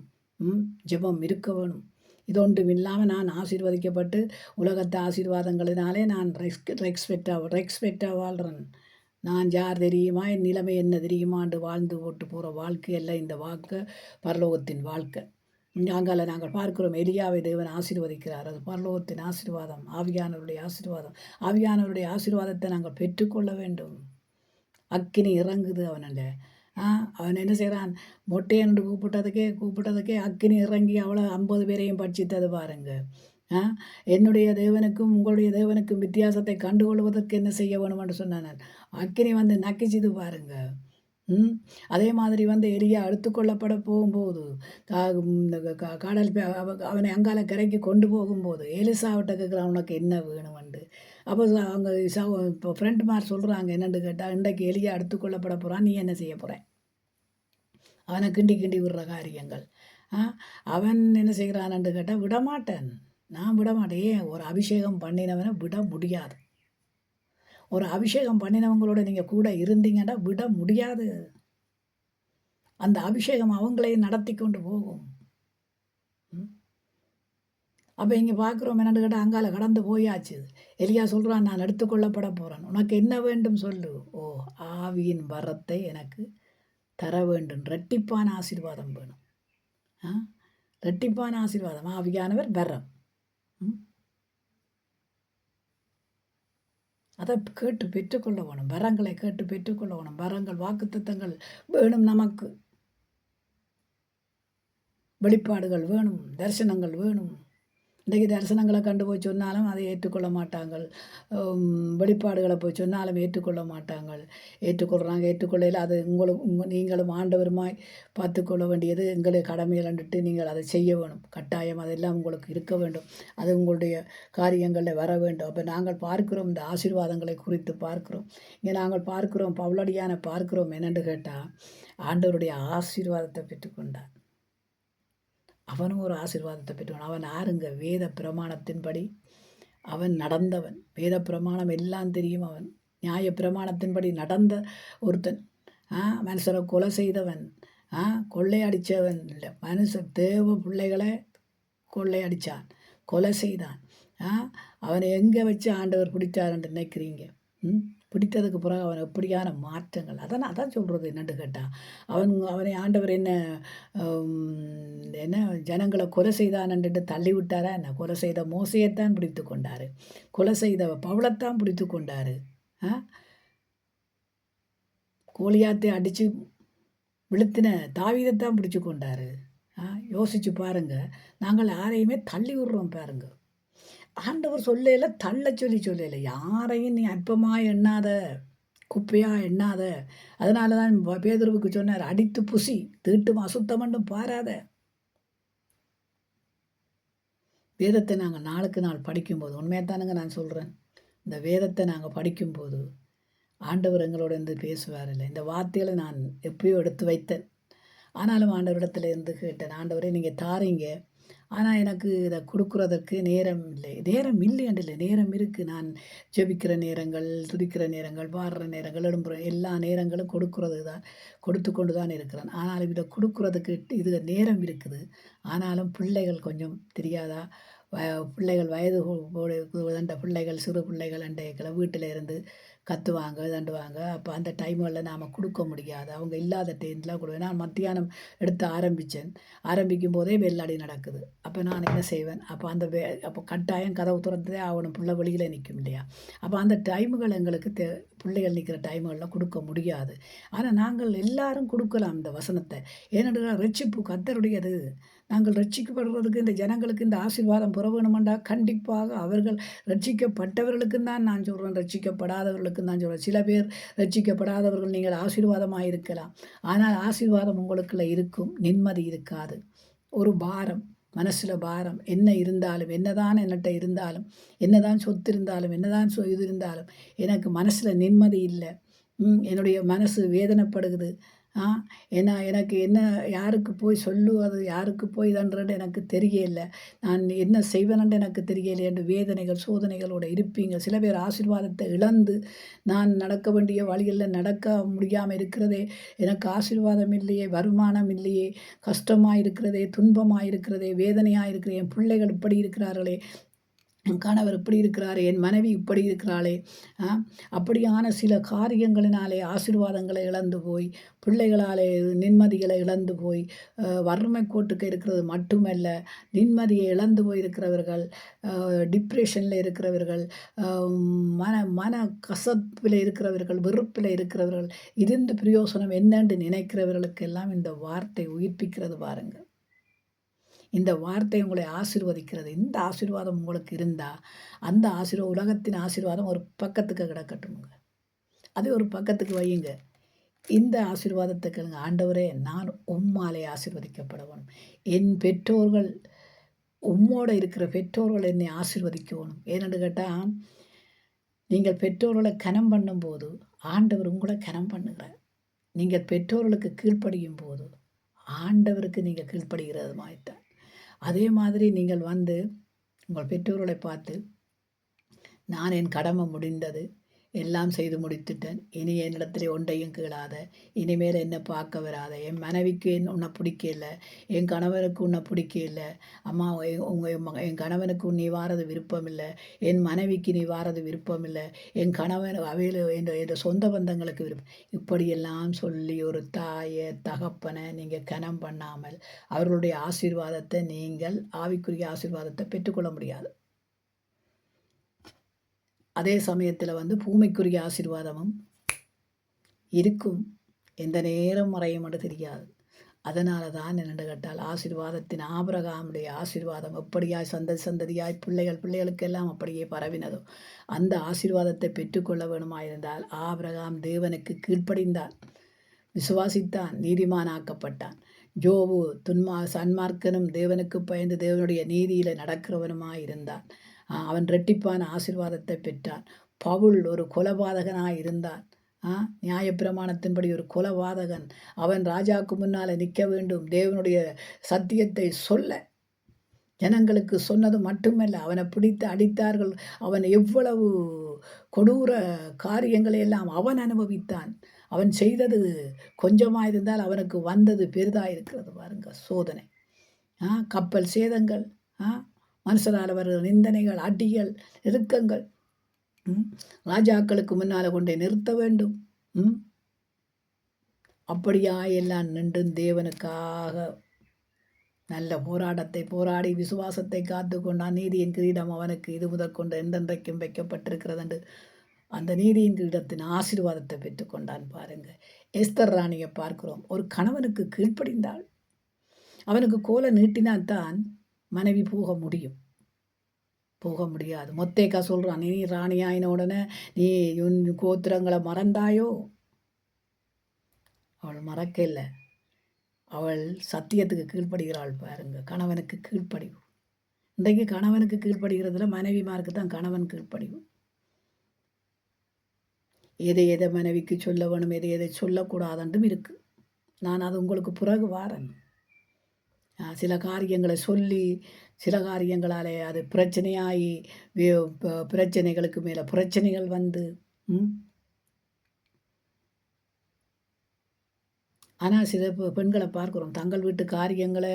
ஜெபம் இருக்க வேணும். இது ஒன்றும் இல்லாமல் நான் ஆசீர்வதிக்கப்பட்டு உலகத்தை ஆசீர்வாதங்களினாலே நான் ரெக்ஸ்பெக்டாக வாழ்கிறேன். நான் யார் தெரியுமா, என் நிலைமை என்ன தெரியுமாண்டு வாழ்ந்து போட்டு போகிற வாழ்க்கையல்ல இந்த வாழ்க்கை, பரலோகத்தின் வாழ்க்கை. நாங்கள் பார்க்கிறோம், எலியாவை தேவன் ஆசீர்வதிக்கிறார். அது பரலோகத்தின் ஆசீர்வாதம், ஆவியானவருடைய ஆசீர்வாதம். ஆவியானவருடைய ஆசீர்வாதத்தை நாங்கள் பெற்றுக்கொள்ள வேண்டும். அக்கினி இறங்குது அவனில். அவன் என்ன செய்கிறான், மொட்டையன்று கூப்பிட்டதுக்கே அக்கினி இறங்கி அவ்வளோ 50 பேரையும் பட்சித்தது பாருங்க. என்னுடைய தேவனுக்கும் உங்களுடைய தேவனுக்கும் வித்தியாசத்தை கண்டுகொள்வதற்கு என்ன செய்ய வேணும்னு சொன்னான். அக்கினி வந்து நக்கிச்சுது பாருங்க. அதே மாதிரி எலியா எடுத்துக்கொள்ளப்பட போகும்போது கடல் அவனை அங்கால கரைக்கு கொண்டு போகும்போது எலிசாவிட்ட கேட்குறான், உனக்கு என்ன வேணுமெண்டு. அப்போ அவங்க இப்போ ஃப்ரெண்டுமார் சொல்கிறாங்க என்னென்னு கேட்டால், இன்றைக்கு எலியா எடுத்துக்கொள்ளப்பட போகிறான், நீ என்ன செய்ய போகிற? அவனை கிண்டி விடுற காரியங்கள். அவன் என்ன செய்கிறான்னு கேட்டால், விடமாட்டேன், நான் விட மாட்டேன். ஏன் ஒரு அபிஷேகம் பண்ணினவனை விட முடியாது. ஒரு அபிஷேகம் பண்ணினவங்களோட நீங்கள் கூட இருந்தீங்கன்னா விட முடியாது. அந்த அபிஷேகம் அவங்களையும் நடத்தி கொண்டு போகும். அப்போ இங்கே பார்க்குறோம் என்னென்னு கேட்டால் அங்கால கடந்து போயாச்சு. எலியா சொல்கிறான், நான் எடுத்துக்கொள்ளப்பட போகிறேன், உனக்கு என்ன வேண்டும் சொல்லு. ஓ, ஆவியின் வரத்தை எனக்கு தர வேண்டும். ரெட்டிப்பான ஆசீர்வாதம் வேணும். ரெட்டிப்பான ஆசீர்வாதம். ஆவியானவர் வரம். அதை கேட்டு பெற்றுக்கொள்ள வேணும். வரங்களை கேட்டு பெற்றுக்கொள்ள வேணும். வரங்கள் வாக்குத்தத்தங்கள் வேணும். நமக்கு வெளிப்பாடுகள் வேணும். தரிசனங்கள் வேணும். இன்றைக்கு தரிசனங்களை கண்டு போய் சொன்னாலும் அதை ஏற்றுக்கொள்ள மாட்டாங்கள். வெளிப்பாடுகளை போய் சொன்னாலும் ஏற்றுக்கொள்ள மாட்டாங்கள். ஏற்றுக்கொள்ளையில் அது நீங்களும் ஆண்டவருமாய் பார்த்துக்கொள்ள வேண்டியது எங்களுடைய கடமையிலன்ட்டு நீங்கள் அதை செய்ய வேணும். கட்டாயம் அதெல்லாம் உங்களுக்கு இருக்க வேண்டும். அது உங்களுடைய காரியங்களில் வர வேண்டும். அப்போ நாங்கள் பார்க்கிறோம், இந்த ஆசீர்வாதங்களை குறித்து பார்க்கிறோம். இங்கே நாங்கள் பார்க்கிறோம், பவுலடியான பார்க்கிறோம். என்னென்று கேட்டால், ஆண்டவருடைய ஆசீர்வாதத்தை பெற்றுக்கொண்டார். அவனும் ஒரு ஆசீர்வாதத்தை பெற்றவன். அவன் ஆறுங்க வேத பிரமாணத்தின்படி அவன் நடந்தவன். வேத பிரமாணம் எல்லாம் தெரியும். அவன் நியாய பிரமாணத்தின்படி நடந்த ஒருத்தன். மனுஷரை கொலை செய்தவன், கொள்ளையடித்தவன் இல்லை. தேவ பிள்ளைகளை கொள்ளையடித்தான், கொலை செய்தான். அவனை எங்கே வச்சு ஆண்டவர் பிடித்தாருன்னு நினைக்கிறீங்க? பிடித்ததுக்கு பிறகு அவன் எப்படியான மாற்றங்கள். அதான் சொல்கிறது. என்னென்னு கேட்டால், அவனை ஆண்டவர் என்ன ஜனங்களை கொலை செய்தான்ட்டு தள்ளி விட்டாரா என்ன? கொலை செய்த மோசையைத்தான் பிடித்து கொண்டார். கொலை செய்த பவுலைத்தான் பிடித்து கொண்டார். கோலியாத்தை அடித்து விழுத்தின தாவீதைத்தான் பிடிச்சு கொண்டார். யோசித்து பாருங்கள். நாங்கள் யாரையுமே தள்ளி விடுறோம் பாருங்கள். ஆண்டவர் சொல்லல, தள்ள சொல்லல. யாரையும் நீ அற்பமாக எண்ணாத, குப்பையாக எண்ணாத. அதனால தான் பேதுருவுக்கு சொன்னார், அடித்து புசி, தீட்டும் அசுத்தம் மட்டும் பாராத. வேதத்தை நாங்கள் நாளுக்கு நாள் படிக்கும்போது, உண்மையத்தானுங்க நான் சொல்கிறேன், இந்த வேதத்தை நாங்கள் படிக்கும்போது ஆண்டவர் எங்களோட இருந்து பேசுவார் இல்லை. இந்த வார்த்தைகளை நான் எப்பயோ எடுத்து வைத்தேன். ஆனாலும் ஆண்டவரிடத்துல இருந்து கேட்டேன், ஆண்டவரே நீங்கள் தாரீங்க, ஆனால் எனக்கு இதை கொடுக்குறதற்கு நேரம் இல்லை. நேரம் இல்லைன்னு இல்லை, நேரம் இருக்குது. நான் ஜெபிக்கிற நேரங்கள், துதிக்கிற நேரங்கள், பாடுற நேரங்கள், எழும்புற எல்லா நேரங்களும் கொடுத்து கொண்டு தான் இருக்கிறேன். ஆனாலும் இதை கொடுக்குறதுக்கு இது நேரம் இருக்குது. ஆனாலும் பிள்ளைகள் கொஞ்சம் தெரியாதா, பிள்ளைகள் வயது பிள்ளைகள், சிறு பிள்ளைகள் அண்டைகளை வீட்டில் இருந்து கத்துவாங்க, தண்டுவாங்க. அப்போ அந்த டைம்களில் நாம் கொடுக்க முடியாது. அவங்க இல்லாத டைமில் கொடுவேன். நான் மத்தியானம் எடுத்து ஆரம்பிக்கும் போதே வெள்ளாடி நடக்குது. அப்போ நான் என்ன செய்வேன்? அப்போ கட்டாயம் கதவு திறந்ததே ஆகணும். பிள்ளை வெளியில் நிற்கும் இல்லையா? அப்போ அந்த டைமுகள் எங்களுக்கு பிள்ளைகள் நிற்கிற டைமுகளில் கொடுக்க முடியாது. ஆனால் நாங்கள் எல்லாரும் கொடுக்கலாம் இந்த வசனத்தை. ஏனென்றால் ரட்சிப்பு கர்த்தருடையது. நாங்கள் ரட்சிக்கப்படுறதுக்கு, இந்த ஜனங்களுக்கு இந்த ஆசீர்வாதம் பெற வேணுமெண்டா கண்டிப்பாக அவர்கள் ரட்சிக்கப்பட்டவர்களுக்கும் தான் நான் சொல்கிறேன், ரட்சிக்கப்படாதவர்களுக்கும் தான் சொல்கிறேன். சில பேர் ரட்சிக்கப்படாதவர்கள் நீங்கள் ஆசீர்வாதமாக இருக்கலாம். ஆனால் ஆசீர்வாதம் உங்களுக்குள்ள இருக்கும், நிம்மதி இருக்காது. ஒரு பாரம், மனசில் பாரம். என்ன இருந்தாலும், என்னதான் என்கிட்ட இருந்தாலும், என்னதான் சொத்து இருந்தாலும், என்னதான் இது இருந்தாலும் எனக்கு மனசில் நிம்மதி இல்லை. என்னுடைய மனசு வேதனைப்படுகுது. ஏன்னா எனக்கு என்ன, யாருக்கு போய் சொல்லுவது, யாருக்கு போய் இதன்றது எனக்கு தெரியல. நான் என்ன செய்வேன்னு எனக்கு தெரியலை என்று வேதனைகள், சோதனைகளோடு இருப்பீங்க. சில பேர் ஆசீர்வாதத்தை இழந்து, நான் நடக்க வேண்டிய வழிகளில் நடக்க முடியாமல் இருக்கிறதே, எனக்கு ஆசீர்வாதம் இல்லையே, வருமானம் இல்லையே, கஷ்டமாக இருக்கிறதே, துன்பமாக இருக்கிறதே, வேதனையாக இருக்கிறதே, என் பிள்ளைகள் இப்படி இருக்கிறார்களே, என் கணவர் இப்படி இருக்கிறாரே, என் மனைவி இப்படி இருக்கிறாளே, அப்படியான சில காரியங்களினாலே ஆசீர்வாதங்களை இழந்து போய், பிள்ளைகளாலே நிம்மதிகளை இழந்து போய், வறுமை கோட்டுக்கு இருக்கிறது மட்டுமல்ல, நிம்மதியை இழந்து போயிருக்கிறவர்கள், டிப்ரெஷனில் இருக்கிறவர்கள், மன கசப்பில் இருக்கிறவர்கள், வெறுப்பில் இருக்கிறவர்கள், இருந்து பிரயோசனம் என்னென்று நினைக்கிறவர்களுக்கெல்லாம் இந்த வார்த்தை உயிர்ப்பிக்கிறது பாருங்கள். இந்த வார்த்தை உங்களை ஆசீர்வதிக்கிறது. இந்த ஆசீர்வாதம் உங்களுக்கு இருந்தால், அந்த உலகத்தின் ஆசீர்வாதம் ஒரு பக்கத்துக்கு கிடக்கட்டுமுங்க. அது ஒரு பக்கத்துக்கு வையுங்க. இந்த ஆசீர்வாதத்தை கேளுங்க. ஆண்டவரே, நான் உம்மாலே ஆசீர்வதிக்கப்படணும். என் பெற்றோர்கள், உம்மோடு இருக்கிற பெற்றோர்கள் என்னை ஆசீர்வதிக்கணும். ஏனென்று கேட்டால், நீங்கள் பெற்றோர்களை கனம் பண்ணும்போது ஆண்டவர் உங்களை கனம் பண்ணுகிறார். நீங்கள் பெற்றோர்களுக்கு கீழ்ப்படியும் போது ஆண்டவருக்கு நீங்கள் கீழ்ப்படுகிறது மாய்த்தான். அதே மாதிரி நீங்கள் உங்கள் பெற்றோர்களை பார்த்து, நான் என் கடமை முடிந்தது, எல்லாம் செய்து முடித்துட்டேன், இனி என்னிடத்துல ஒன்றையும் கேளாத, இனிமேல் என்னை பார்க்க வராத, என் மனைவிக்கு உன்னை பிடிக்கல, என் கணவனுக்கு உன்னை பிடிக்கல, அம்மா என் கணவனுக்கு நீ வாரது விருப்பம் இல்லை, என் மனைவிக்கு நீ வாரது விருப்பம் இல்லை, என் கணவன் அவையில் என் சொந்த பந்தங்களுக்கு விருப்பம், இப்படியெல்லாம் சொல்லி ஒரு தாயை தகப்பனை நீங்கள் கனம் பண்ணாமல் அவர்களுடைய ஆசீர்வாதத்தை நீங்கள் ஆவிக்குரிய ஆசீர்வாதத்தை பெற்றுக்கொள்ள முடியாது. அதே சமயத்தில் பூமிக்குரிய ஆசீர்வாதமும் இருக்கும், எந்த நேரம் மறையும் என்று தெரியாது. அதனால தான் என்னென்று கேட்டால், ஆசீர்வாதத்தின் ஆபிரகாமுடைய ஆசீர்வாதம் எப்படியாய் சந்ததி சந்ததியாய் பிள்ளைகளுக்கெல்லாம் அப்படியே பரவினதோ, அந்த ஆசீர்வாதத்தை பெற்றுக்கொள்ள வேணுமாயிருந்தால் ஆபிரகாம் தேவனுக்கு கீழ்ப்படிந்தான், விசுவாசித்தான், நீதிமானாக்கப்பட்டான். ஜோபு சன்மார்க்கனும் தேவனுக்கு பயந்து தேவனுடைய நீதியில் நடக்கிறவனுமாயிருந்தான். அவன் இரட்டிப்பான ஆசீர்வாதத்தை பெற்றான். பவுல் ஒரு கொலபாதகனாய் இருந்தான். நியாயப்பிரமாணத்தின்படி ஒரு கொலபாதகன். அவன் ராஜாவுக்கு முன்னால் நிற்க வேண்டும், தேவனுடைய சத்தியத்தை சொல்ல. ஜனங்களுக்கு சொன்னது மட்டுமல்ல, அவனை பிடித்து அடித்தார்கள். அவன் எவ்வளவு கொடூர காரியங்களை எல்லாம் அவன் அனுபவித்தான். அவன் செய்தது கொஞ்சமாக இருந்தால் அவனுக்கு வந்தது பெரிதாக இருக்கிறது. பாருங்க, சோதனை, கப்பல் சேதங்கள், மனுஷரால் வருகிற நிந்தனைகள், அடிகள், நெருக்கங்கள், ராஜாக்களுக்கு முன்னால் கொண்டே நிறுத்த வேண்டும். அப்படியா எல்லாம் நின்று தேவனுக்காக நல்ல போராட்டத்தை போராடி விசுவாசத்தை காத்து கொண்டான். நீதியின் கிரீடம் அவனுக்கு இது முதற்கொண்டு என்றென்றைக்கும் வைக்கப்பட்டிருக்கிறது என்று அந்த நீதியின் கிரீடத்தின் ஆசீர்வாதத்தை பெற்றுக்கொண்டான். பாருங்க, எஸ்தர் ராணியை பார்க்கிறோம். ஒரு கணவனுக்கு கீழ்ப்படிந்தாள். அவனுக்கு கோலை நீட்டினால்தான் மனைவி போக முடியாது. மொத்தேக்கா சொல்கிறான், நீ ராணியாயின உடனே நீ கோத்திரங்களை மறந்தாயோ? அவள் மறக்க இல்லை, அவள் சத்தியத்துக்கு கீழ்ப்படுகிறாள். பாருங்க, கணவனுக்கு கீழ்ப்படிவு. இன்றைக்கு கணவனுக்கு கீழ்ப்படுகிறதுல மனைவிமாருக்கு தான் கணவன் கீழ்ப்படிவு. எதை மனைவிக்கு சொல்ல வேணும், எதை சொல்லக்கூடாதுன்றும் இருக்குது. நான் அது உங்களுக்கு பிறகு வாரேன். சில காரியங்களை சொல்லி சில காரியங்களாலே அது பிரச்சனையாகி பிரச்சனைகளுக்கு மேலே பிரச்சனைகள் வந்து ஆனால் சில பெண்களை பார்க்குறோம், தங்கள் வீட்டு காரியங்களை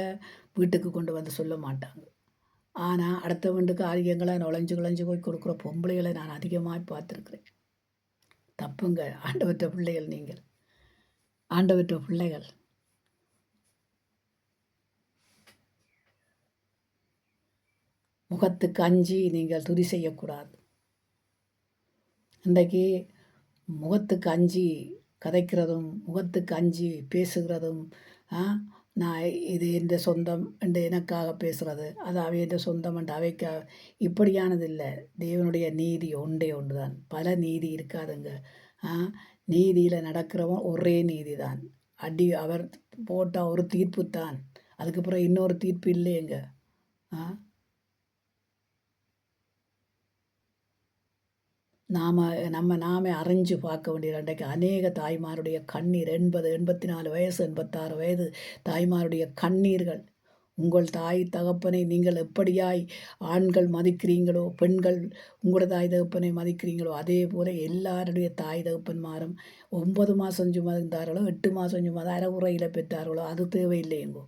வீட்டுக்கு கொண்டு வந்து சொல்ல மாட்டாங்க. ஆனால் அடுத்த வீட்டு காரியங்களை நுழைஞ்சு போய் கொடுக்குற பொம்பளைகளை நான் அதிகமாக பார்த்துருக்குறேன். தப்புங்க, ஆண்டவற்ற பிள்ளைகள், நீங்கள் ஆண்டவற்ற பிள்ளைகள். முகத்துக்கு அஞ்சி நீங்கள் துதி செய்யக்கூடாது. இன்றைக்கு முகத்துக்கு அஞ்சி கதைக்கிறதும் முகத்துக்கு அஞ்சி பேசுகிறதும், நான் இது என்ற சொந்தம் என்று எனக்காக பேசுகிறது, அது அவை என்ற சொந்தம் என்று அவைக்காக, இப்படியானது இல்லை. தேவனுடைய நீதி ஒன்றே ஒன்று தான், பல நீதி இருக்காதுங்க. நீதியில் நடக்கிறவன் ஒரே நீதி தான். அவர் போட்டால் ஒரு தீர்ப்பு தான், அதுக்கப்புறம் இன்னொரு தீர்ப்பு இல்லையங்க. நாமே அறிஞ்சு பார்க்க வேண்டிய இன்றைக்கு அநேக தாய்மாருடைய கண்ணீர், 80, 84 வயசு, 86 வயது தாய்மாருடைய கண்ணீர்கள். உங்கள் தாய் தகப்பனை நீங்கள் எப்படியாய் ஆண்கள் மதிக்கிறீங்களோ, பெண்கள் உங்களோட தாய் தகப்பனை மதிக்கிறீங்களோ, அதே போல் எல்லாருடைய தாய் தகப்பன்மாரும் 9 மாதம் சுமந்தார்களோ, 8 மாதம் சுமந்த அறகுறையில் பெற்றார்களோ, அது தேவையில்லையங்கோ.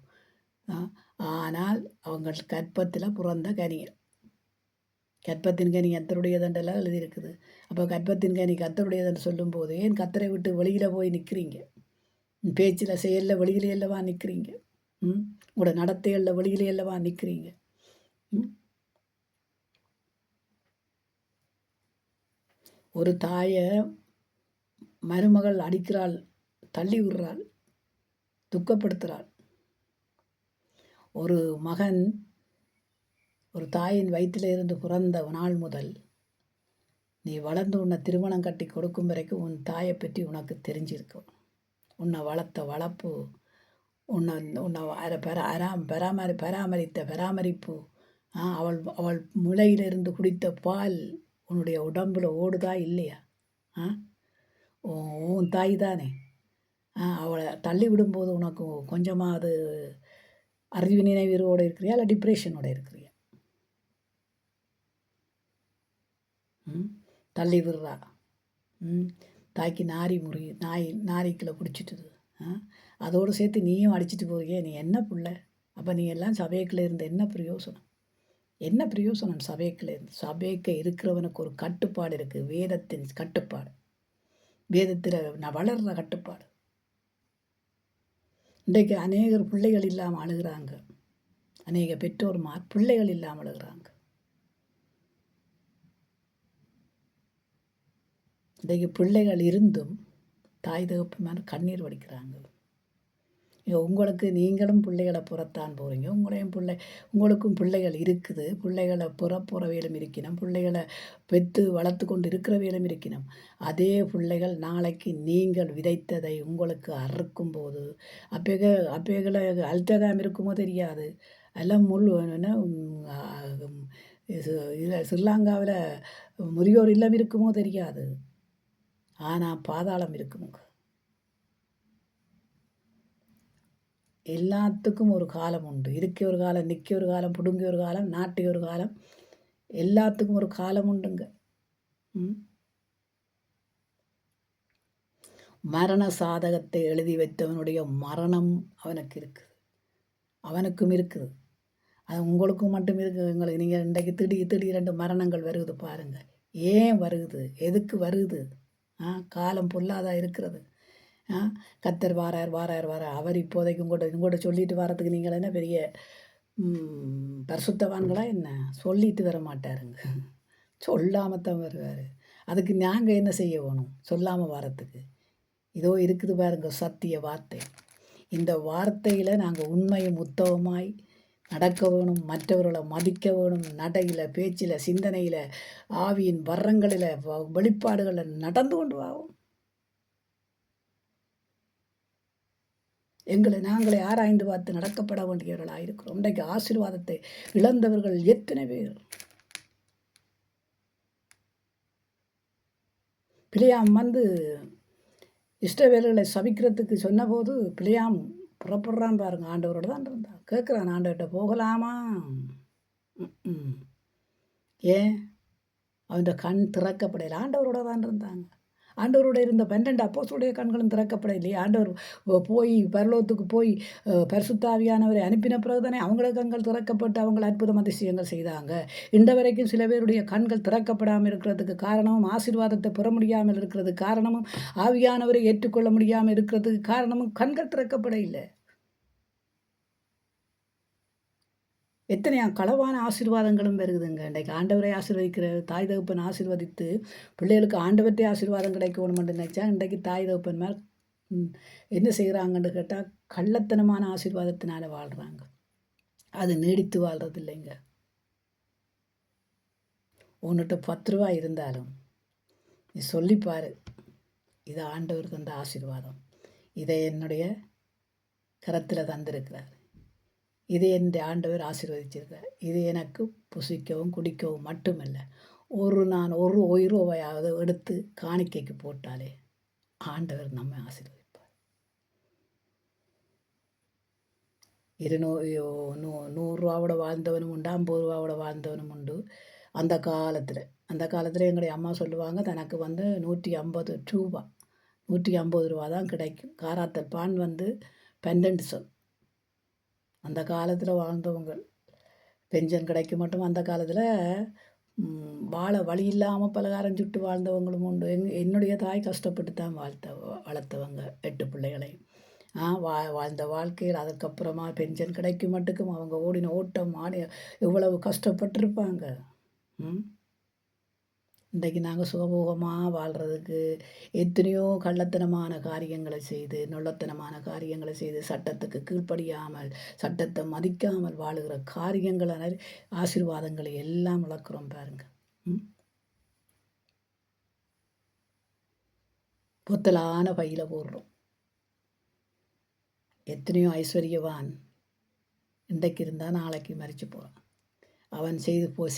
ஆனால் அவங்கள் கற்பத்தில் பிறந்த கனியர். கற்பத்தின் கனி கத்தருடையதென்றெல்லாம் எழுதியிருக்குது. அப்போ கற்பத்தின் கனி கத்தருடையதுன்னு சொல்லும்போது ஏன் கத்தரை விட்டு வெளியில் போய் நிற்கிறீங்க? பேச்சில் செயலில் வெளியிலே அல்லவா நிற்கிறீங்க? உங்களோட நடத்தைகளில் வெளியிலே அல்லவா நிற்கிறீங்க? ஒரு தாயை மருமகள் அடிக்கிறாள், தள்ளி விடுறாள், துக்கப்படுத்துகிறாள். ஒரு மகன் ஒரு தாயின் வயிற்றில் இருந்து பிறந்த நாள் முதல் நீ வளர்ந்து உன்னை திருமணம் கட்டி கொடுக்கும் வரைக்கும் உன் தாயை பற்றி உனக்கு தெரிஞ்சிருக்கும். உன்னை வளர்த்த வளர்ப்பு, உன்னை பராமரித்த பராமரிப்பு, அவள் முளையிலிருந்து குடித்த பால் உன்னுடைய உடம்பில் ஓடுதா இல்லையா? உன் தாய் தானே. அவளை தள்ளி விடும்போது உனக்கு கொஞ்சமாக அது அறிவு நினைவீரோடு இருக்கிறியா, இல்லை டிப்ரெஷனோடு இருக்கிறியா? ம் தள்ளி விடுறா. தாய்க்கு நாரிக்குள்ளே பிடிச்சிட்டுது. அதோடு சேர்த்து நீயும் அடிச்சிட்டு போறியே, நீ என்ன பிள்ளை? அப்போ நீ எல்லாம் சபைக்குள்ளே இருந்த என்ன பிரயோசனம்? என்ன பிரயோசனம் சபைக்குள்ளே இருந்து? சபைக்கு இருக்கிறவனுக்கு ஒரு கட்டுப்பாடு இருக்குது, வேதத்தின் கட்டுப்பாடு, வேதத்தில் நான் வளர்கிற கட்டுப்பாடு. இன்றைக்கு அநேகர் பிள்ளைகள் இல்லாமல் அழுகிறாங்க. அநேக பெற்றோர்மார் பிள்ளைகள் இல்லாமல் அழுகிறாங்க. இன்றைக்கு பிள்ளைகள் இருந்தும் தாய் தகப்பன்மார் கண்ணீர் வடிக்கிறாங்க. உங்களுக்கு நீங்களும் பிள்ளைகளை புறத்தான் போகிறீங்க. உங்களுக்கும் பிள்ளைகள் இருக்குது. பிள்ளைகளை புறவேலும் இருக்கணும். பிள்ளைகளை பெற்று வளர்த்து கொண்டு இருக்கிறவையிலும் இருக்கணும். அதே பிள்ளைகள் நாளைக்கு நீங்கள் விதைத்ததை உங்களுக்கு அறுக்கும் போது அப்பேகளை அல்டகாம் இருக்குமோ தெரியாது. எல்லாம் இதில் ஸ்ரீலங்காவில் முதியோர் இல்லம் இருக்குமோ தெரியாது. ஆனால் பாதாளம் இருக்குமுங்க. எல்லாத்துக்கும் ஒரு காலம் உண்டு. இருக்க ஒரு காலம், நிற்க ஒரு காலம், பிடுங்கி ஒரு காலம், நாட்டி ஒரு காலம், எல்லாத்துக்கும் ஒரு காலம் உண்டுங்க. மரண சாதகத்தை எழுதி வைத்தவனுடைய மரணம் அவனுக்கு இருக்குது, அவனுக்கும் இருக்குது. அது உங்களுக்கும் மட்டும் இருக்குது. உங்களுக்கு நீங்கள் இன்றைக்கு திடீரென்று மரணங்கள் வருகுது பாருங்கள். ஏன் வருகுது? எதுக்கு வருகுது? காலம் பொல்லாதா இருக்கிறது. கத்தர் வாரார். அவர் இப்போதைக்கு உங்கள்கிட்ட சொல்லிட்டு வரத்துக்கு நீங்கள் என்ன பெரிய பரிசுத்தவான்களா என்ன? சொல்லிட்டு வர மாட்டாருங்க, சொல்லாமல் தான் வருவார். அதுக்கு நாங்கள் என்ன செய்ய வேணும்? சொல்லாமல் வரத்துக்கு. இதோ இருக்குது பாருங்க சத்திய வார்த்தை. இந்த வார்த்தையில் நாங்கள் உண்மையும் உத்தவமாய் நடக்க வேணும், மற்றவர்களை மதிக்க வேணும். நடையில், பேச்சில், சிந்தனையில், ஆவியின் வர்றங்களில், வெளிப்பாடுகளில் நடந்து கொண்டு வாவும். நாங்களே ஆராய்ந்து பார்த்து நடக்கப்பட வேண்டியவர்களாக இருக்கிறோம். இன்றைக்கு ஆசீர்வாதத்தை இழந்தவர்கள் எத்தனை பேர்? பிழையாம் இஷ்டவேலர்களை சபிக்கிறதுக்கு சொன்னபோது பிழையாம் புறப்படுறான் பாருங்க. ஆண்டவரோட தான் இருந்தான். கேட்குறான், ஆண்டவர்கிட்ட போகலாமா? ஏன்? அவன் கண் திறக்கப்படையில். ஆண்டவரோட தான் இருந்தாங்க. ஆண்டவரோட இருந்த 12 அப்போஸ்தலருடைய கண்களும் திறக்கப்படலையே. ஆண்டவர் போய் பரலோகத்துக்கு போய் பரிசுத்தாவியானவரை அனுப்பின பிறகு தானே அவங்கள கண்கள் திறக்கப்பட்டு அவங்கள அற்புதம் அதிசயங்கள் செய்தாங்க. இன்ற வரைக்கும் சில பேருடைய கண்கள் திறக்கப்படாமல் இருக்கிறதுக்கு காரணமும், ஆசீர்வாதத்தை பெற முடியாமல் இருக்கிறதுக்கு காரணமும், ஆவியானவரை ஏற்றுக்கொள்ள முடியாமல் இருக்கிறதுக்கு காரணமும் கண்கள் திறக்கப்பட இல்லை. எத்தனையா களவான ஆசீர்வாதங்களும் வருகுதுங்க. இன்றைக்கு ஆண்டவரை ஆசீர்வதிக்கிற தாய் தகப்பன் ஆசீர்வதித்து பிள்ளைகளுக்கு ஆண்டவர்கிட்டே ஆசீர்வாதம் கிடைக்கணும்னு நினச்சா இன்றைக்கு தாய் தகப்பன் மேல் என்ன செய்கிறாங்கன்னு கேட்டால் கள்ளத்தனமான ஆசீர்வாதத்தினால வாழ்கிறாங்க. அது நீடித்து வாழ்கிறது இல்லைங்க. உன்னிட்ட 10 ரூபா இருந்தாலும் நீ சொல்லிப்பார், இது ஆண்டவர் தந்த ஆசீர்வாதம், இதை என்னுடைய கரத்தில் தந்திருக்கிறார், இது என் ஆண்டவர் ஆசீர்வதிச்சிருக்கார், இது எனக்கு புசிக்கவும் குடிக்கவும் மட்டுமல்ல, நான் ஒரு ரூபாயாவது எடுத்து காணிக்கைக்கு போட்டாலே ஆண்டவர் நம்மை ஆசீர்வதிப்பார். 100 ரூபாவோட வாழ்ந்தவனும் உண்டு, 50 ரூபாவோட வாழ்ந்தவனும் உண்டு. அந்த காலத்தில் எங்களுடைய அம்மா சொல்லுவாங்க, தனக்கு 150 ரூபா 150 ரூபா தான் கிடைக்கும். காராத்தல் பான் 12 சொல். அந்த காலத்தில் வாழ்ந்தவங்க பென்ஷன் கிடைக்க மட்டும் அந்த காலத்தில் வாழ வழி இல்லாமல் பலகாரம் சுட்டு வாழ்ந்தவங்களும் உண்டு. என்னுடைய தாய் கஷ்டப்பட்டு தான் வளர்த்தவங்க 8 பிள்ளைகளை. வாழ்ந்த வாழ்க்கையில் அதுக்கப்புறமா பென்ஷன் கிடைக்கும் மட்டுக்கும் அவங்க ஓடின ஓட்டம் எவ்வளவு கஷ்டப்பட்டிருப்பாங்க. இன்றைக்கு நாங்கள் சுகபோகமாக வாழ்கிறதுக்கு எத்தனையோ கள்ளத்தனமான காரியங்களை செய்து, நொள்ளத்தனமான காரியங்களை செய்து, சட்டத்துக்கு கீழ்ப்படியாமல், சட்டத்தை மதிக்காமல் வாழுகிற காரியங்களை, ஆசீர்வாதங்களை எல்லாம் வளர்க்குறோம் பாருங்க. பொத்தலான பையில் போடுறோம். எத்தனையோ ஐஸ்வர்யவான் இன்றைக்கு இருந்தால் நாளைக்கு மறித்து போகிறான். அவன்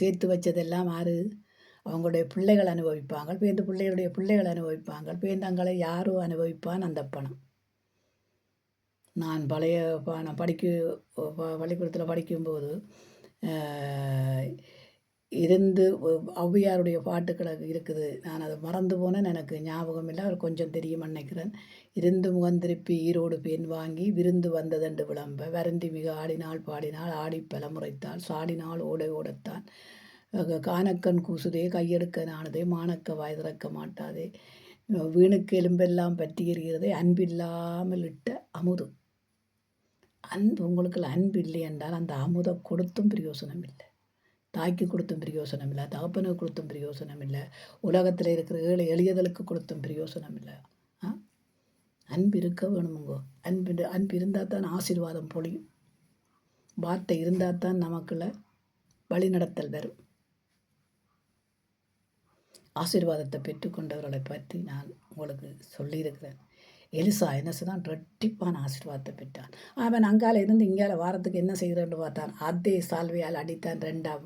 சேர்த்து வச்சதெல்லாம் அவங்களுடைய பிள்ளைகள் அனுபவிப்பாங்க. பேருந்து பிள்ளைகளுடைய பிள்ளைகள் அனுபவிப்பாங்க. பேருந்தங்களை யாரோ அனுபவிப்பான் அந்த பணம். நான் பள்ளிக்கூடத்தில் படிக்கும்போது இருந்து ஔவையாருடைய பாட்டுக்கள் இருக்குது. நான் அதை மறந்து போனேன், எனக்கு ஞாபகம் இல்லை. அவர் கொஞ்சம் தெரியும்னு நினைக்கிறேன். இருந்து முகந்திருப்பி ஈரோடு பெண் வாங்கி விருந்து வந்ததென்று விளம்ப வருந்தி மிக ஆடினாள் பாடினாள் ஆடிப் பலமுறைத்தாள் சாடினாள் ஓடை ஓடத்தான் கானக்கண் கூசுதே கையெடுக்க நானதே மானக்க வாய் திறக்க மாட்டாதே வீணுக்கு எலும்பெல்லாம் பற்றி எறிகிறதே அன்பில்லாமல் இட்ட அமுது. அன்பு உங்களுக்கு அன்பு இல்லை என்றால் அந்த அமுதை கொடுத்தும் பிரயோசனம் இல்லை. தாய்க்கு கொடுத்தும் பிரயோசனம் இல்லை, தகப்பனுக்கு கொடுத்தும் பிரயோசனம் இல்லை, உலகத்தில் இருக்கிற ஏழை எளியதலுக்கு கொடுத்தும் பிரயோசனம் இல்லை. அன்பு இருக்க வேணுமுங்கோ. அன்பு இருந்தால் தான் ஆசீர்வாதம் பொழியும். வார்த்தை இருந்தால் தான் நமக்குள்ள வழிநடத்தல் வரும். ஆசீர்வாதத்தை பெற்றுக்கொண்டவர்களை பற்றி நான் உங்களுக்கு சொல்லியிருக்கிறேன். எலிசா என்ன செய்தான்? ரெட்டிப்பான ஆசீர்வாதத்தை பெற்றான். அவன் அங்கால இருந்து இங்கால வாரத்துக்கு என்ன செய்கிறேன்னு பார்த்தான். அதே சால்வையால் அடித்தான், ரெண்டாம்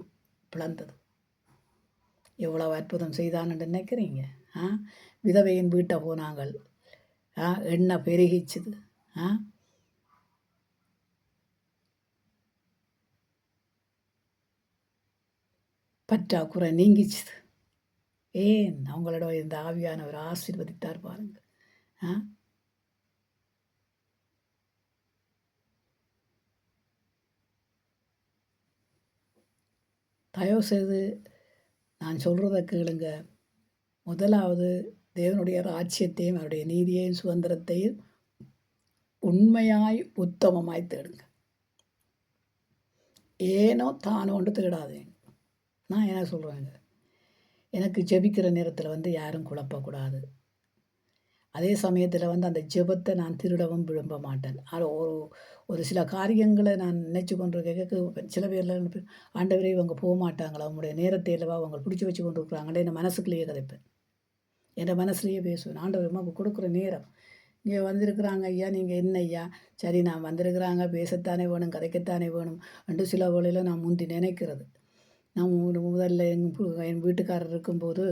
பிளந்தது. எவ்வளவு அற்புதம் செய்தான்னு நினைக்கிறீங்க? விதவையின் வீட்டை போனாங்கள், எண்ணெய் பெருகிச்சுது. பற்றாக்குறை நீங்கிச்சுது. ஏன்? அவங்களோட இந்த ஆவியானவர் ஆசீர்வதித்தார் பாருங்க. தயவு செய்து நான் சொல்கிறத கேளுங்க. முதலாவது தேவனுடைய ராஜ்யத்தையும் அவருடைய நீதியையும் சுதந்திரத்தையும் உண்மையாய் உத்தமமாய் தேடுங்க. ஏனோ தானோண்டு தேடாதீங்க. நான் என்ன சொல்கிறேங்க, எனக்கு ஜெபிக்கிற நேரத்தில் யாரும் குழப்பக்கூடாது. அதே சமயத்தில் அந்த ஜெபத்தை நான் திருடவும் விரும்ப மாட்டேன். ஒரு சில காரியங்களை நான் நினச்சி கொண்டு கேட்க சில பேரில் ஆண்டவரே இவங்க போக மாட்டாங்களா, அவங்களுடைய நேரத்தை இல்லவா அவங்க பிடிச்சி வச்சு கொண்டு இருக்கிறாங்களே, என் மனசுக்குள்ளேயே கதைப்பேன். என் மனசுலேயே பேசுவேன். ஆண்டவர் அவங்க கொடுக்குற நேரம் இங்கே வந்திருக்கிறாங்க ஐயா, நீங்கள் என்ன ஐயா, சரி நான் வந்திருக்கிறாங்க, பேசத்தானே வேணும், கதைக்கத்தானே வேணும் என்று சில வேளையில் நான் முந்தி நினைக்கிறது. நான் முதல்ல என் வீட்டுக்காரர் இருக்கும்போது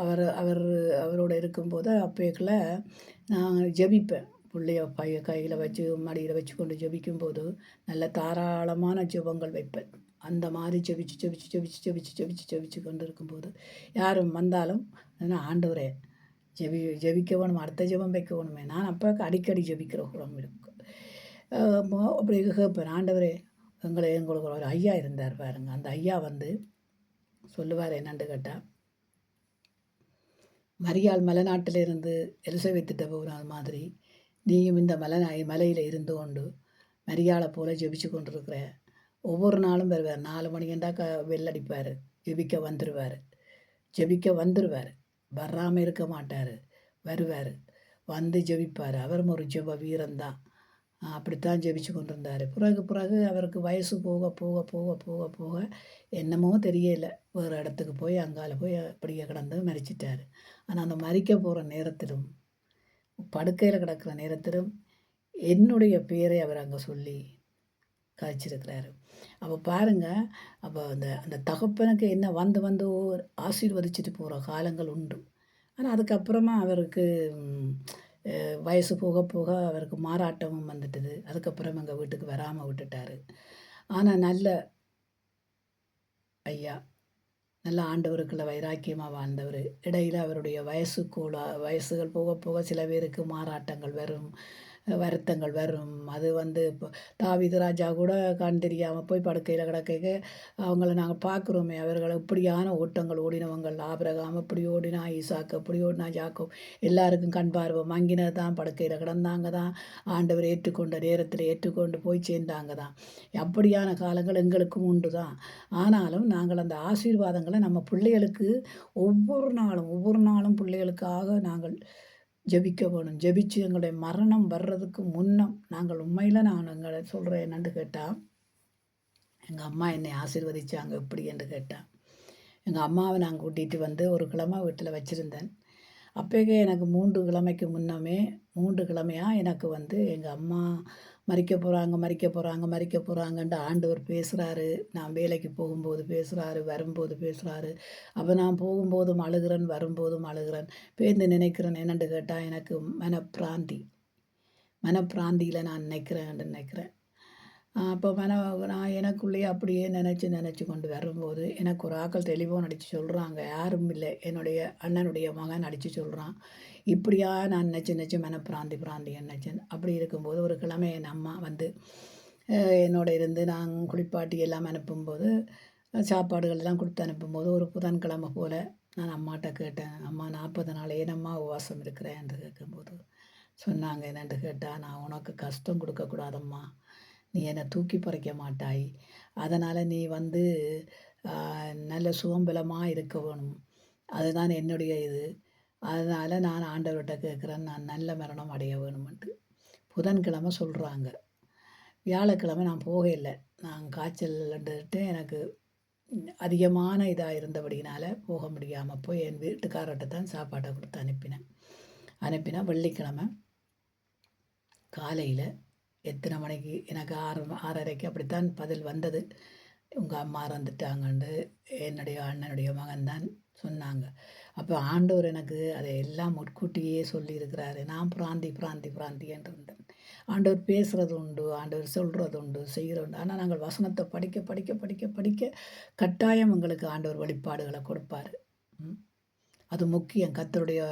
அவரோட இருக்கும்போது அப்போக்குள்ள நான் ஜெபிப்பேன். பிள்ளைய கையில் வச்சு மடியில் வச்சு கொண்டு ஜெபிக்கும்போது நல்ல தாராளமான ஜெபங்கள் வைப்பேன். அந்த மாதிரி ஜெபிச்சு கொண்டு இருக்கும்போது யாரும் வந்தாலும் ஆண்டவரே ஜெபிக்க வேணும், அடுத்த ஜெபம் வைக்க வேணுமே. நான் அப்போ அடிக்கடி ஜெபிக்கிற குணம் இருக்கும். அப்படி கேட்பேன், ஆண்டவரே எங்களுக்கு ஒரு ஐயா இருந்தார் பாருங்க. அந்த ஐயா சொல்லுவார் என்னன்னு கேட்டால், மரியாள் மலைநாட்டிலிருந்து எலிசபெத்திட்ட போகிற மாதிரி நீயும் இந்த மலையில் இருந்து கொண்டு மரியாளை போல ஜெபிச்சு கொண்டிருக்கிற. ஒவ்வொரு நாளும் வருவார். 4 மணிக்கண்டாக்கா வெள்ளடிப்பார், ஜெபிக்க வந்துடுவார். வராமல் இருக்க மாட்டார், வருவார், வந்து ஜெபிப்பார். அவரும் ஒரு ஜெப வீரந்தான். அப்படித்தான் ஜெபிச்சு கொண்டிருந்தார். பிறகு அவருக்கு வயசு போக போக போக போக போக என்னமோ தெரியலை, வேறு இடத்துக்கு போய் அங்கால போய் அப்படியே கிடந்து மறிச்சிட்டார். ஆனால் அந்த மறிக்க போகிற நேரத்திலும் படுக்கையில் கிடக்கிற நேரத்திலும் என்னுடைய பேரை அவர் அங்கே சொல்லி காய்ச்சிருக்கிறாரு. அப்போ பாருங்கள், அப்போ அந்த தகப்பனுக்கு என்ன வந்து ஆசீர்வதிச்சுட்டு போகிற காலங்கள் உண்டு. ஆனால் அதுக்கப்புறமா அவருக்கு வயசு போக போக அவருக்கு மாறாட்டமும் வந்துட்டுது. அதுக்கப்புறம் எங்கள் வீட்டுக்கு வராமல் விட்டுட்டார். ஆனால் நல்ல ஐயா, நல்ல ஆண்டவருக்குள்ள வைராக்கியமாக வாழ்ந்தவர். இடையில் அவருடைய வயசுகள் போக போக சில பேருக்கு மாறாட்டங்கள் வரும், வருத்தங்கள் வரும். அது இப்போ தாவீது ராஜா கூட கண் தெரியாமல் போய் படுக்கையில் கிடக்க அவங்கள நாங்கள் பார்க்குறோமே, அவர்கள் இப்படியான ஓட்டங்கள் ஓடினவங்கள். ஆபிரகாம் இப்படி ஓடினா, ஈசாக்கு அப்படி ஓடினா, ஜாக்கோப் எல்லாருக்கும் கண் பார்வை மங்கினது தான். படுக்கையில் கிடந்தாங்க தான், ஆண்டவர் ஏற்றுக்கொண்ட நேரத்தில் ஏற்றுக்கொண்டு போய் சேர்ந்தாங்க தான். அப்படியான காலங்கள் எங்களுக்கும் உண்டு தான். ஆனாலும் நாங்கள் அந்த ஆசீர்வாதங்களை நம்ம பிள்ளைகளுக்கு ஒவ்வொரு நாளும் பிள்ளைகளுக்காக நாங்கள் ஜெபிக்க வேணும். ஜெபிச்சு எங்களுடைய மரணம் வர்றதுக்கு முன்னம் நாங்கள் உண்மையில் நான் எங்களை சொல்கிறேன் என்னென்னு கேட்டால், எங்கள் அம்மா என்னை ஆசீர்வதித்தாங்க எப்படி என்று கேட்டால், எங்கள் அம்மாவை நான் கூட்டிகிட்டு ஒரு கிழமை வீட்டில் வச்சுருந்தேன். அப்போவே எனக்கு 3 கிழமைக்கு முன்னமே 3 கிழமையாக எனக்கு எங்கள் அம்மா மறிக்க போகிறாங்கன்ட்டு ஆண்டவர் பேசுகிறாரு. நான் வேலைக்கு போகும்போது பேசுகிறாரு, வரும்போது பேசுகிறாரு. அப்போ நான் போகும்போதும் அழுகிறேன், வரும்போதும் அழுகிறேன். பேருந்து நினைக்கிறேன் என்னென்று கேட்டால், எனக்கு மனப்பிராந்தியில் நான் நினைக்கிறேன். அப்போ நான் எனக்குள்ளேயே அப்படியே நினச்சி கொண்டு வரும்போது எனக்கு ஒரு ஆக்கள் டெலிஃபோன் அடித்து சொல்கிறாங்க, யாரும் இல்லை, என்னுடைய அண்ணனுடைய மகன் அடித்து சொல்கிறான், இப்படியா நான் நினச்சி பிராந்தி நினச்சேன். அப்படி இருக்கும்போது ஒரு கிழமை என் அம்மா வந்து என்னோட இருந்து நான் குளிப்பாட்டி எல்லாம் அனுப்பும்போது, சாப்பாடுகள் எல்லாம் கொடுத்து அனுப்பும்போது ஒரு புதன்கிழமை போல் நான் அம்மாட்ட கேட்டேன், அம்மா 40 நாள் ஏனம்மா உபவாசம் இருக்கிறேன் என்று கேட்கும்போது சொன்னாங்க, என்னென்று கேட்டால், நான் உனக்கு கஷ்டம் கொடுக்கக்கூடாதம்மா, நீ என்னை தூக்கி பறிக்க மாட்டாய், அதனால் நீ வந்து நல்ல சுகம்பலமாக இருக்க வேணும், அதுதான் என்னுடைய இது, அதனால் நான் ஆண்டவர்கிட்ட கேட்குறேன், நான் நல்ல மரணம் அடைய வேணுமென்ட்டு. புதன்கிழமை சொல்கிறாங்க. வியாழக்கிழமை நான் போகலை, நான் காய்ச்சல்ன்ட்டு எனக்கு அதிகமான இதாக இருந்தபடினால போக முடியாமல் போய் என் வீட்டுக்காரர்கிட்ட தான் சாப்பாட்டை கொடுத்து அனுப்பினா வெள்ளிக்கிழமை காலையில் எத்தனை மணிக்கு எனக்கு 6:30 அப்படித்தான் பதில் வந்தது, உங்கள் அம்மா இறந்துட்டாங்கன்னு என்னுடைய அண்ணனுடைய மகன் தான் சொன்னாங்க. அப்போ ஆண்டவர் எனக்கு அதை எல்லாம் முற்கூட்டியே சொல்லியிருக்கிறாரு. நான் பிராந்தி என்று இருந்தேன். ஆண்டவர் பேசுகிறது உண்டு, ஆண்டவர் சொல்கிறது உண்டு, செய்கிறது உண்டு. ஆனால் நாங்கள் வசனத்தை படிக்க கட்டாயம் எங்களுக்கு ஆண்டவர் வெளிப்பாடுகளை கொடுப்பார். அது முக்கியம். கர்த்தருடைய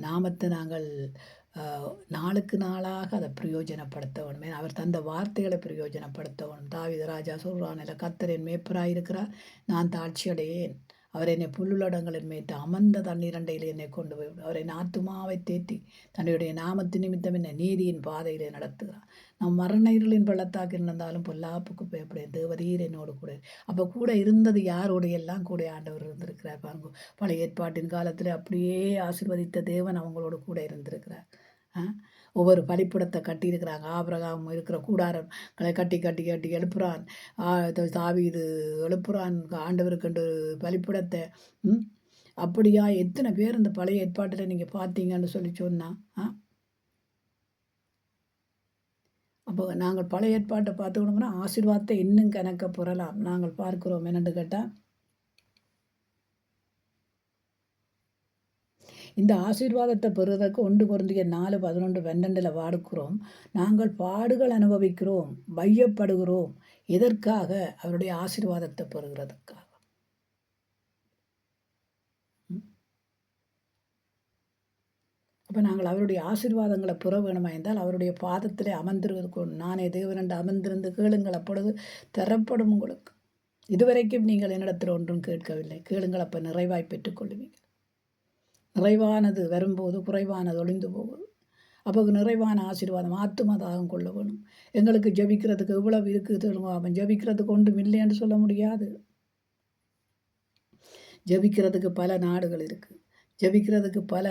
நாமத்தை நாங்கள் நாளுக்கு நாளாக அதை பிரயோஜனப்படுத்த வேணும். அவர் தந்த வார்த்தைகளை பிரயோஜனப்படுத்த வேணும். தாவீது ராஜா சொல்கிறான், இல்லை கர்த்தர் என் மேய்ப்பராக இருக்கிறார், நான் தாழ்ச்சி அடையேன். அவர் என்னை புல்லுலடங்களின் மேய்த்து அமர்ந்த தண்ணீரண்டையில் என்னை கொண்டு போய் அவர் என் ஆத்துமாவை தேற்றி தன்னுடைய நாமத்து நிமித்தம் என்னை நீதியின் பாதையிலே நடத்துகிறார். நான் மரண இருளின் பள்ளத்தாக்கு இருந்தாலும் பொல்லாப்புக்கு பயப்படேன், தேவரீர் என்னோடு கூட. அப்போ கூட இருந்தது யாரோடைய எல்லாம் கூட ஆண்டவர் இருந்திருக்கிறார் பாருங்க. பழைய ஏற்பாட்டின் காலத்தில் அப்படியே ஆசீர்வதித்த தேவன் அவங்களோட கூட இருந்திருக்கிறார். ஒவ்வொரு பலிப்பிடத்தை கட்டியிருக்கிறாங்க. ஆபிரகாம் இருக்கிற கூடாரங்களை கட்டி எழுப்புறான். தாவீது எழுப்புறான் ஆண்டவருக்கென்று பலிப்பிடத்தை. அப்படியா எத்தனை பேர் இந்த பழைய ஏற்பாட்டில் நீங்கள் பார்த்தீங்கன்னு சொல்லி சொன்னால், அப்போ நாங்கள் பழைய ஏற்பாட்டை பார்த்துக்கணும்னா ஆசீர்வாதத்தை இன்னும் கணக்க புறலாம் நாங்கள் பார்க்கிறோம். என்னென்னு கேட்டால், இந்த ஆசீர்வாதத்தை பெறுவதற்கு 1 கொரிந்தியர் 4:11-12 பாடுகிறோம். நாங்கள் பாடுகள் அனுபவிக்கிறோம், வையப்படுகிறோம். எதற்காக? அவருடைய ஆசீர்வாதத்தை பெறுகிறதுக்காக. அப்போ நாங்கள் அவருடைய ஆசீர்வாதங்களை பெற வேணுமா என்றால் அவருடைய பாதத்திலே அமர்ந்திருக்கும். நானே தேவனண்டு அமர்ந்திருந்து கேளுங்கள், அப்பொழுது தரப்படும் உங்களுக்கு. இதுவரைக்கும் நீங்கள் என்னிடத்தில் ஒன்றும் கேட்கவில்லை, கேளுங்கள், அப்போ நிறைவாய் பெற்றுக்கொள்ளுவீங்க. நிறைவானது வரும்போது குறைவானது ஒளிந்து போகுது. அப்போ நிறைவான ஆசீர்வாதம் ஆத்துமதாகம் கொள்ள வேணும். எங்களுக்கு ஜபிக்கிறதுக்கு எவ்வளவு இருக்குது சொல்லுங்க. அவன் ஜபிக்கிறதுக்கு ஒன்றும் இல்லைன்னு சொல்ல முடியாது. ஜபிக்கிறதுக்கு பல நாடுகள் இருக்குது, ஜபிக்கிறதுக்கு பல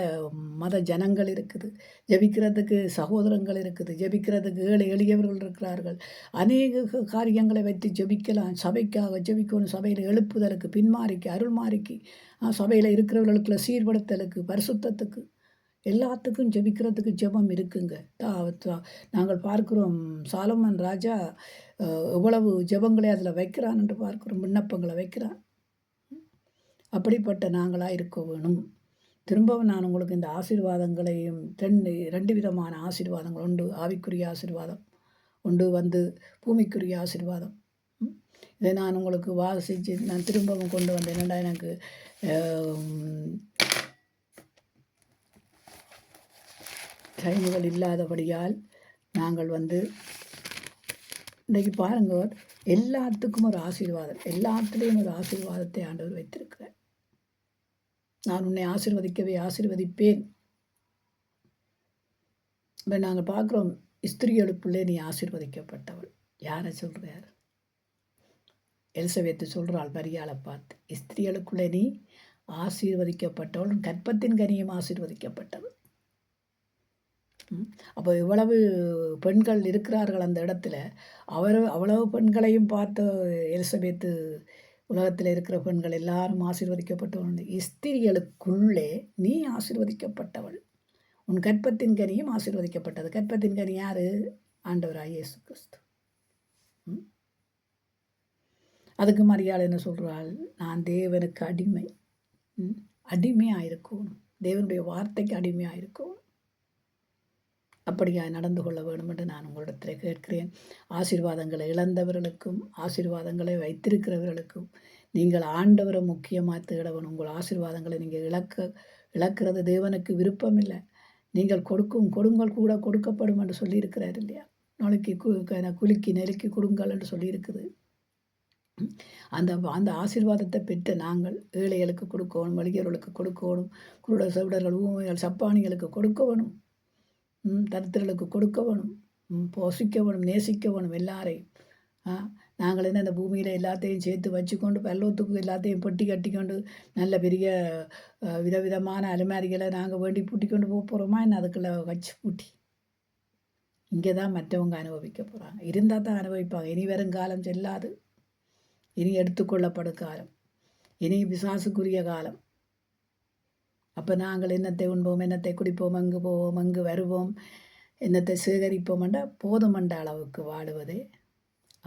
மத ஜனங்கள் இருக்குது, ஜபிக்கிறதுக்கு சகோதரங்கள் இருக்குது, ஜபிக்கிறதுக்கு ஏழை எளியவர்கள் இருக்கிறார்கள். அநேக காரியங்களை வைத்து ஜபிக்கலாம். சபைக்காக ஜபிக்கணும், சபையில் எழுப்புதலுக்கு, பின்மாறிக்கு, அருள்மாறிக்கு, சபையில் இருக்கிறவர்களுக்குள்ள சீர்படுத்தலுக்கு, பரிசுத்தத்துக்கு, எல்லாத்துக்கும் ஜபிக்கிறதுக்கு ஜெபம் இருக்குங்க. நாங்கள் பார்க்குறோம் சாலமன் ராஜா எவ்வளவு ஜெபங்களை அதில் வைக்கிறான் என்று பார்க்குறோம், விண்ணப்பங்களை வைக்கிறான். அப்படிப்பட்ட நாங்களாக இருக்க வேணும். திரும்பவும் நான் உங்களுக்கு இந்த ஆசீர்வாதங்களையும் ரெண்டு விதமான ஆசீர்வாதங்கள் உண்டு. ஆவிக்குரிய ஆசீர்வாதம் உண்டு, வந்து பூமிக்குரிய ஆசீர்வாதம். இதை நான் உங்களுக்கு வாசித்து நான் திரும்பவும் கொண்டு வந்தேன். என்னடா எனக்கு டைமுகள் இல்லாதபடியால் நாங்கள் வந்து இன்றைக்கு பாருங்கள், எல்லாத்துக்கும் ஒரு ஆசீர்வாதம், எல்லாத்துலேயும் ஒரு ஆசீர்வாதத்தை ஆண்டவர் வைத்திருக்கிறார். நான் உன்னை ஆசீர்வதிக்கவே ஆசீர்வதிப்பேன். இப்போ நாங்கள் பார்க்குறோம், ஸ்திரீகளுக்குள்ளே நீ ஆசீர்வதிக்கப்பட்டவள். யாரை சொல்கிறார்? எலிசபெத்து சொல்கிறாள் மரியாளை பார்த்து, ஸ்திரீகளுக்குள்ளே நீ ஆசீர்வதிக்கப்பட்டவள், கற்பத்தின் கனியும் ஆசீர்வதிக்கப்பட்டவள். அப்போ இவ்வளவு பெண்கள் இருக்கிறார்கள் அந்த இடத்துல. அவ்வளவு பெண்களையும் பார்த்த எலிசபெத்து, உலகத்தில் இருக்கிற பெண்கள் எல்லாரும் ஆசீர்வதிக்கப்பட்டவள். ஸ்திரீகளுக்குள்ளே நீ ஆசீர்வதிக்கப்பட்டவள், உன் கற்பத்தின் கனியும் ஆசீர்வதிக்கப்பட்டது. கற்பத்தின் கனி யார்? ஆண்டவராகிய இயேசு கிறிஸ்து. அதுக்கு மரியாதை என்ன சொல்கிறாள்? நான் தேவனுக்கு அடிமையாக இருக்கணும், தேவனுடைய வார்த்தைக்கு அடிமையாக இருக்கணும். அப்படியாக நடந்து கொள்ள வேண்டும் என்று நான் உங்களிடத்தில் கேட்கிறேன். ஆசீர்வாதங்களை இழந்தவர்களுக்கும் ஆசீர்வாதங்களை வைத்திருக்கிறவர்களுக்கும் நீங்கள் ஆண்டவரை முக்கியமாக தேடவன். உங்கள் ஆசீர்வாதங்களை நீங்கள் இழக்கிறது தேவனுக்கு விருப்பமில்லை. நீங்கள் கொடுங்கள் கூட கொடுக்கப்படும் என்று சொல்லியிருக்கிறார் இல்லையா? நாளைக்கு குலுக்கி நெருக்கி கொடுங்கள் என்று சொல்லியிருக்குது. அந்த அந்த ஆசீர்வாதத்தை பெற்ற நாங்கள் ஏழைகளுக்கு கொடுக்கணும், வலியவர்களுக்கு கொடுக்கணும், குருடர் செவிடர்கள் ஊமைகள் சப்பானிகளுக்கு கொடுக்க வேணும், தரித்திரர்களுக்கு கொடுக்க வேணும், போஷிக்க வேணும், நேசிக்க வேணும் எல்லாரையும். நாங்கள் என்ன இந்த பூமியில் எல்லாத்தையும் சேர்த்து வச்சுக்கொண்டு பல்லவத்துக்கு எல்லாத்தையும் பெட்டி கட்டிக்கொண்டு நல்ல பெரிய விதவிதமான அலுமாரிகளை நாங்கள் வேண்டி பூட்டி கொண்டு போக போகிறோமா என்ன? அதுக்குள்ளே வச்சு பூட்டி இங்கே தான் மற்றவங்க அனுபவிக்க போகிறாங்க. இருந்தால் தான் அனுபவிப்பாங்க. இனி வருங்காலம் செல்லாது. இனி எடுத்துக்கொள்ளப்படும் காலம், இனி பிசாசுக்குரிய காலம். அப்போ நாங்கள் என்னத்தை உண்போம், என்னத்தை குடிப்போம், அங்கு போவோம், அங்கு வருவோம், என்னத்தை சேகரிப்போம்ண்டா போதுமண்ட அளவுக்கு வாடுவதே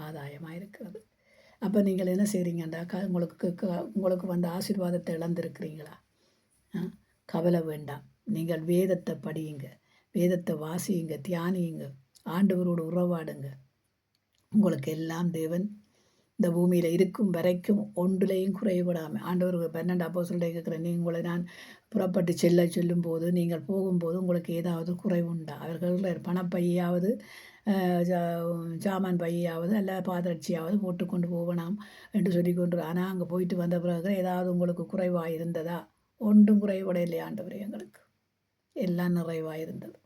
ஆதாயமாக இருக்கிறது. அப்போ நீங்கள் என்ன செய்கிறீங்கண்டா, உங்களுக்கு வந்த ஆசீர்வாதத்தை இழந்திருக்கிறீங்களா? கவலை வேண்டாம். நீங்கள் வேதத்தை படியுங்க, வேதத்தை வாசியுங்க, தியானியுங்க, ஆண்டவரோடு உறவாடுங்க. உங்களுக்கு எல்லாம் தேவன் இந்த பூமியில் இருக்கும் வரைக்கும் ஒன்றிலையும் குறைபடாமல் ஆண்டவர் 12 அப்போஸ்தலரை கேட்குறேன், உங்களை நான் புறப்பட்டு சொல்லும் போது நீங்கள் போகும்போது உங்களுக்கு ஏதாவது குறைவு உண்டா? அவர்கள் பணப்பையாவது சாமான் பையாவது அல்ல பாதரட்சியாவது போட்டுக்கொண்டு போகலாம் என்று சொல்லிக்கொண்டு, ஆனால் அங்கே போயிட்டு வந்த பிறகு ஏதாவது உங்களுக்கு குறைவாக இருந்ததா? ஒன்றும் குறைபடையில்லை ஆண்டவரே, எங்களுக்கு எல்லாம் நிறைவாக இருந்தது.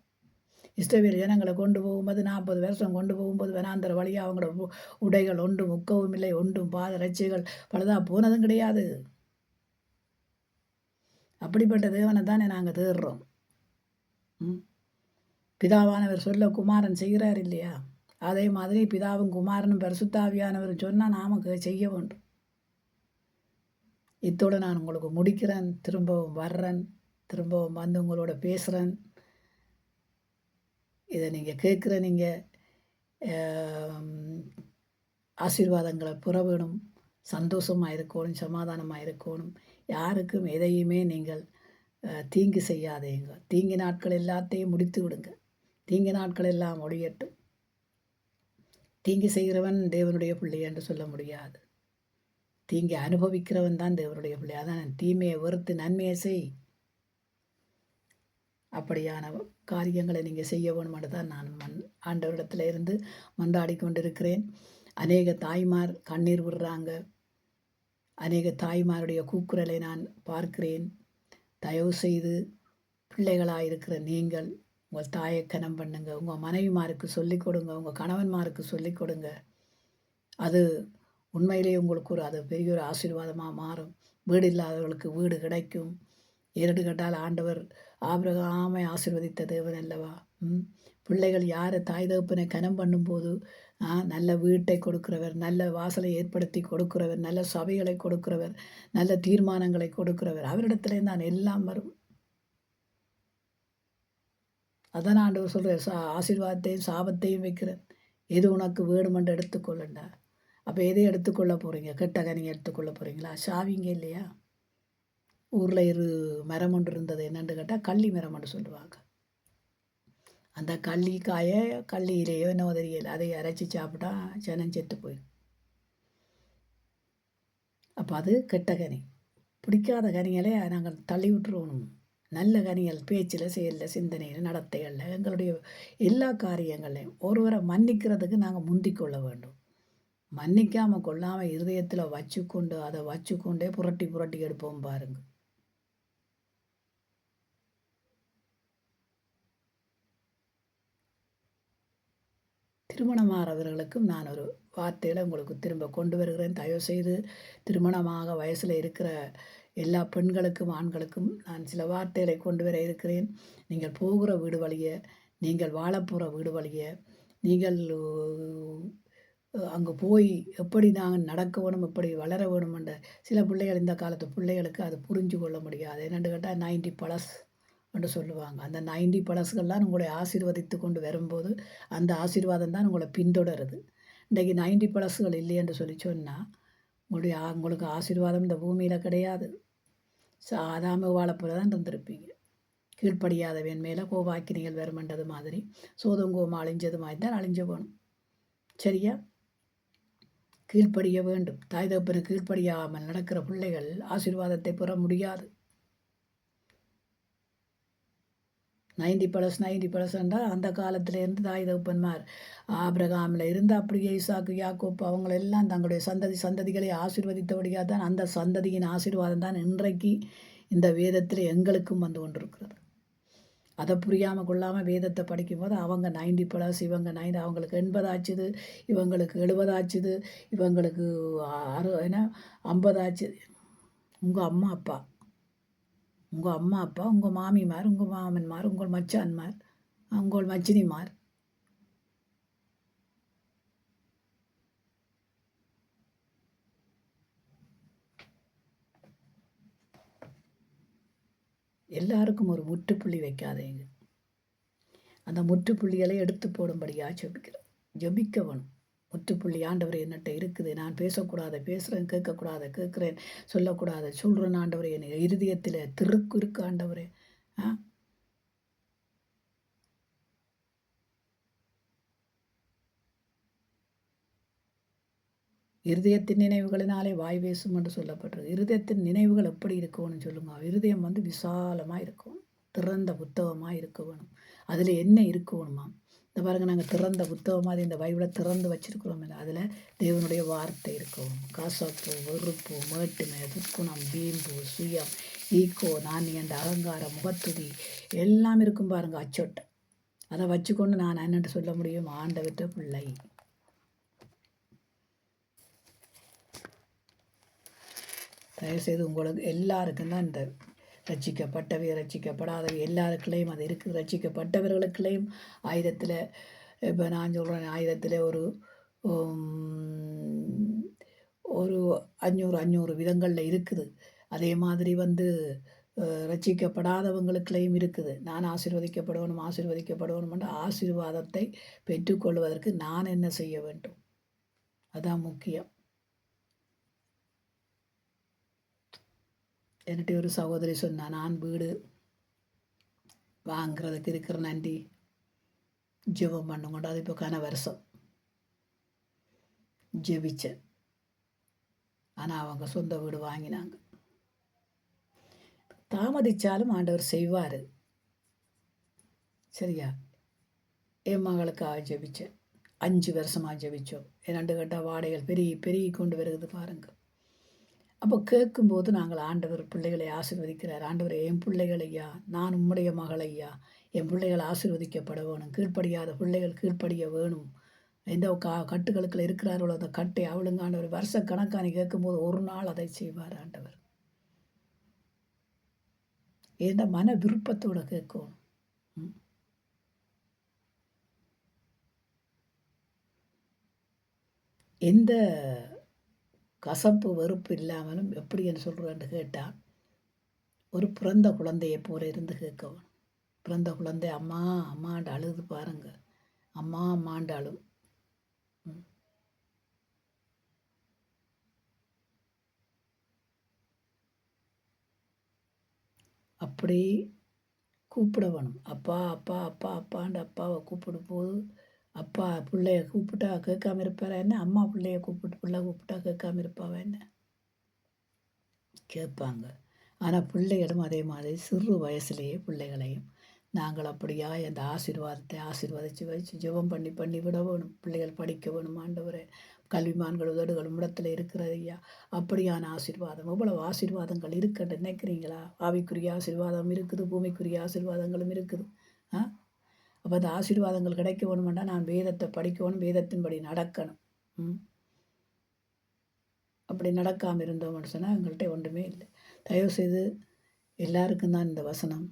இஸ்ரவேல் ஜனங்களை கொண்டு போகும்போது 40 வருஷம் கொண்டு போகும்போது வனாந்தர வழியாக அவங்களோட உடைகள் ஒன்றும் முக்கவும் இல்லை, ஒன்றும் பாதரட்சிகள் பழுதாக போனதும் கிடையாது. அப்படிப்பட்ட தேவனை தானே நாங்கள் தேடுறோம். பிதாவானவர் சொல்ல குமாரன் செய்கிறார் இல்லையா? அதே மாதிரி பிதாவும் குமாரனும் பரிசுத்தாவியானவர் சொன்னால் நாம செய்ய வேண்டும். இத்தோடு நான் உங்களுக்கு முடிக்கிறேன். திரும்பவும் வர்றேன், திரும்பவும் வந்து உங்களோட பேசுகிறேன். இதை நீங்கள் கேட்குற நீங்கள் ஆசீர்வாதங்களை பெற வேணும், சந்தோஷமாக இருக்கணும், சமாதானமாக இருக்கணும். யாருக்கும் எதையுமே நீங்கள் தீங்கு செய்யாதேங்க. தீங்கு நாட்கள் எல்லாத்தையும் முடித்து விடுங்க. தீங்கு நாட்கள் எல்லாம் ஒழியட்டும். தீங்கு செய்கிறவன் தேவனுடைய பிள்ளை என்று சொல்ல முடியாது. தீங்கை அனுபவிக்கிறவன் தான் தேவனுடைய பிள்ளை. அதான் தீமையை வெறுத்து நன்மையை செய். அப்படியான காரியங்களை நீங்கள் செய்ய வேணுமென்று தான் நான் ஆண்டவரிடத்தில் இருந்து மன்றாடி கொண்டிருக்கிறேன். அநேக தாய்மார் கண்ணீர் விடுறாங்க. அநேக தாய்மாருடைய கூக்குரலை நான் பார்க்கிறேன். தயவு செய்து பிள்ளைகளாக இருக்கிற நீங்கள் உங்கள் தாயை கனம் பண்ணுங்க, உங்கள் மனைவிமாருக்கு சொல்லிக் கொடுங்க, உங்கள் கணவன்மாருக்கு சொல்லிக் கொடுங்க. அது உண்மையிலேயே உங்களுக்கு அது பெரிய ஒரு ஆசீர்வாதமாக மாறும். வீடு இல்லாதவர்களுக்கு வீடு கிடைக்கும். ஏறிட்டு கேட்டால் ஆண்டவர் ஆபிரகாமை ஆசீர்வதித்த தேவன் அல்லவா? பிள்ளைகள் யார் தாய் தகப்பனை கனம் பண்ணும்போது நல்ல வீட்டை கொடுக்கிறவர், நல்ல வாசலை ஏற்படுத்தி கொடுக்கிறவர், நல்ல சபைகளை கொடுக்கிறவர், நல்ல தீர்மானங்களை கொடுக்கிறவர், அவரிடத்துல நான் எல்லாம் வரும். அதான் ஆண்டவர் சொல்கிற ஆசீர்வாதத்தையும் சாபத்தையும் வைக்கிறேன். எது உனக்கு வேணுமென்று எடுத்துக்கொள்ளண்டா. அப்போ எதை எடுத்துக்கொள்ள போகிறீங்க? கெட்ட கனியை எடுத்துக்கொள்ள போகிறீங்களா? சாவிங்க இல்லையா? ஊரில் மரம் ஒன்று இருந்தது. என்னென்னு கேட்டால் கள்ளி மரம்னு சொல்லுவாங்க. அந்த கள்ளி காயை கள்ளியிலேயோ என்ன தெரியல, அதை அரைச்சி சாப்பிட்டா ஜனம் செத்து போயிடும். அப்போ அது கெட்ட கனி. பிடிக்காத கனிகளை நாங்கள் தள்ளி விட்டுருவோம். நல்ல கனிகள் பேச்சில், செயலில், சிந்தனையில், நடத்தைகளில், எங்களுடைய எல்லா காரியங்களையும் ஒருவரை மன்னிக்கிறதுக்கு நாங்கள் முந்திக்கொள்ள வேண்டும். மன்னிக்காமல் கொள்ளாமல் இருதயத்தில் வச்சுக்கொண்டு அதை வச்சுக்கொண்டே புரட்டி புரட்டி எடுப்போம் பாருங்க. திருமணமாகிறவர்களுக்கும் நான் ஒரு வார்த்தையில் உங்களுக்கு திரும்ப கொண்டு வருகிறேன். தயவுசெய்து திருமணமாக வயசில் இருக்கிற எல்லா பெண்களுக்கும் ஆண்களுக்கும் நான் சில வார்த்தைகளை கொண்டு வர இருக்கிறேன். நீங்கள் போகிற வீடு வழிய, நீங்கள் வாழப்போகிற வீடு வழிய, நீங்கள் அங்கே போய் எப்படி நாங்கள் நடக்க வேணும், எப்படி வளர வேணுமென்ற சில பிள்ளைகள் இந்த காலத்து பிள்ளைகளுக்கு அது புரிஞ்சு கொள்ள முடியாது. என்னென்னு கேட்டால் 90+ என்று சொல்லுவாங்க. அந்த 90+கள்லாம் உங்களை ஆசீர்வதித்து கொண்டு வரும்போது அந்த ஆசீர்வாதம் தான் உங்களை பின்தொடருது. இன்றைக்கு 90+கள் இல்லை என்று சொல்லி சொன்னால் உங்களுக்கு ஆசீர்வாதம் இந்த பூமியில் கிடையாது. சாதாம வாழப்போல தான் இருந்திருப்பீங்க. கீழ்ப்படியாதவன் மேலே கோவாக்கினிகள் வருமென்றது மாதிரி சோதங்கோமா அழிஞ்சது மாதிரி தான் அழிஞ்ச வேணும். சரியா? கீழ்ப்படிய வேண்டும். தாய் தகப்பனு கீழ்ப்படியாமல் நடக்கிற பிள்ளைகள் ஆசீர்வாதத்தை பெற முடியாது. 90+90% அந்த காலத்திலேருந்து தாய் தகப்பன்மார் ஆபிரகாமில் இருந்து அப்படியே ஈசாக்கு யாக்கோப்பு அவங்களெல்லாம் தங்களுடைய சந்ததிகளை ஆசீர்வதித்தபடியாக தான் அந்த சந்ததியின் ஆசீர்வாதம் தான் இன்றைக்கு இந்த வேதத்தில் எங்களுக்கும் வந்து கொண்டிருக்கிறது. அதை புரியாமல் கொள்ளாமல் வேதத்தை படிக்கும்போது அவங்க 90+, இவங்க 90, அவங்களுக்கு 80 ஆச்சுது, இவங்களுக்கு 70 ஆச்சுது, இவங்களுக்கு 50 ஆச்சுது. உங்கள் அம்மா அப்பா, உங்கள் மாமிமார், உங்கள் மாமன்மார், உங்கள் மச்சான்மார், உங்கள் மச்சினிமார், எல்லாருக்கும் ஒரு முற்றுப்புள்ளி வைக்காதீங்க. அந்த முற்றுப்புள்ளிகளை எடுத்து போடும்படியாக ஜபிக்க வேணும். முற்றுப்புள்ளி ஆண்டவர் என்னட்ட இருக்குது, நான் பேசக்கூடாத பேசுகிறேன், கேட்கக்கூடாத கேட்குறேன், சொல்லக்கூடாத சொல்கிறேன் ஆண்டவரே, என் இருதயத்தில் திருக்கு இருக்கு ஆண்டவரே. இருதயத்தின் நினைவுகளினாலே வாய் பேசும் என்று சொல்லப்பட்டிருக்கு. இருதயத்தின் நினைவுகள் எப்படி இருக்கணும்னு சொல்லுங்க. இருதயம் விசாலமாக இருக்கணும், திறந்த புத்தகமாக இருக்க வேணும். அதில் என்ன இருக்கணுமா? இந்த பாருங்க, நாங்கள் திறந்த புத்தகமாக இந்த பைபிளை திறந்து வச்சிருக்கிறோம். இல்லை, அதில் தேவனுடைய வார்த்தை இருக்கணும். காசாப்பு, வெறுப்பு, மேட்டுமை, துர்க்குணம், வீம்பு, சுயம், ஈக்கோ, நானி என்ற அகங்காரம், முகத்துதி எல்லாம் இருக்கும் பாருங்க, அச்சொட்டை. அதை வச்சுக்கொண்டு நான் என்னென்று சொல்ல முடியும்? ஆண்டவற்ற பிள்ளை. தயவுசெய்து உங்களுக்கு எல்லாருக்கும் தான் இந்த ரட்சிக்கப்பட்டவை ரட்சிக்கப்படாதவை எல்லாருக்குள்ளேயும் அது இருக்குது. ரட்சிக்கப்பட்டவர்களுக்குள்ளேயும் ஆயுதத்தில், இப்போ நான் சொல்கிறேன், ஆயுதத்தில் ஒரு 500 விதங்களில் இருக்குது. அதே மாதிரி ரட்சிக்கப்படாதவங்களுக்குள்ளேயும் இருக்குது. நான் ஆசீர்வதிக்கப்படணும் என்ற ஆசீர்வாதத்தை பெற்றுக்கொள்வதற்கு நான் என்ன செய்ய வேண்டும்? அதான் முக்கியம். என்கிட்ட ஒரு சகோதரி சொன்னான், நான் வீடு வாங்குறதுக்கு இருக்கிற நன்றி ஜெபம் பண்ணுங்கொண்டு. அது இப்போ வருஷம் ஜெபிச்சேன். ஆனால் அவங்க சொந்த வீடு வாங்கினாங்க. தாமதித்தாலும் ஆண்டவர் செய்வார். சரியா? என் மகளுக்காக ஜெபிச்சேன். 5 வருஷமாக ஜெபிச்சோம். 2 கட்ட வாடகைகள் பெருகி கொண்டு வருகிறது பாருங்கள். அப்போ கேட்கும்போது நாங்கள் ஆண்டவர் பிள்ளைகளை ஆசீர்வதிக்கிறார். ஆண்டவர், என் பிள்ளைகளையா, நான் உம்முடைய மகளையா, என் பிள்ளைகள் ஆசீர்வதிக்கப்பட வேணும், கீழ்ப்படியாத பிள்ளைகள் கீழ்ப்படிய வேணும், எந்த கட்டுகளுக்குள்ள இருக்கிறார்களோ அந்த கட்டை அவளுங்க ஆண்டவர் வருஷ கணக்கானி கேட்கும்போது ஒரு நாள் அதை செய்வார் ஆண்டவர். எந்த மன விருப்பத்தோடு கேட்கணும். எந்த கசப்பு வெறுப்பு இல்லாமலும் எப்படி என்று சொல்கிறேன்னு கேட்டால், ஒரு பிறந்த குழந்தையை போல இருந்து கேட்கணும். பிறந்த குழந்தை அம்மா அம்மாண்டு அழுது பாருங்க, அம்மா அம்மாண்டு அழும். அப்படி கூப்பிட வேணும். அப்பா அப்பா அப்பா அப்பாண்டு அப்பாவை கூப்பிடும் போது, அப்பா பிள்ளைய கூப்பிட்டா கேட்காம இருப்பாரா என்ன? அம்மா பிள்ளைய பிள்ளை கூப்பிட்டா கேட்காம இருப்பாவா என்ன? கேட்பாங்க. ஆனால் பிள்ளைகளும் அதே மாதிரி சிறு வயசுலேயே பிள்ளைகளையும் நாங்கள் அப்படியா அந்த ஆசீர்வாதத்தை ஆசீர்வதித்து வச்சு ஜெபம் பண்ணி விட வேணும். பிள்ளைகள் படிக்க வேணும். ஆண்டவரே, கல்விமான்கள் உதடுகள் இடத்துல இருக்கிறது ஐயா. அப்படியான ஆசீர்வாதம், எவ்வளவு ஆசீர்வாதங்கள் இருக்குன்னு நினைக்கிறீங்களா? ஆவிக்குரிய ஆசீர்வாதம் இருக்குது, பூமிக்குரிய ஆசீர்வாதங்களும் இருக்குது. அப்போ அந்த ஆசீர்வாதங்கள் கிடைக்க வேணுமெண்டா நான் வேதத்தை படிக்கணும், வேதத்தின்படி நடக்கணும். அப்படி நடக்காமல் இருந்தோம்னு சொன்னால் எங்கள்கிட்ட ஒன்றுமே இல்லை. தயவுசெய்து எல்லாருக்கும் தான் இந்த வசனம்.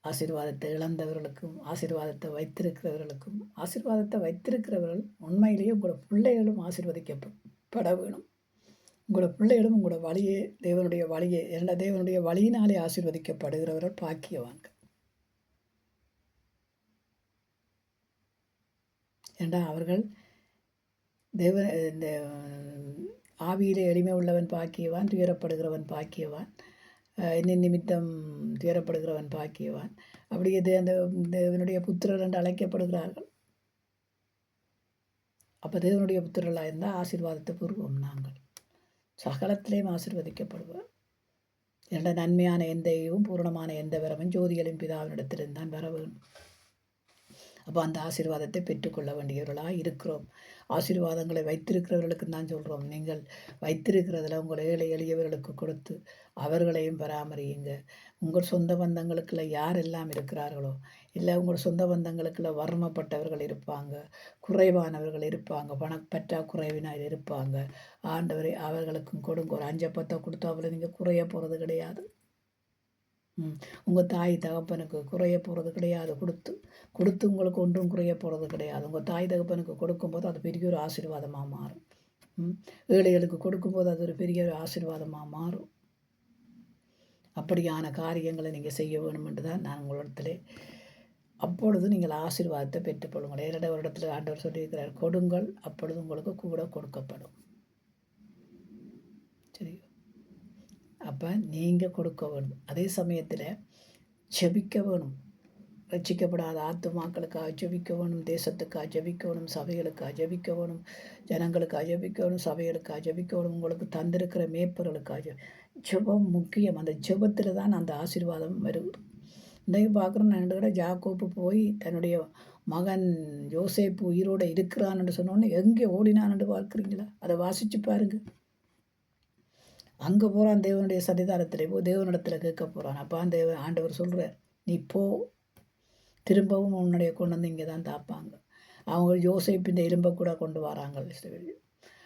ஆசீர்வாதத்தை இழந்தவர்களுக்கும் ஆசீர்வாதத்தை வைத்திருக்கிறவர்கள் உண்மையிலேயே உங்களோட பிள்ளைகளும் ஆசீர்வதிக்கப்பட வேணும். உங்களோட பிள்ளைகளும் உங்களோட வழியே தேவனுடைய வழியே தேவனுடைய வழியினாலே ஆசீர்வதிக்கப்படுகிறவர்கள் பாக்கியவாங்க. ஏண்டா அவர்கள் இந்த ஆவியிலே எளிமை உள்ளவன் பாக்கியவான், துயரப்படுகிறவன் பாக்கியவான். என்னின் நிமித்தம் துயரப்படுகிறவன் பாக்கியவான். அப்படியே அந்த தேவனுடைய புத்திரர் என்று அழைக்கப்படுகிறார்கள். அப்போ தேவனுடைய புத்திரர்களாக இருந்தால் ஆசீர்வாதத்தை பெறுவோம் நாங்கள். சகலத்திலேயும் ஆசீர்வதிக்கப்படுவோம். இரண்ட நன்மையான எந்த ஈவும் பூரணமான எந்த வரமும் ஜோதிகளின் பிதாவினிடத்திலிருந்து தான் வர வேணும். அப்போ அந்த ஆசீர்வாதத்தை பெற்றுக்கொள்ள வேண்டியவர்களாக இருக்கிறோம். ஆசீர்வாதங்களை வைத்திருக்கிறவர்களுக்கு தான் சொல்கிறோம், நீங்கள் வைத்திருக்கிறதில் உங்கள் ஏழை எளியவர்களுக்கு கொடுத்து அவர்களையும் பராமரியுங்க. உங்கள் சொந்த பந்தங்களுக்குள்ள யாரெல்லாம் இருக்கிறார்களோ, இல்லை உங்கள் சொந்த பந்தங்களுக்குள்ள வறுமைப்பட்டவர்கள் இருப்பாங்க, குறைவானவர்கள் இருப்பாங்க, பற்றாக்குறைவினர் இருப்பாங்க. ஆண்டவரை அவர்களுக்கும் கொடுங்க. ஒரு 5 கொடுத்தாப்புல நீங்கள் குறைய போகிறது கிடையாது. உங்கள் தாய் தகப்பனுக்கு குறைய போகிறது கிடையாது. கொடுத்து கொடுத்து உங்களுக்கு ஒன்றும் குறைய போகிறது கிடையாது. உங்கள் தாய் தகப்பனுக்கு கொடுக்கும்போது அது பெரிய ஒரு ஆசீர்வாதமாக மாறும். ஏழைகளுக்கு கொடுக்கும்போது அது ஒரு பெரிய ஒரு ஆசீர்வாதமாக மாறும். அப்படியான காரியங்களை நீங்கள் செய்ய வேணும் என்று தான் நான் உங்களிடத்திலே அப்பொழுது நீங்கள் ஆசீர்வாதத்தை பெற்றுக்கொள்ளுங்கள். ஏழாவது வருடத்தில் ஆண்டவர் சொல்லியிருக்கிறார், கொடுங்கள் அப்பொழுது உங்களுக்கு கூட கொடுக்கப்படும். சரி, அப்போ நீங்கள் கொடுக்க வேணும். அதே சமயத்தில் ஜெபிக்க வேணும். ரட்சிக்கப்படாத ஆத்துமாக்களுக்காக ஜெபிக்க வேணும், தேசத்துக்காக ஜெபிக்க வேணும், சபைகளுக்காக ஜெபிக்க வேணும், ஜனங்களுக்காக ஜெபிக்க வேணும், சபைகளுக்காக ஜெபிக்க வேணும், உங்களுக்கு தந்திருக்கிற மேய்ப்பர்களுக்காக. ஜெபம் முக்கியம். அந்த ஜெபத்தில் தான் அந்த ஆசீர்வாதம் வருது. இன்றைக்கு பார்க்குறோம், நான் கூட ஜாக்கோப்பு போய் தன்னுடைய மகன் யோசேப்பு உயிரோடு இருக்கிறான்னு சொன்னோன்னே எங்கே ஓடினான்னு பார்க்குறீங்களா? அதை வாசித்து பாருங்கள். அங்கே போகிறான், தேவனுடைய சன்னிதானத்தில் போய் தேவனிடத்தில் கேட்க போகிறான். அப்போ அந்த ஆண்டவர் சொல்கிறார், நீ போ, திரும்பவும் உன்னுடைய கொண்டு வந்து இங்கே தான் தாப்பாங்க. அவங்க யோசேப்பின் எலும்பை கூட கொண்டு வராங்க.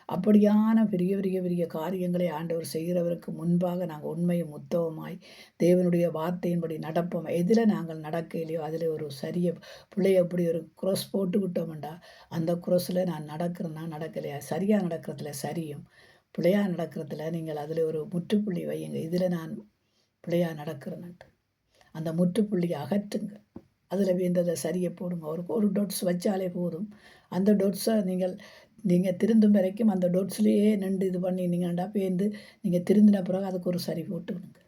அப்படியான பெரிய பெரிய பெரிய காரியங்களை ஆண்டவர் செய்கிறவருக்கு முன்பாக நாங்கள் உண்மையும் உத்தவமாய் தேவனுடைய வார்த்தையின்படி நடப்போம். எதில் நாங்கள் நடக்கலையோ அதில் ஒரு சரிய பிள்ளைய அப்படி ஒரு குரோஸ் போட்டு விட்டோம்டா, அந்த குரோஸில் நான் நடக்கிறேன்னா நடக்கலையா, சரியாக நடக்கிறதுல சரியும், பிள்ளையாக நடக்கிறதுல நீங்கள் அதில் ஒரு முற்றுப்புள்ளி வையுங்க. இதில் நான் பிள்ளையாக நடக்கிறேன்ட்டு அந்த முற்றுப்புள்ளியை அகற்றுங்க. அதில் வேண்டதை சரியை போடுங்க. ஒரு டொட்ஸ் வச்சாலே போதும். அந்த டொட்ஸை நீங்கள் திருந்தும் வரைக்கும் அந்த டொட்ஸ்லேயே நின்று இது பண்ணினீங்கண்டா பேருந்து நீங்கள் திருந்தின பிறகு அதுக்கு ஒரு சரி போட்டுக்கணுங்க.